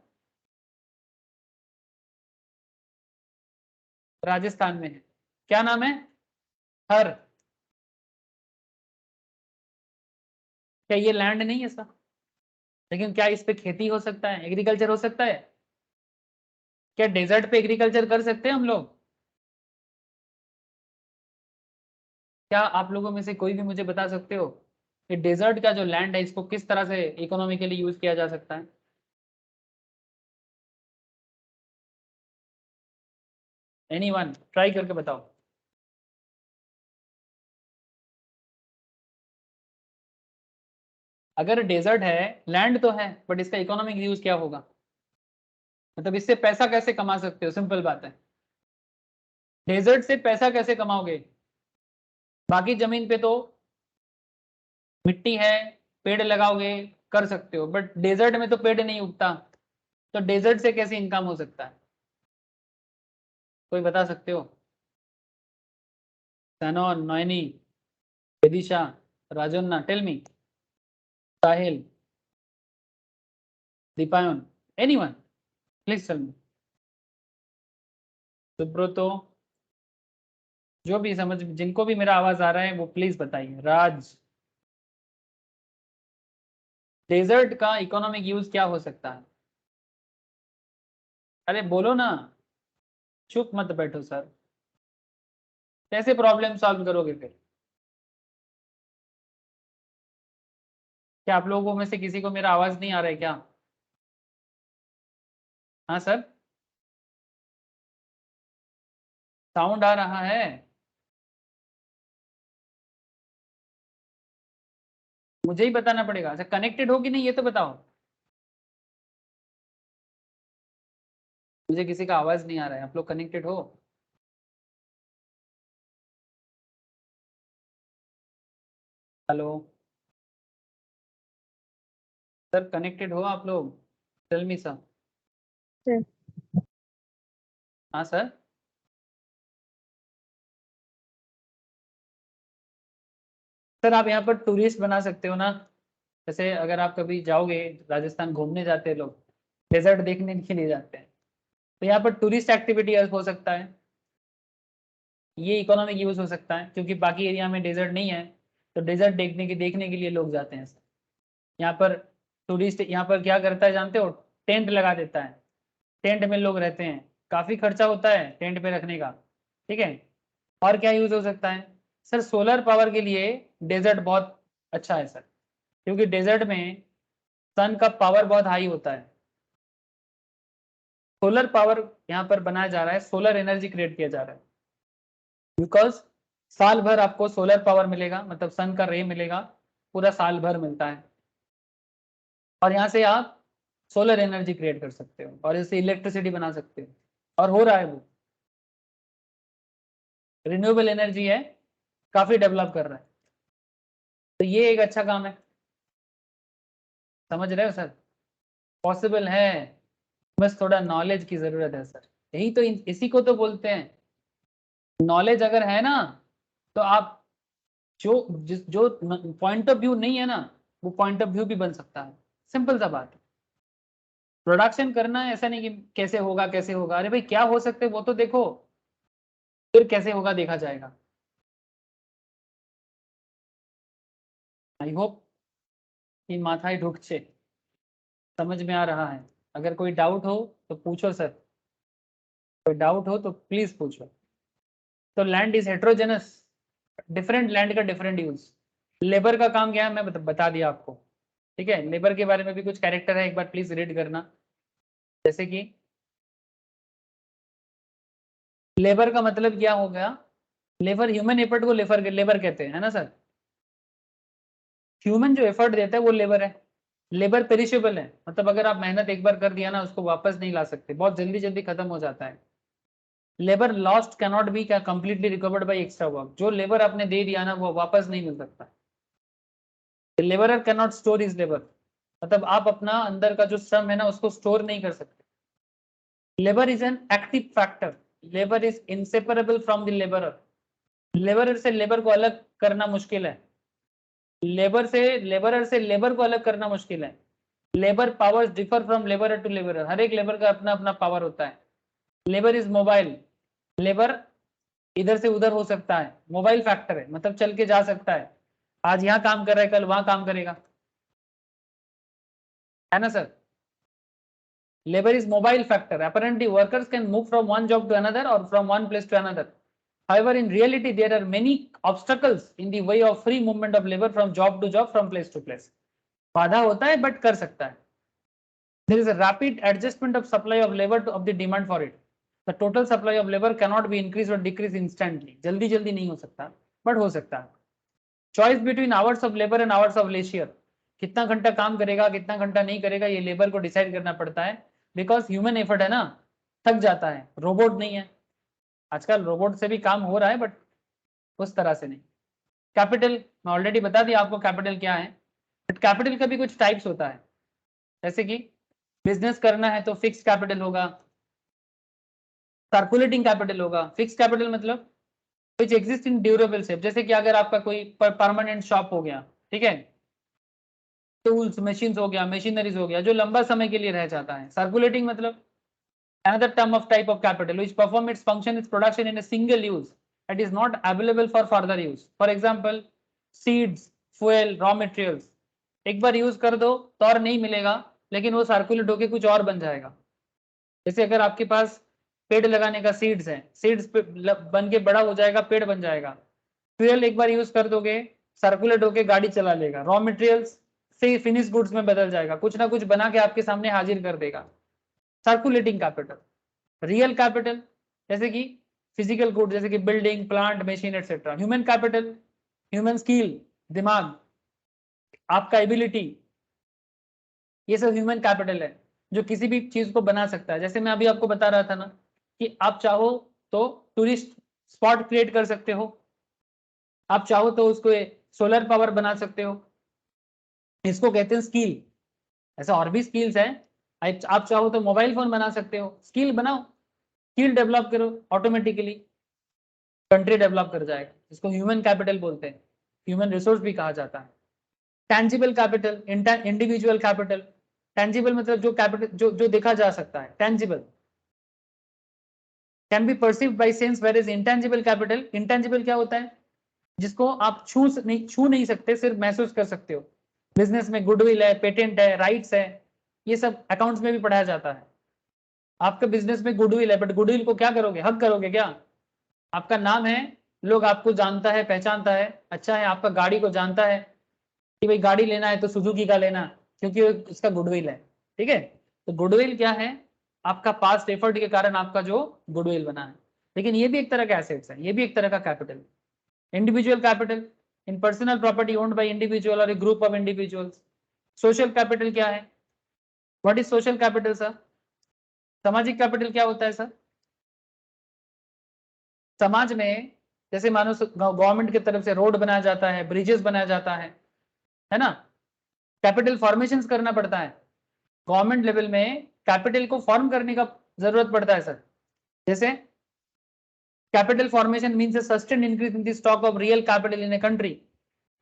राजस्थान में है। क्या नाम है? थर। क्या ये लैंड नहीं है सर? लेकिन क्या इस पे खेती हो सकता है, एग्रीकल्चर हो सकता है? क्या डेजर्ट पे एग्रीकल्चर कर सकते हैं हम लोग? क्या आप लोगों में से कोई भी मुझे बता सकते हो कि डेजर्ट का जो लैंड है इसको किस तरह से इकोनॉमिकली यूज किया जा सकता है? एनीवन ट्राई करके बताओ। अगर डेजर्ट है, लैंड तो है, बट इसका इकोनॉमिक यूज क्या होगा? मतलब इससे पैसा कैसे कमा सकते हो? सिंपल बात है, डेजर्ट से पैसा कैसे कमाओगे? बाकी जमीन पे तो मिट्टी है, पेड़ लगाओगे, कर सकते हो, बट डेजर्ट में तो पेड़ नहीं उगता, तो डेजर्ट से कैसे इनकम हो सकता है? कोई बता सकते हो? Sanon, Nayani, Vidisha, Rajanna, tell me. Sahil, Dipayan, anyone, please tell me. Subrato, जो भी समझ, जिनको भी मेरा आवाज आ रहा है वो प्लीज बताइए। राज, डेजर्ट का इकोनॉमिक यूज क्या हो सकता है? अरे बोलो ना, चुप मत बैठो सर। कैसे प्रॉब्लम सॉल्व करोगे फिर? क्या आप लोगों में से किसी को मेरा आवाज नहीं आ रहा है क्या? हाँ सर, साउंड आ रहा है। मुझे ही बताना पड़ेगा। अच्छा, कनेक्टेड हो कि नहीं ये तो बताओ। मुझे किसी का आवाज नहीं आ रहा है, आप लोग कनेक्टेड हो? हेलो सर, कनेक्टेड हो आप लोग? Tell me sir. सर। हाँ सर। सर आप यहाँ पर टूरिस्ट बना सकते हो ना। जैसे अगर आप कभी जाओगे, राजस्थान घूमने जाते हैं लोग, डेजर्ट देखने के लिए जाते हैं, तो यहाँ पर टूरिस्ट एक्टिविटी हो सकता है। ये इकोनॉमिक यूज हो सकता है, क्योंकि बाकी एरिया में डेजर्ट नहीं है, तो डेजर्ट देखने के लिए लोग जाते हैं सर। यहाँ पर टूरिस्ट यहाँ पर क्या करता है जानते हो? टेंट लगा देता है, टेंट में लोग रहते हैं, काफी खर्चा होता है टेंट पे रखने का। ठीक है। और क्या यूज हो सकता है? सर सोलर पावर के लिए डेजर्ट बहुत अच्छा है सर, क्योंकि डेजर्ट में सन का पावर बहुत हाई होता है। सोलर पावर यहाँ पर बनाया जा रहा है, सोलर एनर्जी क्रिएट किया जा रहा है, बिकॉज साल भर आपको सोलर पावर मिलेगा, मतलब सन का रे मिलेगा, पूरा साल भर मिलता है। और यहाँ से आप सोलर एनर्जी क्रिएट कर सकते हो और इससे इलेक्ट्रिसिटी बना सकते हो, और हो रहा है वो। रिन्यूएबल एनर्जी है, काफी डेवलप कर रहा है, तो ये एक अच्छा काम है। समझ रहे हो सर? पॉसिबल है, बस थोड़ा नॉलेज की जरूरत है सर। यही तो इसी को तो बोलते हैं, नॉलेज अगर है ना, तो आप जो पॉइंट ऑफ व्यू नहीं है ना, वो पॉइंट ऑफ व्यू भी बन सकता है। सिंपल सा बात है। प्रोडक्शन करना है, ऐसा नहीं कि कैसे होगा कैसे होगा, अरे भाई क्या हो सकते वो तो देखो, फिर कैसे होगा देखा जाएगा। आई होप कि माथाয় ঢুকছে, समझ में आ रहा है। अगर कोई डाउट हो तो पूछो सर, कोई डाउट हो तो प्लीज पूछो। तो land is heterogeneous, different land का डिफरेंट यूज। लेबर का काम क्या है मैं बता दिया आपको। ठीक है, लेबर के बारे में भी कुछ कैरेक्टर है, एक बार प्लीज रीड करना। जैसे कि लेबर का मतलब क्या हो गया? लेबर, ह्यूमन एफर्ट को लेबर कहते हैं, है ना सर। ह्यूमन जो एफर्ट देता है वो लेबर है। लेबर पेरिशेबल है, मतलब अगर आप मेहनत एक बार कर दिया ना, उसको वापस नहीं ला सकते, बहुत जल्दी जल्दी खत्म हो जाता है। लेबर लॉस्ट कैनॉट बी क्या completely recovered by extra work, जो लेबर आपने दे दिया ना वो वापस नहीं मिल सकता। Labourer can not store is labour, मतलब आप अपना अंदर का जो श्रम है ना उसको स्टोर नहीं कर सकते। Labour is an active factor, labour is inseparable from the labourer. Labourer से लेबर को अलग करना मुश्किल है, लेबरर से लेबर को अलग करना मुश्किल है। Labour powers differ from labourer to labourer, हर एक लेबर का अपना अपना पावर होता है। लेबर इज मोबाइल, लेबर इधर से उधर हो सकता है, मोबाइल फैक्टर है, मतलब चल के जा सकता है, आज यहाँ काम कर रहा है कल वहां काम करेगा, है ना sir. Labor is mobile factor. Apparently, workers can move from one job to another or from one place to another. However, in reality, there are many obstacles in the way of free movement of labor from job to job, from place to place. बाधा होता है but कर सकता है. There is a rapid adjustment of supply of labor of the demand for it. The total supply of labor cannot be increased or decreased instantly. जल्दी जल्दी नहीं हो सकता, but हो सकता है. Choice between hours of labor and hours of leisure. कितना घंटा काम करेगा कितना घंटा नहीं करेगा ये लेबर को डिसाइड करना पड़ता है, बिकॉज ह्यूमन एफर्ट है ना, थक जाता है, रोबोट नहीं है। आजकल रोबोट से भी काम हो रहा है बट उस तरह से नहीं। कैपिटल मैं ऑलरेडी बता दिया आपको कैपिटल क्या है, बट कैपिटल का भी कुछ टाइप्स होता है, जैसे कि बिजनेस करना है तो फिक्स कैपिटल होगा, सर्कुलेटिंग कैपिटल होगा। फिक्स कैपिटल मतलब which exist in durable shape, जैसे कि अगर आपका कोई परमानेंट शॉप हो गया, ठीक है, टूल्स मशीन्स हो गया, मशीनरीज हो गया, जो लंबा समय के लिए रह जाता है। सर्कुलेटिंग मतलब another term of type of capital which perform its function its production in a single use, it is not available for further use. For example, seeds, fuel, raw materials, एक बार यूज कर दो तो और नहीं मिलेगा, लेकिन वो सर्कुलेट होके कुछ और बन जाएगा। जैसे अगर आपके पास पेड़ लगाने का सीड्स है, सीड्स बन के बड़ा हो जाएगा, पेड़ बन जाएगा। फ्यूल एक बार यूज कर दोगे, सर्कुलेट होके गाड़ी चला लेगा। रॉ मटेरियल्स से फिनिश गुड्स में बदल जाएगा, कुछ ना कुछ बना के आपके सामने हाजिर कर देगा। Circulating capital. रियल कैपिटल जैसे कि फिजिकल गुड, जैसे कि building, plant, machine etcetera. Human capital, human skill, दिमाग, आपका एबिलिटी, ये सब ह्यूमन कैपिटल है जो किसी भी चीज को बना सकता है। जैसे मैं अभी आपको बता रहा था ना कि आप चाहो तो टूरिस्ट स्पॉट क्रिएट कर सकते हो, आप चाहो तो उसको सोलर पावर बना सकते हो, इसको कहते हैं स्किल। ऐसा और भी स्किल्स है, आप चाहो तो मोबाइल फोन बना सकते हो, स्किल बनाओ, स्किल डेवलप करो, ऑटोमेटिकली कंट्री डेवलप कर जाएगा। इसको ह्यूमन कैपिटल बोलते हैं, ह्यूमन रिसोर्स भी कहा जाता है। Tangible capital, individual capital. Tangible मतलब जो कैपिटल जो देखा जा सकता है, tangible can be perceived by sense, where is intangible capital, intangible क्या होता है, जिसको आप छू नहीं सकते, सिर्फ महसूस कर सकते हो। बिजनेस में गुडविल है, पेटेंट है, राइट्स है, ये सब अकाउंट्स में भी पढ़ाया जाता है। आपका बिजनेस में गुडविल है, बट गुडविल को क्या करोगे, हक करोगे क्या? आपका नाम है, लोग आपको जानता है, पहचानता है, अच्छा है, आपका गाड़ी को जानता है कि भाई गाड़ी लेना है तो सुजुकी का लेना, क्योंकि इसका गुडविल है। ठीक है, तो गुडविल क्या है, आपका पास्ट एफर्ट के कारण आपका जो गुडविल बना है। लेकिन ये भी एक तरह का एसेट्स है, ये भी एक तरह का capital. Individual capital, in personal property owned by individual और a group of individuals. Social capital क्या है, what is social capital sir? सामाजिक कैपिटल क्या होता है सर? समाज में जैसे मानो गवर्नमेंट की तरफ से रोड बनाया जाता है, ब्रिजेस बनाया जाता है ना, कैपिटल फॉर्मेशन करना पड़ता है। गवर्नमेंट लेवल में कैपिटल को फॉर्म करने का जरूरत पड़ता है सर। जैसे capital formation means a sustained increase in the stock of real capital in a country.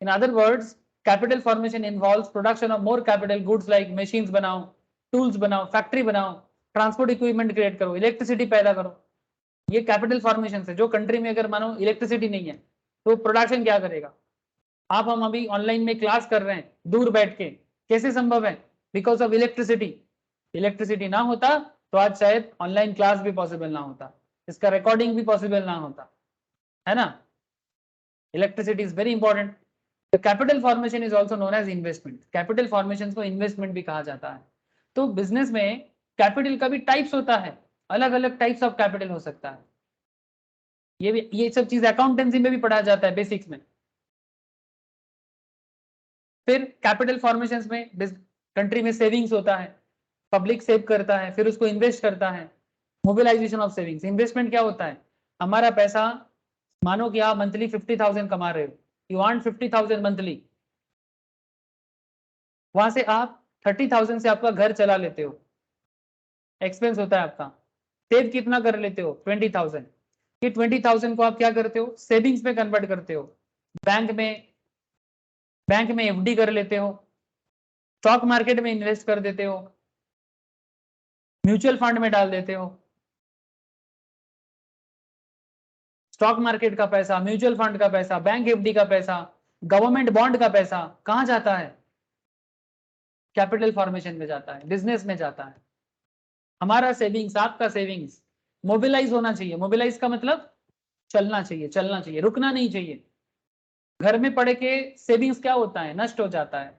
In other words, capital formation involves production of more capital goods like machines बनाओ, tools बनाओ, factory बनाओ, transport equipment create करो, electricity पैदा करो। ये capital formation है। जो country में अगर मानो इलेक्ट्रिसिटी नहीं है तो प्रोडक्शन क्या करेगा? आप हम अभी ऑनलाइन में क्लास कर रहे हैं दूर बैठ के, कैसे संभव है? Because of electricity. इलेक्ट्रिसिटी ना होता तो आज शायद ऑनलाइन क्लास भी पॉसिबल ना होता, इसका रिकॉर्डिंग भी पॉसिबल ना होता, है ना। Electricity is very important. The capital formation is also known as investment. Capital formation को इन्वेस्टमेंट भी कहा जाता है। तो बिजनेस में कैपिटल का भी टाइप्स होता है, अलग अलग टाइप्स ऑफ कैपिटल हो सकता है। ये सब चीज अकाउंटेंसी में भी पढ़ाया जाता है बेसिक्स में। फिर कैपिटल फॉर्मेशन में कंट्री में सेविंग्स होता है, पब्लिक सेव करता है, फिर उसको इन्वेस्ट करता है। मोबिलाइजेशन ऑफ सेविंग्स, इन्वेस्टमेंट क्या होता है? हमारा पैसा, मानो कि आप मंथली 50,000 कमा रहे हो, यू अर्न 50,000 मंथली, वहां से आप 30,000 से आपका घर चला लेते हो, एक्सपेंस होता है आपका। सेव कितना कर लेते हो? 20,000। ये 20,000 को आप क्या करते हो? सेविंग्स में कन्वर्ट करते हो, बैंक में एफडी कर लेते हो, स्टॉक मार्केट में इन्वेस्ट कर देते हो, म्यूचुअल फंड में डाल देते हो। स्टॉक मार्केट का पैसा, म्यूचुअल फंड का पैसा, बैंक एफडी का पैसा, गवर्नमेंट बॉन्ड का पैसा कहां जाता है? कैपिटल फॉर्मेशन में जाता है, बिजनेस में जाता है। हमारा सेविंग्स, आपका सेविंग्स मोबिलाइज होना चाहिए। मोबिलाइज का मतलब चलना चाहिए, चलना चाहिए, रुकना नहीं चाहिए। घर में पड़े के सेविंग्स क्या होता है? नष्ट हो जाता है,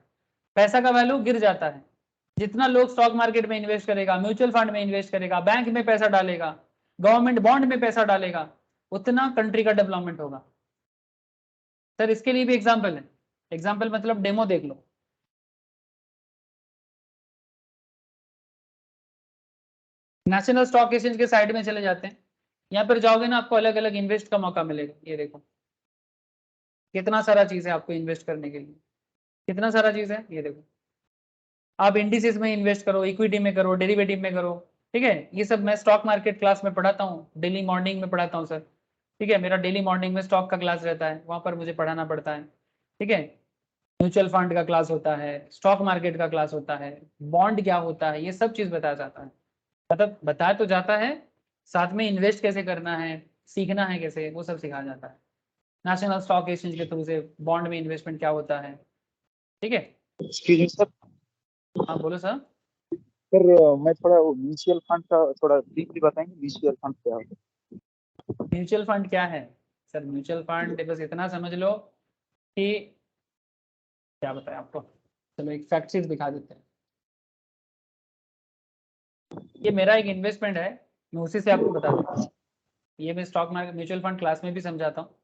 पैसा का वैल्यू गिर जाता है। जितना लोग स्टॉक मार्केट में इन्वेस्ट करेगा, म्यूचुअल फंड में इन्वेस्ट करेगा, बैंक में पैसा डालेगा, गवर्नमेंट बॉन्ड में पैसा डालेगा, उतना कंट्री का डेवलपमेंट होगा। सर इसके लिए भी एग्जाम्पल है, एग्जाम्पल मतलब डेमो देख लो। नेशनल स्टॉक एक्सचेंज के साइड में चले जाते हैं, यहाँ पर जाओगे ना, आपको अलग अलग इन्वेस्ट का मौका मिलेगा। ये देखो कितना सारा चीज है आपको इन्वेस्ट करने के लिए, कितना सारा चीज है। ये देखो, आप इंडिसेस में इन्वेस्ट करो, इक्विटी में करो, डेरिवेटिव में करो, ठीक है। ये सब मैं स्टॉक मार्केट क्लास में पढ़ाता हूँ, डेली मॉर्निंग में पढ़ाता हूँ सर, ठीक है। मेरा डेली मॉर्निंग में स्टॉक का क्लास रहता है, वहां पर मुझे पढ़ाना पड़ता है, ठीक है। म्यूचुअल फंड का क्लास होता है, स्टॉक मार्केट का क्लास होता है, बॉन्ड क्या होता है, ये सब चीज बताया जाता है। मतलब बताया तो जाता है, साथ में इन्वेस्ट कैसे करना है, सीखना है कैसे, वो सब सिखाया जाता है। नेशनल स्टॉक एक्सचेंज के थ्रू से बॉन्ड में इन्वेस्टमेंट क्या होता है, ठीक है। Excuse me sir. हाँ बोलो सर। सर मैं थोड़ा म्यूचुअल फंड का थोड़ा डीपली बताएंगे, म्यूचुअल फंड क्या है? म्यूचुअल फंड क्या है? सर म्यूचुअल फंड बस इतना समझ लो कि, क्या बताएं आपको, चलो एक फैक्ट शीट दिखा देते हैं। ये मेरा एक इन्वेस्टमेंट है, मैं उसी से आपको बता देता हूँ। ये मैं stock market mutual fund class में भी समझाता हूँ।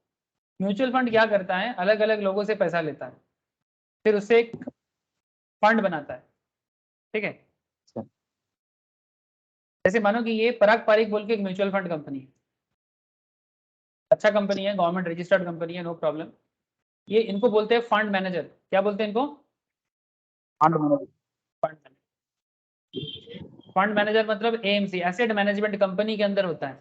म्यूचुअल फंड क्या करता है? अलग अलग लोगों से पैसा लेता है, फिर उससे एक फंड बनाता है, ठीक है। जैसे मानो कि ये पराग पारिक बोल के एक म्यूचुअल फंड कंपनी है, अच्छा कंपनी है, गवर्नमेंट रजिस्टर्ड कंपनी है, नो प्रॉब्लम। ये इनको बोलते हैं फंड मैनेजर। क्या बोलते हैं इनको? Fund manager. Fund fund manager मतलब एएमसी, एसेट मैनेजमेंट कंपनी के अंदर होता है।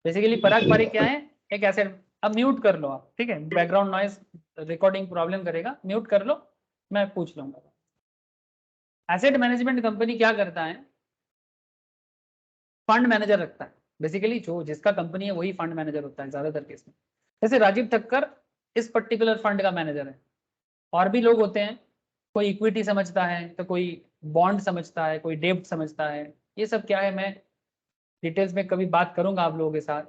बेसिकली पराग पारिक क्या है? एक एसेट। अब म्यूट कर लो आप, ठीक है, बैकग्राउंड नॉइज रिकॉर्डिंग प्रॉब्लम करेगा, म्यूट कर लो, मैं पूछ लूंगा। एसेट मैनेजमेंट कंपनी क्या करता है? फंड मैनेजर रखता है। बेसिकली जो जिसका कंपनी है वही फंड मैनेजर होता है ज्यादातर केस में। जैसे राजीव ठक्कर इस पर्टिकुलर फंड का मैनेजर है, और भी लोग होते हैं, कोई इक्विटी समझता है, तो कोई बॉन्ड समझता है, कोई डेब्ट समझता है। ये सब क्या है, मैं डिटेल्स में कभी बात करूंगा आप लोगों के साथ,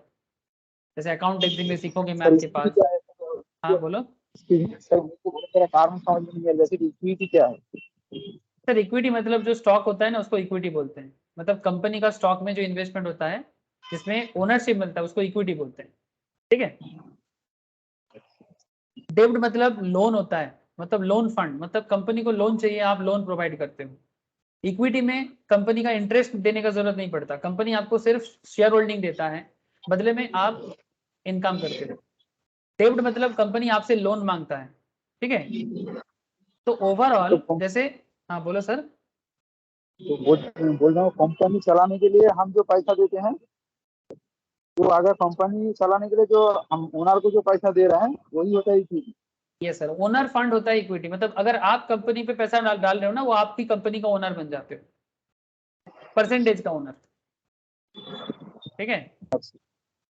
जैसे अकाउंटेंसी में सीखोगे मैं सर आपके इक्विटी पास। क्या है सर? हाँ बोलो। सर मुझको बहुत सारा कारण समझ में नहीं आया, जैसे इक्विटी क्या है? सर इक्विटी मतलब जो स्टॉक होता है ना, उसको इक्विटी बोलते हैं। मतलब कंपनी का स्टॉक में जो इन्वेस्टमेंट होता है, जिसमें ओनरशिप मिलता है, उसको इक्विटी बोलते हैं, ठीक है। डेब्ट मतलब लोन होता है, मतलब लोन फंड, मतलब कंपनी को लोन चाहिए, आप लोन प्रोवाइड करते हो। इक्विटी में कंपनी का इंटरेस्ट देने का जरूरत नहीं पड़ता, कंपनी आपको सिर्फ शेयर होल्डिंग देता है, बदले में आप इनकम करते हो। डेब्ट मतलब कंपनी आपसे लोन मांगता है, ठीक है। तो ओवरऑल तो जैसे, हाँ बोलो सर। बोल रहा हूँ, कंपनी चलाने के लिए हम जो पैसा देते हैं, तो अगर कंपनी चलाने के लिए जो हम ओनर को जो पैसा दे रहे हैं वही होता है इक्विटी। ये सर ओनर फंड होता है इक्विटी, मतलब अगर आप कंपनी पे पैसा डाल रहे हो ना, वो आपकी कंपनी का ओनर बन जाते हो, परसेंटेज का ओनर, ठीक है।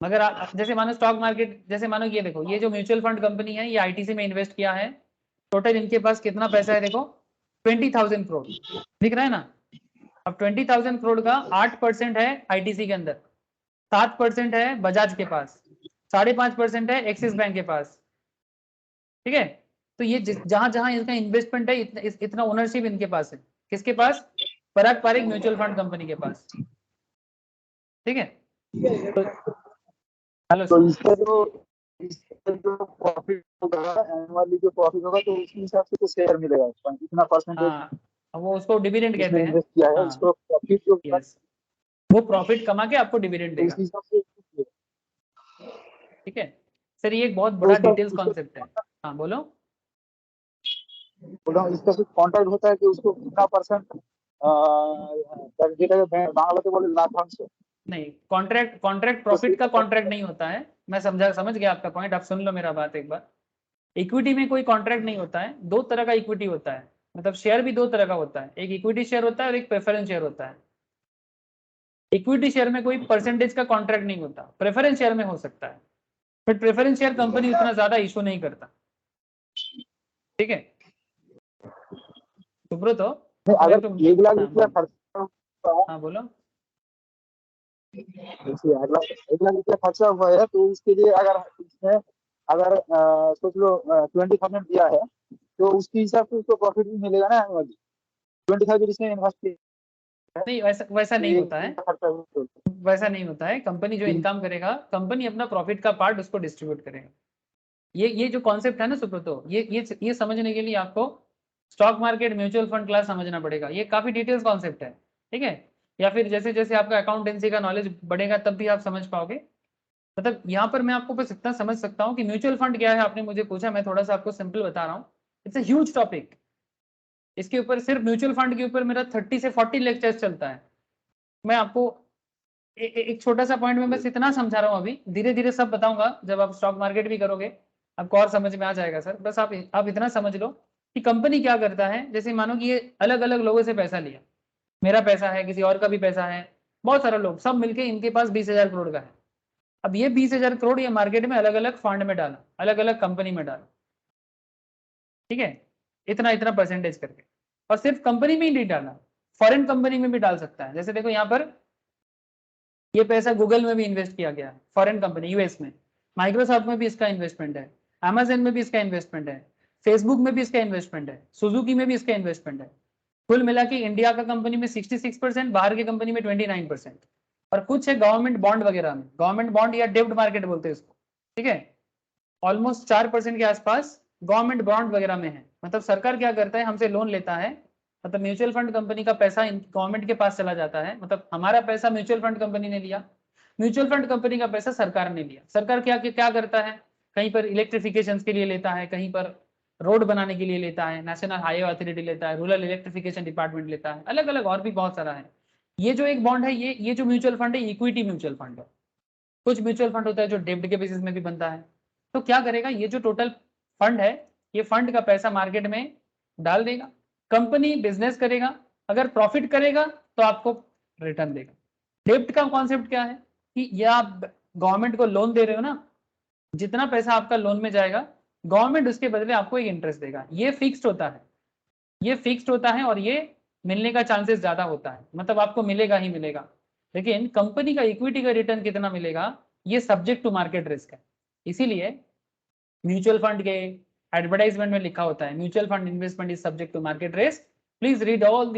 मगर जैसे मानो स्टॉक मार्केट, जैसे मानो ये देखो, ये जो म्यूचुअल फंड कंपनी है, ये आईटीसी में इन्वेस्ट किया है, टोटल इनके पास कितना पैसा है देखो, 20,000 करोड़ दिख रहा है ना। अब 20,000 करोड़ का 8% है आईटीसी के अंदर, 7% है बजाज के पास, 5.5% है एक्सिस बैंक के पास, ठीक है। तो ये जहां जहां इनका इन्वेस्टमेंट है, इतना ओनरशिप इनके पास है। किसके पास? पराग पारिक म्यूचुअल फंड कंपनी के पास, ठीक है। तो हेलो तो इसका जो प्रॉफिट होगा, एनुअली जो प्रॉफिट होगा, तो उसी हिसाब से तो शेयर मिलेगा, इतना परसेंटेज हाँ, अब वो उसको डिविडेंड जिसने कहते हैं। इन्वेस्ट किया है हाँ, उसको प्रॉफिट जो होगा, यस, वो प्रॉफिट कमा के आपको डिविडेंड तो देगा। उसी हिसाब से ठीक है सर, ये एक बहुत तो बड़ा उसका डिटेल्स उसका कॉन्सेप्ट है। हाँ बोलो। बोल रहा हूँ, इसका कुछ कॉन्ट्रैक्ट होता है कि उसको कितना परसेंट যেটাকে বাংলাতে বলে লাভাংশ। नहीं, कॉन्ट्रैक्ट कॉन्ट्रैक्ट तो प्रॉफिट का कॉन्ट्रैक्ट नहीं होता है। मैं समझ गया आपका पॉइंट, आप सुन लो मेरा बात एक बार। इक्विटी में कोई कॉन्ट्रैक्ट नहीं होता है, दो तरह का इक्विटी होता है, मतलब शेयर भी दो तरह का होता है, एक इक्विटी शेयर होता है और एक प्रेफरेंस शेयर होता है। इक्विटी शेयर में कोई परसेंटेज का कॉन्ट्रैक्ट नहीं होता, प्रेफरेंस शेयर में हो सकता है, बट प्रेफरेंस शेयर कंपनी उतना ज्यादा इशू नहीं करता। ठीक है सुब्रत, नहीं, अगर अगर तुम 1 लाख हाँ रुपया बोलो। खर्चा हुआ है, हाँ बोलो। देखिए 1 लाख रुपया खर्चा हुआ है, तो उसके लिए अगर इसमें अगर सोच लो 20,000 दिया है, तो उसके हिसाब से उसको प्रॉफिट भी मिलेगा ना एनुअली। 20,000 इसमें इन्वेस्ट किया है, नहीं, वैसा वैसा तो नहीं एक होता है। का खर्चा हुआ तो वैसा नहीं होता है, कंपनी जो इनकम करेगा, कंपनी अपना प्रॉफिट का पार्ट उसको डिस्ट्रीब्यूट करेगा। ये जो कॉन्सेप्ट है ना सुब्रतो, ये समझने के लिए आपको stock market mutual fund class समझना पड़ेगा। ये काफी डिटेल्स कॉन्सेप्ट है। ठीक है, या फिर जैसे जैसे आपका अकाउंटेंसी का नॉलेज बढ़ेगा तब भी आप समझ पाओगे। मतलब यहाँ पर मैं आपको बस इतना समझ सकता हूँ कि म्यूचुअल फंड क्या है, आपने मुझे पूछा, मैं थोड़ा सा आपको सिंपल बता रहा हूँ। It's a huge topic. इसके ऊपर सिर्फ म्यूचुअल फंड के ऊपर मेरा 30 से 40 लेक्चर्स चलता है। मैं आपको एक छोटा सा पॉइंट में बस इतना समझा रहा हूँ, अभी धीरे धीरे सब बताऊंगा जब आप स्टॉक मार्केट भी करोगे, आपको और समझ में आ जाएगा सर। बस आप इतना समझ लो कि कंपनी क्या करता है। जैसे मानो कि ये अलग अलग लोगों से पैसा लिया, मेरा पैसा है, किसी और का भी पैसा है, बहुत सारे लोग सब मिलके इनके पास 20,000 करोड़ का है। अब ये 20,000 करोड़ ये मार्केट में अलग अलग फंड में डाला, अलग अलग कंपनी में डाला। ठीक है, इतना इतना परसेंटेज करके, और सिर्फ कंपनी में ही नहीं डाला, फॉरेन कंपनी में भी डाल सकता है। जैसे देखो यहाँ पर ये पैसा गूगल में भी इन्वेस्ट किया गया है, फॉरेन कंपनी, यूएस में। माइक्रोसॉफ्ट में भी इसका इन्वेस्टमेंट है, अमेजन में भी इसका इन्वेस्टमेंट है, फेसबुक में भी इसका इन्वेस्टमेंट है, सुजुकी में भी इसका इन्वेस्टमेंट है। कुल मिला के इंडिया का कंपनी में 66%, बाहर की कंपनी में 29%। और कुछ है गवर्नमेंट बॉन्ड वगैरह में, गवर्नमेंट बॉन्ड या डेब्ट मार्केट बोलते हैं इसको। ठीक है, ऑलमोस्ट 4% के आसपास गवर्नमेंट बॉन्ड वगैरह में है। मतलब सरकार क्या करता है, हमसे लोन लेता है, मतलब म्यूचुअल फंड कंपनी का पैसा गवर्नमेंट के पास चला जाता है। मतलब हमारा पैसा म्यूचुअल फंड कंपनी ने लिया, म्यूचुअल फंड कंपनी का पैसा सरकार ने लिया। सरकार क्या क्या करता है, कहीं पर इलेक्ट्रिफिकेशन के लिए लेता है, कहीं पर रोड बनाने के लिए लेता है, नेशनल हाईवे अथॉरिटी लेता है, रूरल इलेक्ट्रिफिकेशन डिपार्टमेंट लेता है, अलग अलग और भी बहुत सारा है। ये जो एक बॉन्ड है, ये जो म्यूचुअल फंड है, इक्विटी म्यूचुअल फंड है। कुछ म्यूचुअल फंड होता है जो डेब्ट के बेसिस में भी बनता है। तो क्या करेगा, ये जो टोटल फंड है, ये फंड का पैसा मार्केट में डाल देगा, कंपनी बिजनेस करेगा, अगर प्रॉफिट करेगा तो आपको रिटर्न देगा। डेब्ट का कॉन्सेप्ट क्या है कि ये आप गवर्नमेंट को लोन दे रहे हो ना, जितना पैसा आपका लोन में जाएगा, गवर्नमेंट उसके बदले आपको एक इंटरेस्ट देगा। ये फिक्स्ड होता है, ये फिक्स्ड होता है, और ये मिलने का चांसेस ज्यादा होता है, मतलब आपको मिलेगा ही मिलेगा। लेकिन कंपनी का इक्विटी का रिटर्न कितना मिलेगा, ये सब्जेक्ट टू मार्केट रिस्क है। इसीलिए म्यूचुअल फंड के एडवर्टाइजमेंट में लिखा होता है, mutual fund investment is subject to market risk, please read all the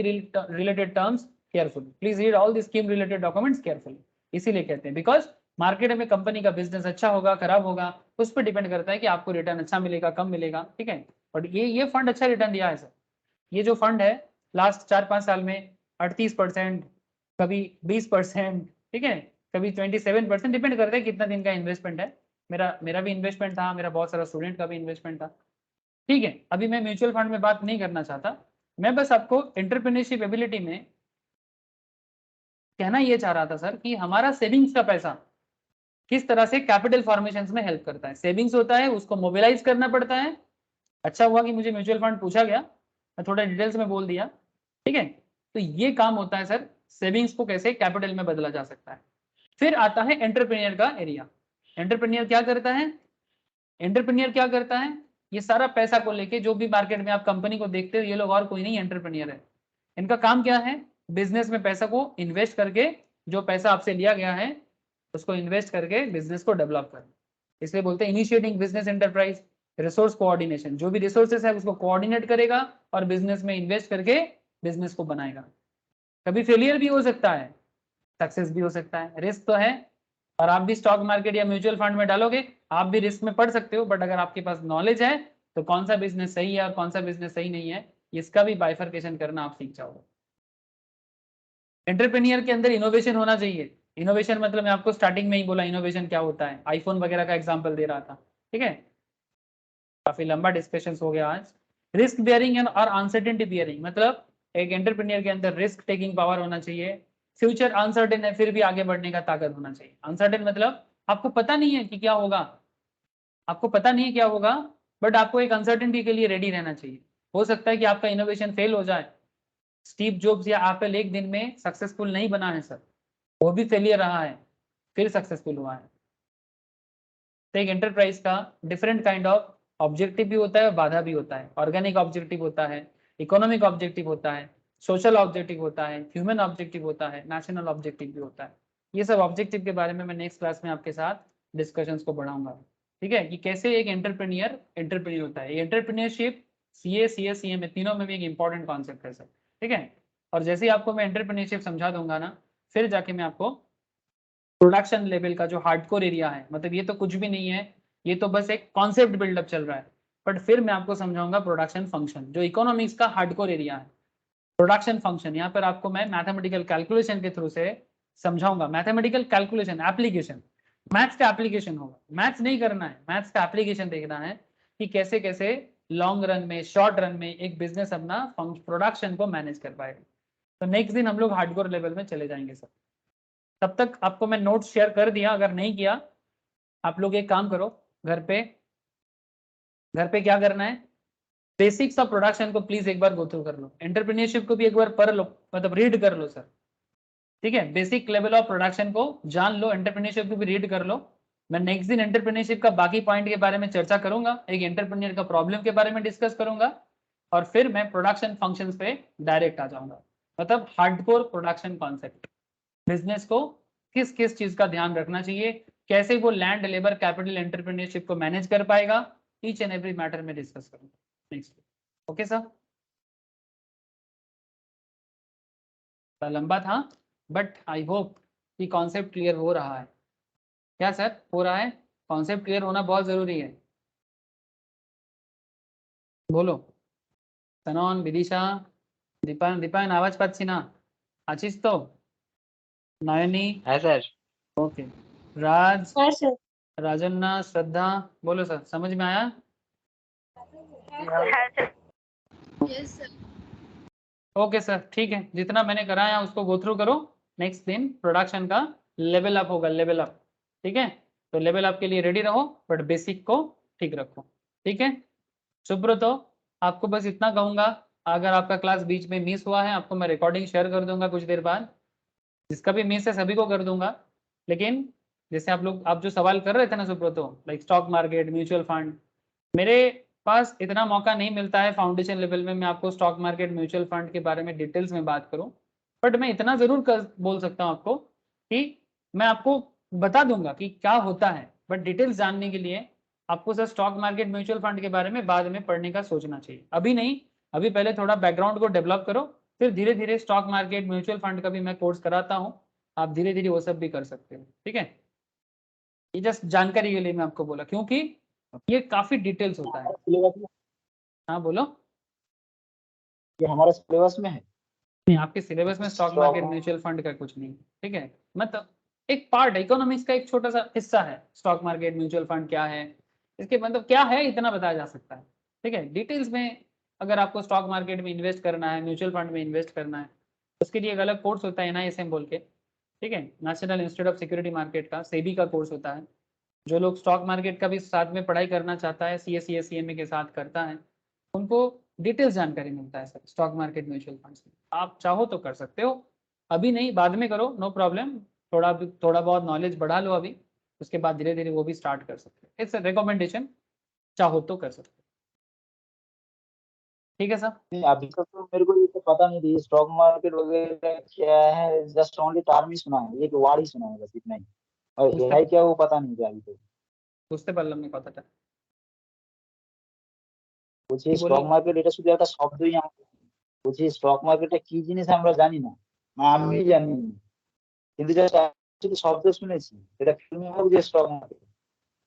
related terms carefully, please read all the scheme related documents carefully. इसीलिए कहते हैं, बिकॉज मार्केट में कंपनी का बिजनेस अच्छा होगा खराब होगा, उस पर डिपेंड करता है कि आपको रिटर्न अच्छा मिलेगा कम मिलेगा। ठीक है, और ये फंड अच्छा रिटर्न दिया है सर। ये जो फंड है लास्ट 4-5 साल में 38%, कभी 20%, ठीक है, कभी 27%, डिपेंड करता है कितना दिन का इन्वेस्टमेंट है। मेरा मेरा भी इन्वेस्टमेंट था, मेरा बहुत सारा स्टूडेंट का भी इन्वेस्टमेंट था। ठीक है, अभी मैं म्यूचुअल फंड में बात नहीं करना चाहता, मैं बस आपको एंटरप्रेन्योरशिप एबिलिटी में कहना ये चाह रहा था सर कि हमारा सेविंग्स का पैसा किस तरह से कैपिटल फॉर्मेशन में हेल्प करता है। सेविंग्स होता है, उसको मोबिलाइज करना पड़ता है। अच्छा हुआ कि मुझे म्यूचुअल फंड पूछा गया, मैं थोड़ा डिटेल्स में बोल दिया। ठीक है, तो ये काम होता है सर, सेविंग्स को कैसे कैपिटल में बदला जा सकता है। फिर आता है एंटरप्रेन्योर का एरिया। एंटरप्रेन्योर क्या करता है, एंटरप्रेन्योर क्या करता है, ये सारा पैसा को लेके जो भी मार्केट में आप कंपनी को देखते हो, ये लोग और कोई नहीं एंटरप्रेन्योर है। इनका काम क्या है, बिजनेस में पैसा को इन्वेस्ट करके, जो पैसा आपसे लिया गया है उसको इन्वेस्ट करके बिजनेस को डेवलप करना। इसलिए बोलते हैं initiating business enterprise, resource coordination, जो भी रिसोर्सेस है उसको कोऑर्डिनेट करेगा और बिजनेस में इन्वेस्ट करके बिजनेस को बनाएगा। कभी फेलियर भी हो सकता है, सक्सेस भी हो सकता है, रिस्क तो है, और आप भी स्टॉक मार्केट या म्यूचुअल फंड में डालोगे, आप भी रिस्क में पड़ सकते हो, बट अगर आपके पास नॉलेज है तो कौन सा बिजनेस सही है और कौन सा बिजनेस सही नहीं है, इसका भी बाइफरकेशन करना आप सीख जाओगे। एंटरप्रेन्योर के अंदर इनोवेशन होना चाहिए। इनोवेशन मतलब मैं आपको स्टार्टिंग में ही बोला इनोवेशन क्या होता है, आईफोन वगैरह का एग्जांपल दे रहा था, ठीक है। काफी लंबा डिस्कशन हो गया आज। रिस्क बियरिंग एंड और अनसर्टेनिटी बियरिंग, मतलब एक एंटरप्रेन्योर के अंदर रिस्क टेकिंग पावर होना चाहिए। फ्यूचर अनसर्टेन है, फिर भी आगे बढ़ने का ताकत होना चाहिए। अनसर्टेन मतलब आपको पता नहीं है कि क्या होगा, आपको पता नहीं है क्या होगा, बट आपको एक अनसर्टेनिटी के लिए रेडी रहना चाहिए। हो सकता है कि आपका इनोवेशन फेल हो जाए। स्टीव जॉब्स या एप्पल एक दिन में सक्सेसफुल नहीं बना है सर, वो भी फेलियर रहा है, फिर सक्सेसफुल हुआ है। तो एक एंटरप्राइज का डिफरेंट काइंड ऑफ ऑब्जेक्टिव भी होता है और बाधा भी होता है। ऑर्गेनिक ऑब्जेक्टिव होता है, इकोनॉमिक ऑब्जेक्टिव होता है, सोशल ऑब्जेक्टिव होता है, ह्यूमन ऑब्जेक्टिव होता है, नेशनल ऑब्जेक्टिव भी होता है। ये सब ऑब्जेक्टिव के बारे में मैं नेक्स्ट क्लास में आपके साथ डिस्कशंस को बढ़ाऊंगा, ठीक है, कि कैसे एक एंटरप्रेन्योर होता है। एंटरप्रेन्योरशिप सीए, सीएस, सीएम तीनों में भी एक इंपॉर्टेंट कॉन्सेप्ट है सर, ठीक है। और जैसे ही आपको मैं एंटरप्रेन्योरशिप समझा दूंगा ना, फिर जाके मैं आपको प्रोडक्शन लेवल का जो हार्डकोर एरिया है, मतलब ये तो कुछ भी नहीं है, ये तो बस एक कॉन्सेप्ट बिल्डअप चल रहा है, बट फिर मैं आपको समझाऊंगा प्रोडक्शन फंक्शन, जो इकोनॉमिक्स का हार्डकोर एरिया है। प्रोडक्शन फंक्शन यहाँ पर आपको मैं मैथमेटिकल कैलकुलेशन के थ्रू से समझाऊंगा। मैथमेटिकल कैलकुलेशन एप्लीकेशन, मैथ्स का एप्लीकेशन होगा। मैथ्स नहीं करना है, मैथ्स का एप्लीकेशन देखना है कि कैसे कैसे लॉन्ग रन में, शॉर्ट रन में एक बिजनेस अपना प्रोडक्शन को मैनेज कर पाएगा। तो नेक्स्ट दिन हम लोग हार्डकोर लेवल में चले जाएंगे सर। तब तक आपको मैं नोट शेयर कर दिया, अगर नहीं किया आप लोग एक काम करो, घर पे क्या करना है, बेसिक्स ऑफ प्रोडक्शन को प्लीज एक बार गो थ्रू कर लो। एंटरप्रेन्योरशिप को भी एक बार पढ़ लो, मतलब रीड कर लो सर, ठीक है। बेसिक लेवल ऑफ प्रोडक्शन को जान लो, एंटरप्रेन्योरशिप को भी रीड कर लो। मैं नेक्स्ट दिन एंटरप्रेन्योरशिप का बाकी पॉइंट के बारे में चर्चा करूंगा, एक एंटरप्रेन्योर का प्रॉब्लम के बारे में डिस्कस करूंगा, और फिर मैं प्रोडक्शन फंक्शंस पे डायरेक्ट आ जाऊंगा। मतलब हार्डकोर प्रोडक्शन कॉन्सेप्ट, बिजनेस को किस किस चीज का ध्यान रखना चाहिए, कैसे वो लैंड, लेबर, कैपिटल, एंटरप्रेन्योरशिप को मैनेज कर पाएगा, ईच एंड एवरी मैटर में डिस्कस करूंगा नेक्स्ट। ओके सर, लंबा था बट आई होप कि कॉन्सेप्ट क्लियर हो रहा है। क्या सर हो रहा है? कॉन्सेप्ट क्लियर होना बहुत जरूरी है। बोलो सनॉन, विदिशा, दीपान, दीपान आवाज पाচ্ছি না, আছিস তো? नयनी, है सर। ओके। राज, हाँ सर। राजन्ना, श्रद्धा, बोलो सर, समझ में आया? Yes sir. ओके सर, ठीक है, जितना मैंने कराया उसको गो थ्रू करो। नेक्स्ट दिन प्रोडक्शन का लेवल अप होगा, लेवल अप, ठीक है। तो लेवल अप के लिए रेडी रहो, बट बेसिक को ठीक रखो, ठीक है। सुब्रतो, आपको बस इतना कहूंगा, अगर आपका क्लास बीच में मिस हुआ है, आपको मैं रिकॉर्डिंग शेयर कर दूंगा कुछ देर बाद, जिसका भी मिस है सभी को कर दूंगा। लेकिन जैसे आप जो सवाल कर रहे थे ना Subrata, like stock market, mutual fund, मेरे पास इतना मौका नहीं मिलता है फाउंडेशन लेवल में मैं आपको स्टॉक मार्केट, म्यूचुअल फंड के बारे में डिटेल्स में बात करूं, बट मैं इतना जरूर बोल सकता हूं आपको कि मैं आपको बता दूंगा कि क्या होता है, बट डिटेल्स जानने के लिए आपको sir stock market, mutual fund के बारे में बाद में पढ़ने का सोचना चाहिए, अभी नहीं। अभी पहले थोड़ा बैकग्राउंड को डेवलप करो, फिर धीरे धीरे स्टॉक मार्केट, म्यूचुअल फंड का भी मैं कोर्स कराता हूँ, आप धीरे धीरे वो सब भी कर सकते हो, ठीक है। ये जस्ट जानकारी के लिए मैं आपको बोला, क्योंकि ये काफी डिटेल्स होता है। सिलेबस में, हाँ बोलो। ये हमारे सिलेबस में है। नहीं, आपके सिलेबस में स्टॉक मार्केट, म्यूचुअल फंड का कुछ नहीं, ठीक है। मतलब एक पार्ट है, इकोनॉमिक्स का एक छोटा सा हिस्सा है स्टॉक मार्केट, म्यूचुअल फंड क्या है, इसके मतलब क्या है, इतना बताया जा सकता है, ठीक है। डिटेल्स में अगर आपको स्टॉक मार्केट में इन्वेस्ट करना है, म्यूचुअल फंड में इन्वेस्ट करना है, उसके लिए एक अलग कोर्स होता है NISM बोल के, ठीक है, national institute of security market का, सेबी का कोर्स होता है। जो लोग स्टॉक मार्केट का भी साथ में पढ़ाई करना चाहता है, CA CMA के साथ करता है, उनको डिटेल्स जानकारी मिलता है sir stock market, mutual funds में। आप चाहो तो कर सकते हो, अभी नहीं बाद में करो, नो प्रॉब्लम। थोड़ा बहुत नॉलेज बढ़ा लो अभी, उसके बाद धीरे धीरे वो भी स्टार्ट कर सकते हो। इट्स रिकमेंडेशन, चाहो तो कर सकते हो, ठीक है सर। नहीं, अभी तक तो मेरे को ये तो पता नहीं थी स्टॉक मार्केट वगैरह क्या है, जस्ट ओनली टर्म ही सुना है, एक वर्ड ही सुना है, बस इतना ही। और বুঝতে AI क्या वो पता नहीं था अभी तक। বুঝতে পারলাম না কথাটা, বলছি কি বললে? স্টক মার্কেট এটা শুধু একটা শব্দই, বলছি স্টক মার্কেটটা কি জিনিস আমরা জানি না, না আমি জানি না। কিন্তু just শুধু শব্দ শুনেছি, এটা ফিল্মে হোক যে স্টক মার্কেট।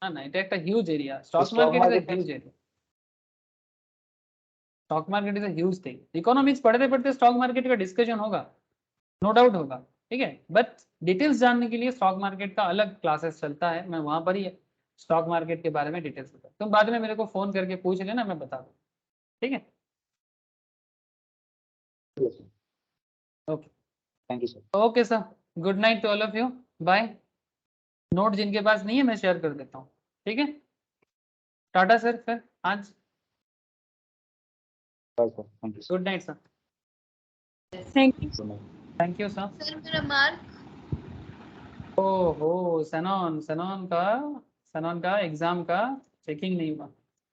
না না, এটা একটা huge area. Stock stock market is market a huge area. Stock market is a huge thing. Economics पढ़ते पढ़ते स्टॉक मार्केट का डिस्कशन होगा, नो डाउट होगा, ठीक है। बट डिटेल्स जानने के लिए स्टॉक मार्केट का अलग क्लासेस चलता है, मैं वहां पर ही स्टॉक मार्केट के बारे में डिटेल्स बता। तुम बाद में मेरे को फोन करके पूछ लेना, मैं बता दूँ, ठीक है। Okay thank you sir. Okay sir, good night to all of you, bye. Note जिनके पास नहीं है मैं शेयर कर देता हूँ, ठीक है। टाटा सर, फिर आज bye sir, thank you sir. Good night sir. Thank you thank you sir. Sir. मेरा मार्क ओहो, सनॉन का एग्जाम का चेकिंग नहीं हुआ।